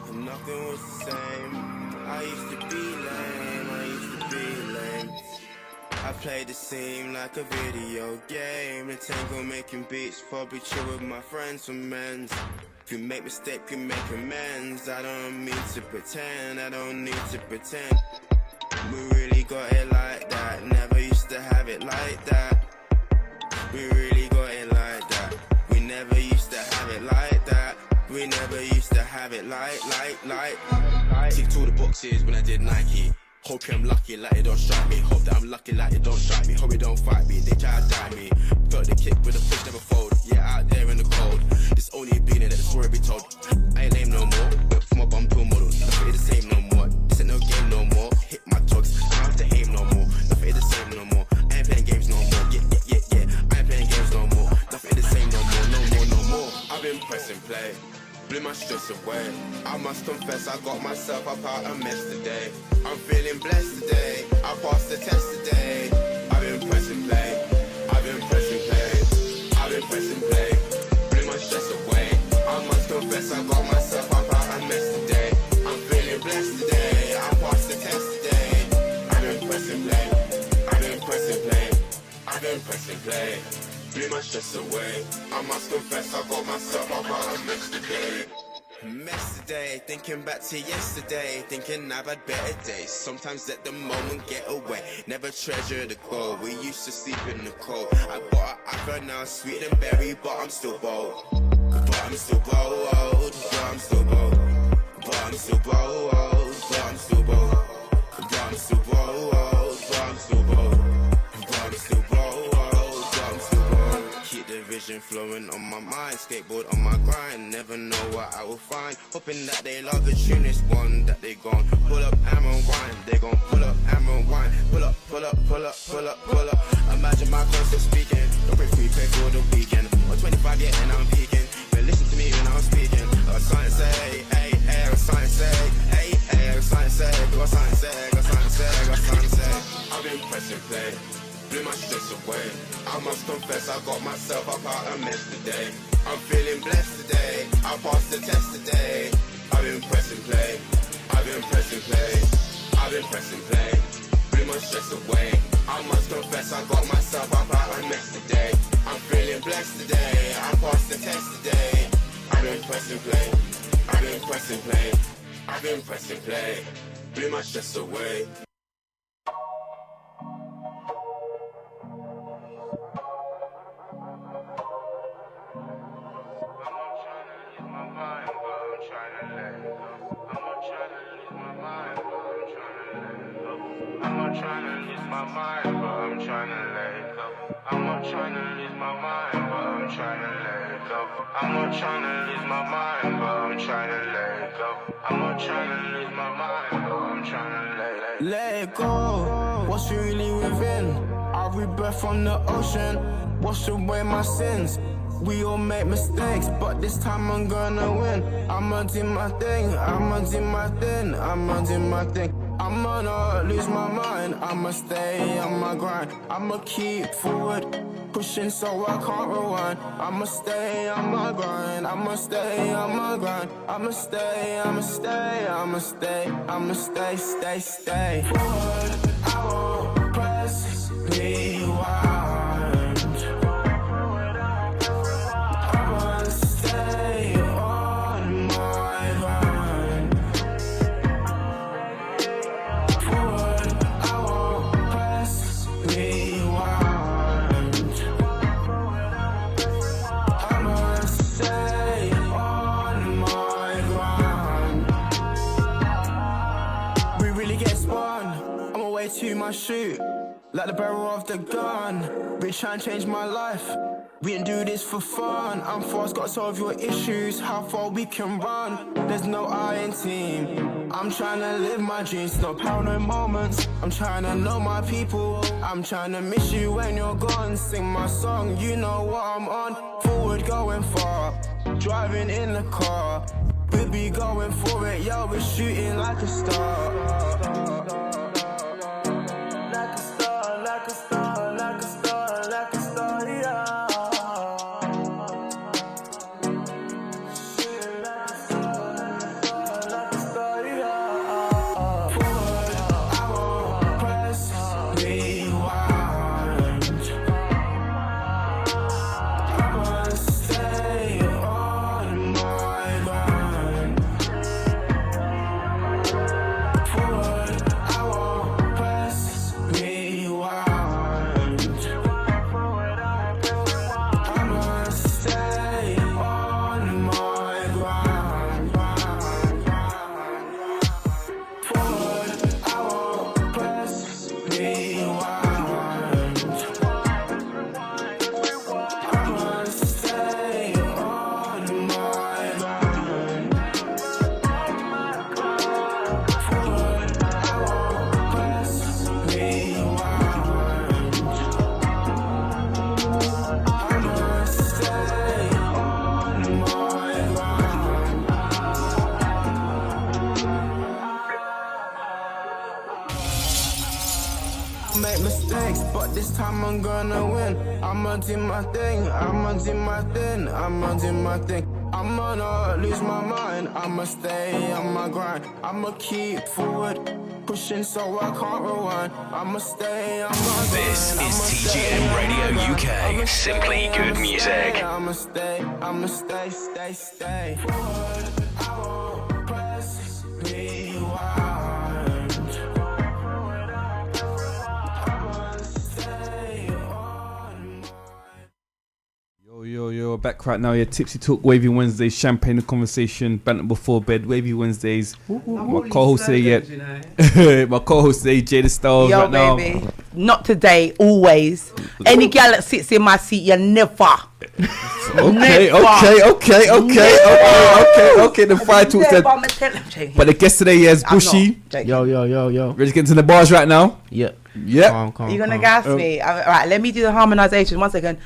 And nothing was the same. I used to be lame. I used to be lame. I played the scene like a video game. The tango making beats, probably chill with my friends for men's. If you make mistakes, you make amends. I don't mean to pretend, I don't need to pretend. We really got it like that, never used to have it like that. We really got it like that, we never used to have it like that. We never used to have it like. Ticked all the boxes when I did Nike. Hope I'm lucky like it don't strike me. Hope that I'm lucky like it don't strike me. Hope it don't fight me, they try to die me. Felt the kick with a push never fold. Yeah, out there in the cold. It's only a beginning that the story be told. I ain't lame no more. Went from a bum to a model. Nothing ain't the same no more. This ain't no game no more. Hit my tugs. I don't have to aim no more. Nothing ain't the same no more. I ain't playing games no more. Yeah. I ain't playing games no more. Nothing ain't the same no more. No more. I've been pressing play. blew my stress away. I must confess I got myself up out a mess today. I'm feeling blessed today, I passed the test today. I've been pressing play, I've been pressing play, I've been pressing play, blew my stress away. I must confess I got myself up out a mess today. I'm feeling blessed today, I passed the test today. I've been pressing play, I've been pressing play, I've been pressing play, blew my stress away. I must confess I got myself up out a mess today. Mess today, thinking back to yesterday, thinking I've had better days. Sometimes let the moment get away, never treasure the cold. We used to sleep in the cold. I bought an apple now, sweet and berry, but I'm still bold. But I'm still bold, but I'm still bold. But I'm still bold, but I'm still bold. But I'm still bold, but I'm still bold. But I'm still bold, but I'm still bold. Keep the vision flowing on my mind, skateboard on my grind. Never know what I will find. Hoping that they love the tune, this one that they gon' pull up and rewind. They gon' pull up and rewind. Pull up, pull up, pull up, pull up, pull up. Imagine my concert speaking. Don't break free, pay for the weekend. Or 25 yet and I'm peaking. But listen to me when I'm speaking. Got something to say, hey, hey, got something to say, hey, hey, got something to say, got something to say, got something to say, got something to say. I've been pressing play, blew my stress away. I must confess I got myself up out a mess today. I'm feeling blessed today, I passed the test today. I've been pressing play, I've been pressing play, I've been pressing play, blew my stress away. I must confess I got myself up out a mess today. I'm feeling blessed today, I passed the test today. I've been pressing play, I've been pressing play, I've been pressing play, blew my stress away. I'm trying to lose my mind, but I'm trying to let go. I'm not trying to lose my mind, but I'm trying to let go. I'm not trying to lose my mind, but I'm trying to let go. I'm not trying to lose my mind, but I'm trying to let it go. What's really within? I'll rebirth from the ocean, wash away my sins. We all make mistakes, but this time I'm gonna win. I'ma do my thing, I'ma do my thing, I'ma do my thing. I'ma not lose my mind, I'ma stay on my grind. I'ma keep forward, pushing so I can't rewind. I'ma stay on my grind, I'ma stay on my grind. I'ma stay, I'ma stay, I'ma stay, I'ma stay, stay, stay. Forward, I won't press rewind. I'ma stay on my grind. Forward, I won't press rewind. I'ma stay on my grind. We really get spun, I'm away to my shoot, like the barrel of the gun. Really try and change my life, we didn't do this for fun. I'm fast, gotta solve your issues, how far we can run. There's no I in team, I'm trying to live my dreams. No paranoid moments, I'm trying to know my people. I'm trying to miss you when you're gone. Sing my song, you know what I'm on. Forward going far, driving in the car. We'll be going for it, yo, we're shooting like a star. Like a star, like a star, like a star, like a star, yeah. Shooting like a star, like a star, yeah. Forward, I won't press rewind. I'ma stay on my grind. Forward, Make mistakes, but this time I'm gonna win. I'ma do my thing, I'ma do my thing, I'ma do my thing. I'ma not lose my mind, I'ma stay on my grind. I'ma keep forward, pushing so I can't rewind. I'ma stay on my grind. This is TGM Radio UK. Simply good music. I'ma stay, stay. Forward, I won't press rewind. Yo, back right now. Yeah, Tipsy Talk, Wavy Wednesdays, Champagne and Conversation, Banter Before Bed, Wavy Wednesdays. My co-host today, my co-host today, Jada Styles. Yo, right now. baby. Not today, always. Any gal that sits in my seat, you never. Okay. The fire talks there. But the guest today is Bushy. Yo. Ready to get into the bars right now? Yep. Yep. Calm, You're gonna gas me. Alright, let me do the harmonization. 1 second.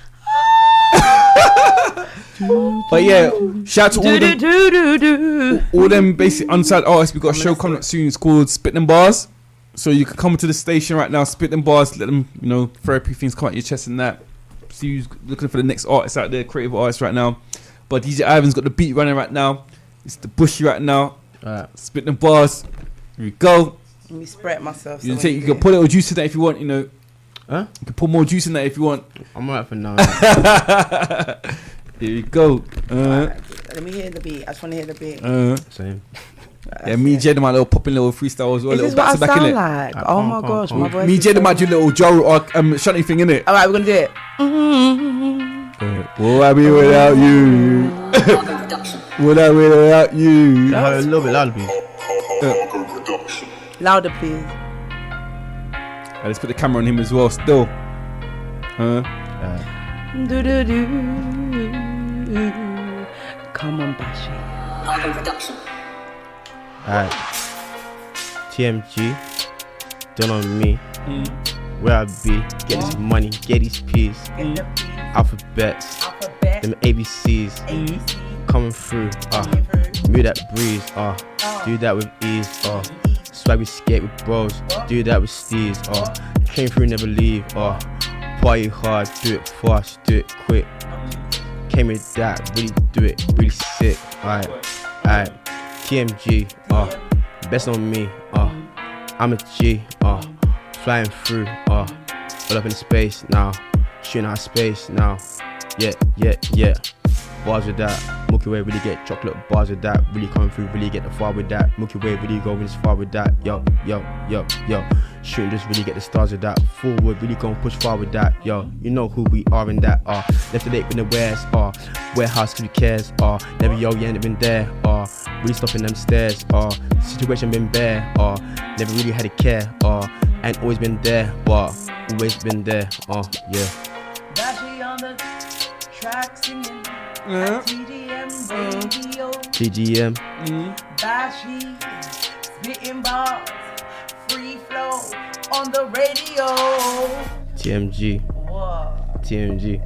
But yeah, shout out to all them basic unsigned artists. We got a show coming up soon. It's called Spit Them Bars. So you can come to the station right now, spit them bars, let them, therapy things come out your chest and that. See who's looking for the next artist out there, creative artist right now. But DJ Ivan's got the beat running right now. It's the Bushy right now. Spit them bars. Here we go. Let me spread myself. You can put a little juice in that if you want, Huh? You can put more juice in that if you want. I'm alright for now. Here you go. Let me hear the beat. I just want to hear the beat. Same. Yeah, me and Jada might little popping little freestyle as well. Is this what I sound like? Oh my gosh, my voice. Me and Jada might do a little Jaro or shunty thing in it. Alright, we're gonna do it. Will I be without you? Will I be without you? A little bit louder, please. Louder, please. Let's put the camera on him as well. Still. Come on, Bushy. Alright. TMG. Done on me. Where I be. Get this money. Get these P's. Alphabets. Them ABCs. Coming through. Move that breeze. Do that with ease. Swag we skate with bros. Do that with steez. Came through, never leave. Party hard. Do it fast. Do it quick. Came with that. Really do it. Really sick. Alright. TMG, best on me, I'm a G, flying through, all up in space now, shooting out of space now, yeah. Bars with that, Milky Way really get chocolate bars with that, really coming through, really get the far with that, Milky Way really going as far with that, yo, shooting just really get the stars with that, forward really going push far with that, yo, you know who we are in that, left the late in the wares, warehouse who cares, never you ain't been there, really stopping them stairs, situation been bare, never really had a care, ain't always been there, but always been there, yeah. Bushy on the track singing. TGM. Bushy, spitting bars, free flow on the radio. TMG. What? TMG.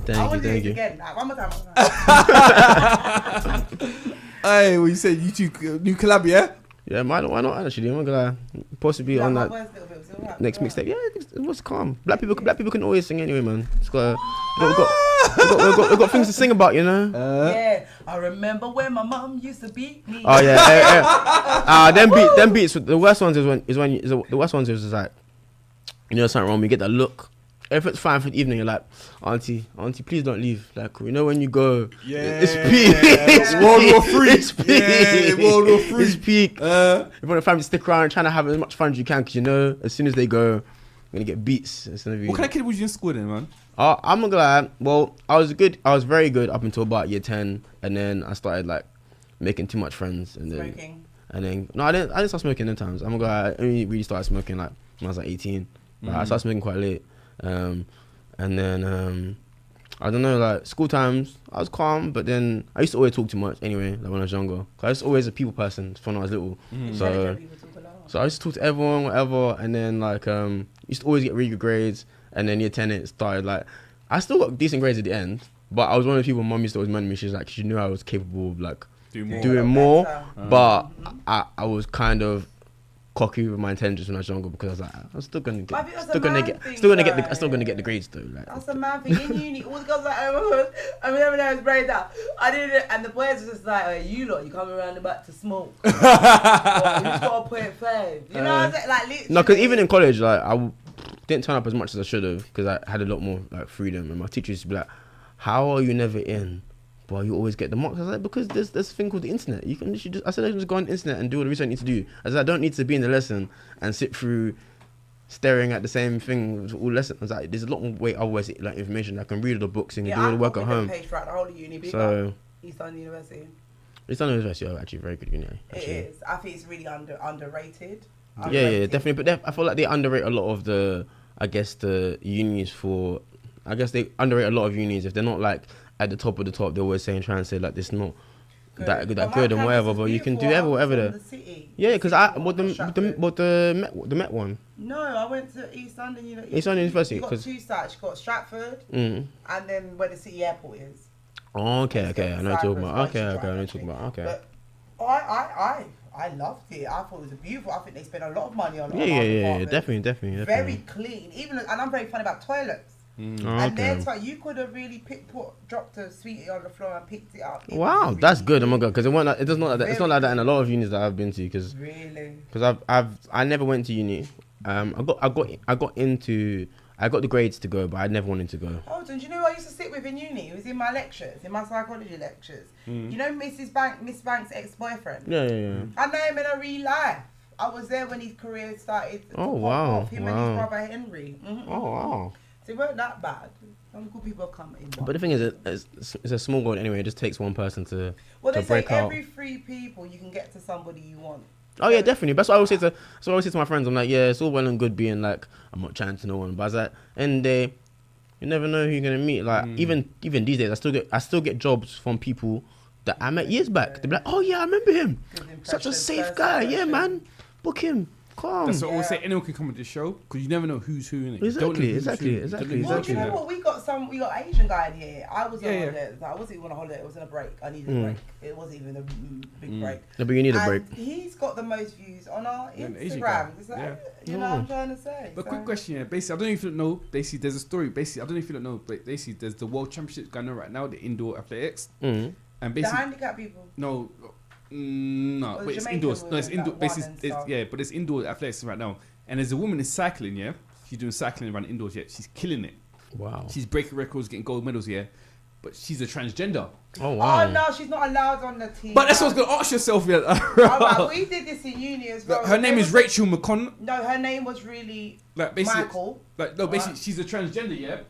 Thank you. Again. One more time. Hey, what you said? You two new collab, yeah? Yeah, why not actually? I'm gonna possibly on that next mixtape. Yeah, it was calm. Black people can always sing anyway, man. It's got we've got things to sing about, Yeah, I remember when my mom used to beat me. Oh yeah. Them beats. The worst ones is when the worst ones is like, something wrong. You get that look. If it's fine for the evening, you're like, Auntie, please don't leave. Like, when you go, it's peak. It's World War III. It's peak. Yeah, World War III. It's peak. You want the family to stick around, trying to have as much fun as you can, because as soon as they go, you're gonna get beats. It's gonna be. What kind of kid was you in school then, man? I'm not gonna lie. Well, I was very good up until about year 10, and then I started like making too much friends, and then Smoking. I didn't start smoking in times. I'm not gonna lie. I only really started smoking like when I was like 18. Like, I started smoking quite late. And then I don't know, like school times I was calm, but then I used to always talk too much anyway, like when I was younger. I was always a people person from when I was little. So So I used to talk to everyone, whatever, and then like used to always get really good grades. And then year 10 it started like I still got decent grades at the end, but I was one of the people mum used to always remind me. She's like, she knew I was capable of like doing more, but I was kind of cocky with my intelligence when I was younger because I was like, I'm still gonna get the grades though. Like, that's a man thing in uni. All the girls like, oh, I'm having those braids out. I did it, and the boys were just like, oh, you lot, you come around the back to smoke. You just gotta put it fair. You know what I'm saying? Like, literally. No, because even in college, like didn't turn up as much as I should have because I had a lot more like freedom, and my teacher used to be like, how are you never in? But you always get the marks. I was like, because there's this thing called the internet. You can literally I said I can just go on the internet and do all the research I need to do. I said I don't need to be in the lesson and sit through staring at the same thing all lesson. I was like, there's a lot more way otherwise like information. I can read all the books and do all the work at home. Page throughout the whole of uni. So East London University. East London University are actually very good uni. Actually. It is. I think it's really underrated. Yeah, definitely. But I feel like they underrate a lot of the unis for. I guess they underrate a lot of unis if they're not like at the top of the top. They're always trying to say like this not that good and whatever, but you can do whatever there. Yeah, because the Met one. No, I went to East London University. East London University. You got two sites. You got Stratford, and then where the city airport is. Oh, okay. I know what you're talking about. Okay. I know what you're talking about. Okay. But I loved it. I thought it was beautiful. I think they spent a lot of money on it. Yeah, definitely. Very clean. And I'm very funny about toilets. And that's why you could have really dropped a sweetie on the floor and picked it up. Wow, that's good. Oh my god, because it does not like that. It's not like that in a lot of unis that I've been to. Because I never went to uni. I got the grades to go, but I never wanted to go. Hold on, do you know who I used to sit with in uni? It was in my lectures, in my psychology lectures. You know Miss Banks' ex-boyfriend? Yeah. I know him in a real life. I was there when his career started. Oh wow! Him and his brother Henry. Oh wow! So it weren't that bad. Some good people come in. But the thing is, it's a small world anyway. It just takes one person to they break say out. every 3 people you can get to somebody you want. Oh yeah, definitely. That's what I always say to my friends. I'm like, yeah, it's all well and good being like, I'm not chatting to no one, but I was like, end of the day, you never know who you're gonna meet. Like even these days, I still get jobs from people that I met years back. They're like, oh yeah, I remember him. Such a safe guy. Yeah, man, book him. Come. That's what I always say. Anyone can come on this show because you never know who's who in it. Exactly. Well, do you know what? We got Asian guy in here. I was on holiday. I wasn't even on a holiday. It was on a break. I needed a break. It wasn't even a big break. No, but you need a break. He's got the most views on our Instagram. It's like, you know what I'm trying to say. But quick question, yeah. Basically, I don't know if you know. Basically, there's a story. Basically, I don't know if you don't know. But basically, there's the World Championships going on right now, the indoor athletics. And basically, the handicapped people. No, but it's indoors. No, it's indoor. Basically, but it's indoor athletics right now. And there's a woman in cycling, yeah. She's doing cycling around indoors, yeah. She's killing it. Wow. She's breaking records, getting gold medals, yeah. But she's a transgender. Oh wow. Oh no, she's not allowed on the team. But that's what I was gonna ask yourself, yeah. Alright, we did this in uni as well. Her name is Rachel McCon. No, her name was really like basically, Michael. Basically, she's a transgender, yeah.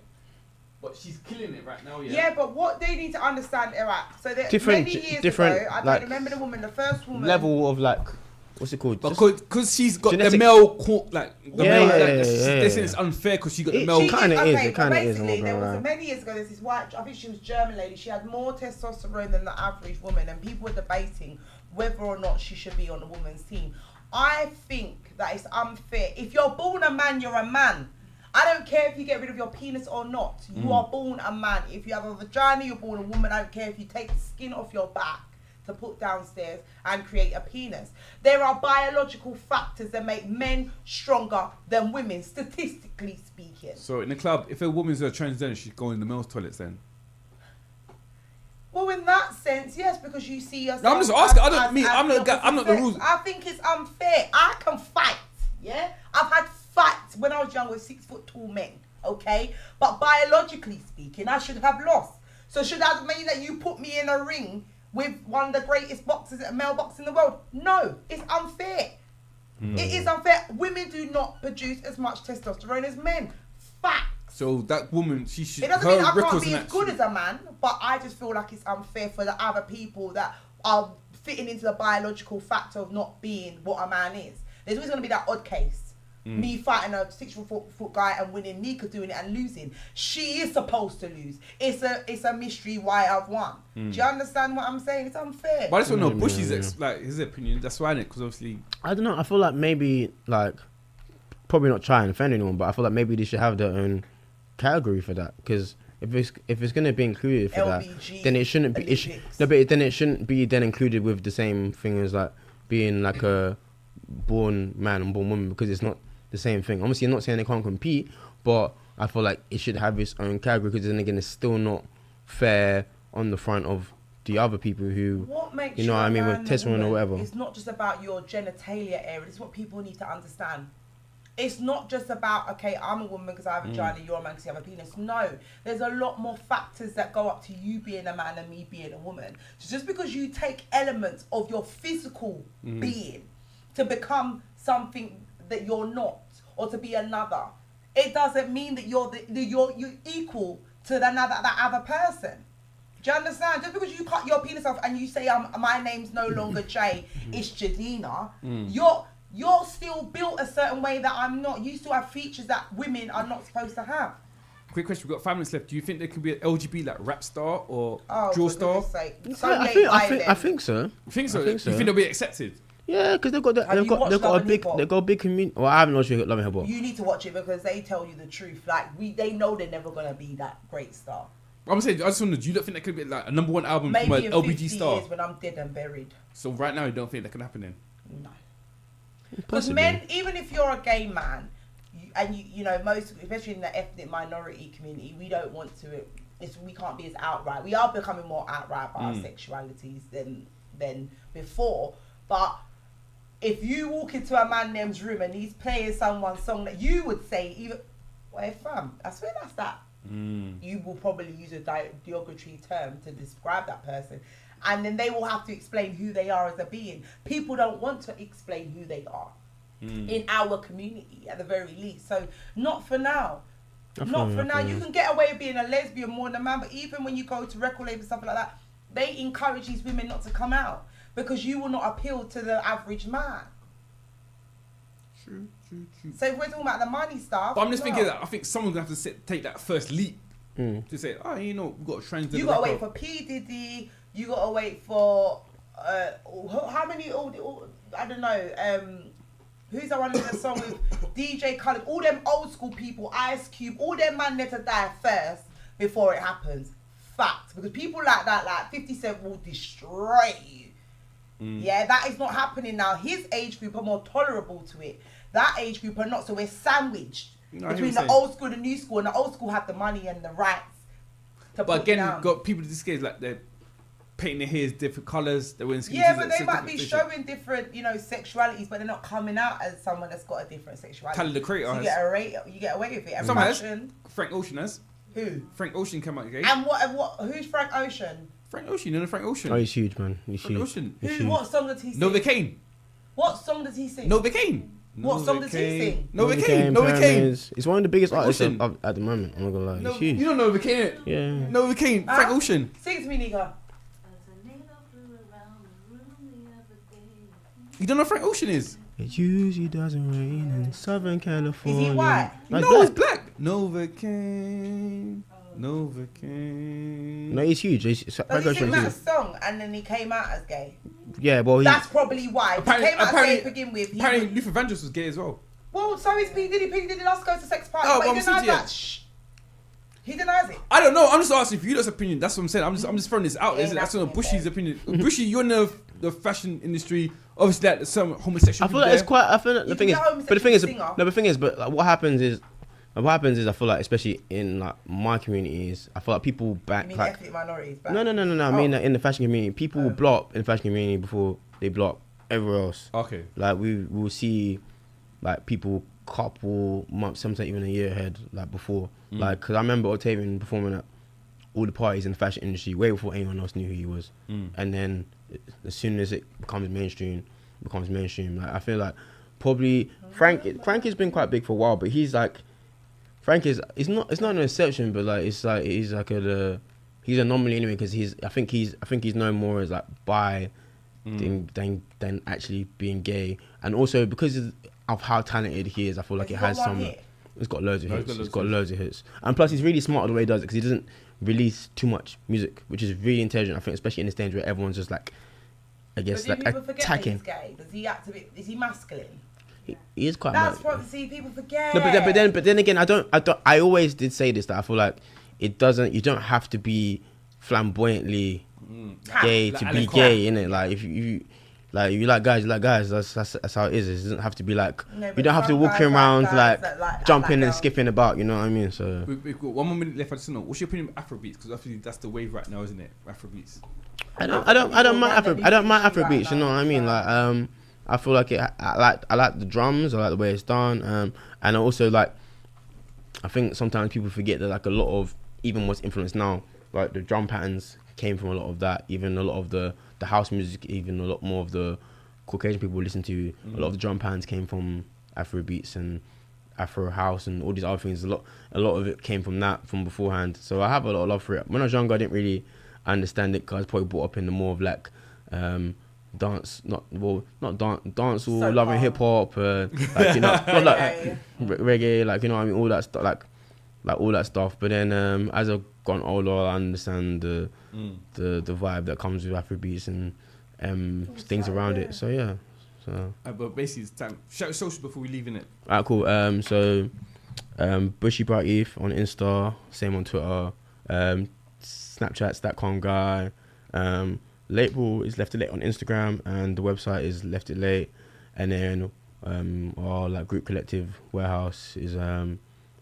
But she's killing it right now, yeah. Yeah, but what they need to understand, alright. So that many years ago, I don't remember the woman, the first woman. Level of like, what's it called? Because she's got the male, they say it's Yeah. unfair because she got the male. It kind of is. Basically, there was many years ago. There's this white, I think she was German lady. She had more testosterone than the average woman, and people were debating whether or not she should be on the women's team. I think that it's unfair. If you're born a man, you're a man. I don't care if you get rid of your penis or not. You are born a man. If you have a vagina, you're born a woman. I don't care if you take the skin off your back to put downstairs and create a penis. There are biological factors that make men stronger than women, statistically speaking. So in the club, if a woman's a transgender, she's going in the male's toilets then? Well, in that sense, yes, because you see yourself. No, I'm just asking. I'm not the rules. I think it's unfair. I can fight. Yeah, I've had fights when I was young with 6 foot tall men. Okay, but biologically speaking, I should have lost. So should that mean that you put me in a ring with one of the greatest boxers, male boxers in the world? No, it's unfair. It is unfair. Women do not produce as much testosterone as men. Fact. So that woman, she should. It doesn't mean I can't be as good as a man, but I just feel like it's unfair for the other people that are fitting into the biological factor of not being what a man is. There's always going to be that odd case. Me fighting a 6 foot guy and winning, Nika doing it and losing. She is supposed to lose. It's a mystery why I've won. Do you understand what I'm saying? It's unfair. But I just want to know Bushy's like his opinion. That's why, because obviously I don't know. I feel like maybe like probably not trying to offend anyone, but I feel like maybe they should have their own category for that. Because if it's gonna be included for LBG that, then it shouldn't be. Then it shouldn't be then included with the same thing as like being like a born man and born woman, because it's not the same thing. Obviously, I'm not saying they can't compete, but I feel like it should have its own category, because then again, it's still not fair on the front of the other people who, what makes you know what I mean, with testimony or whatever. It's not just about your genitalia area. It's what people need to understand. It's not just about, okay, I'm a woman because I have a vagina, you're a man because you have a penis. No, there's a lot more factors that go up to you being a man and me being a woman. So just because you take elements of your physical being to become something that you're not, or to be another, it doesn't mean that you're equal to that other person. Do you understand? Just because you cut your penis off and you say my name's no longer Jay, it's Jadina, you're still built a certain way that I'm not. You still have features that women are not supposed to have. quick question, we've got 5 minutes left. Do you think there can be an LGBT like rap star or draw for star? goodness sake. I think so. You think so? I think so. You think they'll be accepted? Yeah, because they've got a big community. Well, I haven't watched Love and Hip Hop. You need to watch it because they tell you the truth. Like they know they're never gonna be that great star. I'm saying, I just wonder, do you not think that could be like a #1 album Maybe from an in LBG 50 star? years when I'm dead and buried. So right now you don't think that can happen then? No. Because men, even if you're a gay man, you know, most, especially in the ethnic minority community, we don't want to. We can't be as outright. We are becoming more outright about our sexualities than before. But if you walk into a man name's room and he's playing someone's song that you would say, even, well, fam, I swear that's that. You will probably use a derogatory term to describe that person. And then they will have to explain who they are as a being. People don't want to explain who they are in our community, at the very least. So, not for now. Not for now. You can get away with being a lesbian more than a man, but even when you go to record labels and stuff like that, they encourage these women not to come out because you will not appeal to the average man. True. So if we're talking about the money stuff, but I'm just thinking that I think someone's gonna have to take that first leap to say, oh, you know, we've got a transgender. You gotta wait for P Diddy. You gotta wait for how many? I don't know. Who's the one in the song with DJ Khaled? All them old school people, Ice Cube, all them man need to die first before it happens. Fact, because people like that, like 50 Cent, will destroy you. Yeah, that is not happening now. His age group are more tolerable to it. That age group are not, so we're sandwiched between the old school and the new school, and the old school have the money and the rights to But again, down. you've got people these days like they're painting their hairs different colours, they're wearing skin. Yeah, but they might be showing different, you know, sexualities, but they're not coming out as someone that's got a different sexuality. Tyler the Creator so you get away with it. And Some has. fashion, Frank Ocean has. who? Frank Ocean came out gay. And what? Who's Frank Ocean? Frank Ocean, you know Frank Ocean. Oh, he's huge, man. He's Frank huge. Ocean. He's Who? huge. What song does he sing? Novocaine. What song does he sing? Novocaine. What song does he sing? Novocaine. Pyramids. He's one of the biggest Frank artists Ocean. at the moment. I'm not gonna lie. No, He's huge. you know Novocaine, innit? Yeah. Novocaine. Frank Ocean. Sing to me, nigga. You don't know who Frank Ocean is? It usually doesn't rain in Southern California. Is he white? Like No, he's black. black. Novocaine. Novocaine. No, he's huge. Does he sing that song and then he came out as gay? Yeah, well, That's probably why. He came out as gay to begin with. Apparently, Luther Vandross was gay as well. Well, so is P Diddy. P Diddy loves to go to sex parties, Oh, but he well, denies yeah. that. Shh. He denies it. I don't know. I'm just asking for you. That's opinion. That's what I'm saying. I'm just throwing this out. Yeah, That's not that's Bushy's it, opinion. Bushy, you're in the fashion industry. Obviously, that some homosexual. I feel like it's quite. I feel like You the thing can is, get homosexual but the thing is, singer. no, the thing is, but like, what happens is, I feel like, especially in like my communities, I feel like people You back mean like ethnic minorities? But no. I mean like, in the fashion community, people will block in the fashion community before they block everywhere else. Okay. Like we will see, like people couple months, sometimes even a year ahead, like before. Like, cause I remember Octavian performing at all the parties in the fashion industry way before anyone else knew who he was. And then as soon as it becomes mainstream. Like I feel like probably Frank has been quite big for a while, but he's like it's not an exception, but like he's like he's an anomaly anyway, because I think he's known more as like bi than actually being gay, and also because of how talented he is. I feel like Has it he has got one some. hit? It's got loads of No, hits. it's It's got got loads loads of hits, and plus he's really smart the way he does it because he doesn't release too much music, which is really intelligent. I think, especially in this stage where everyone's just like, I guess, But do like people forget that attacking. he's gay? Does he act a bit? Is he masculine? He is quite. That's mad. what people forget. No, but then again, I always did say this, that I feel like it doesn't. You don't have to be flamboyantly gay Like to Alex be gay, innit? Like if you like you like guys, you like guys. That's how it is. It doesn't have to be like No, you but don't have to some walk guys like around guys like that like jumping and girls. skipping about. You know what I mean? So We've got 1 more minute left. I just don't know. What's your opinion of Afrobeats? Because obviously that's the wave right now, isn't it? Afrobeats. I don't mind Afrobeats. You know what I mean? Like I feel like I like the drums. I like the way it's done. And I also like. I think sometimes people forget that like a lot of even what's influenced now, like the drum patterns came from a lot of that. Even a lot of the house music, even a lot more of the Caucasian people listen to. A lot of the drum patterns came from Afrobeats and Afro house and all these other things. A lot of it came from that from beforehand. So I have a lot of love for it. When I was younger, I didn't really understand it because I was probably brought up in the more of like dance, not dance or So loving calm. hip hop, like you know, not like reggae, like you know what I mean, all that stuff, like all that stuff. But then as I've gone older, I understand the vibe that comes with Afrobeats and things around it. So yeah, so But basically, it's time. Shout social before we leave, innit? alright, cool. So Bushy Bright Eve on Insta, same on Twitter. Snapchat's that calm guy. Label is Left It Late on Instagram, and the website is Left It Late. And then our like group collective warehouse is on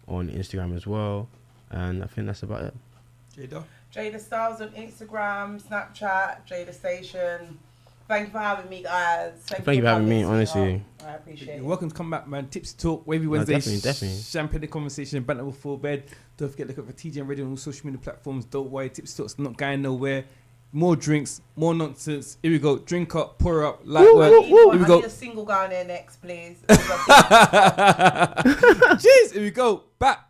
Instagram as well. And I think that's about it. Jada Styles on Instagram, Snapchat, Jada Station. Thank you for having me, guys. Thank you for having me, honestly. I appreciate it. You're welcome to come back, man. Tipsy Talk, Wavy Wednesday. Definitely. Champagne the conversation, banter before bed. Don't forget to look up for TGM Radio on all social media platforms. Don't worry, Tipsy Talk's not going nowhere. More drinks, more nonsense. Here we go. Drink up, pour up, light work. Here we I go. need a single guy on there next, please. Cheers. Here we go. Back.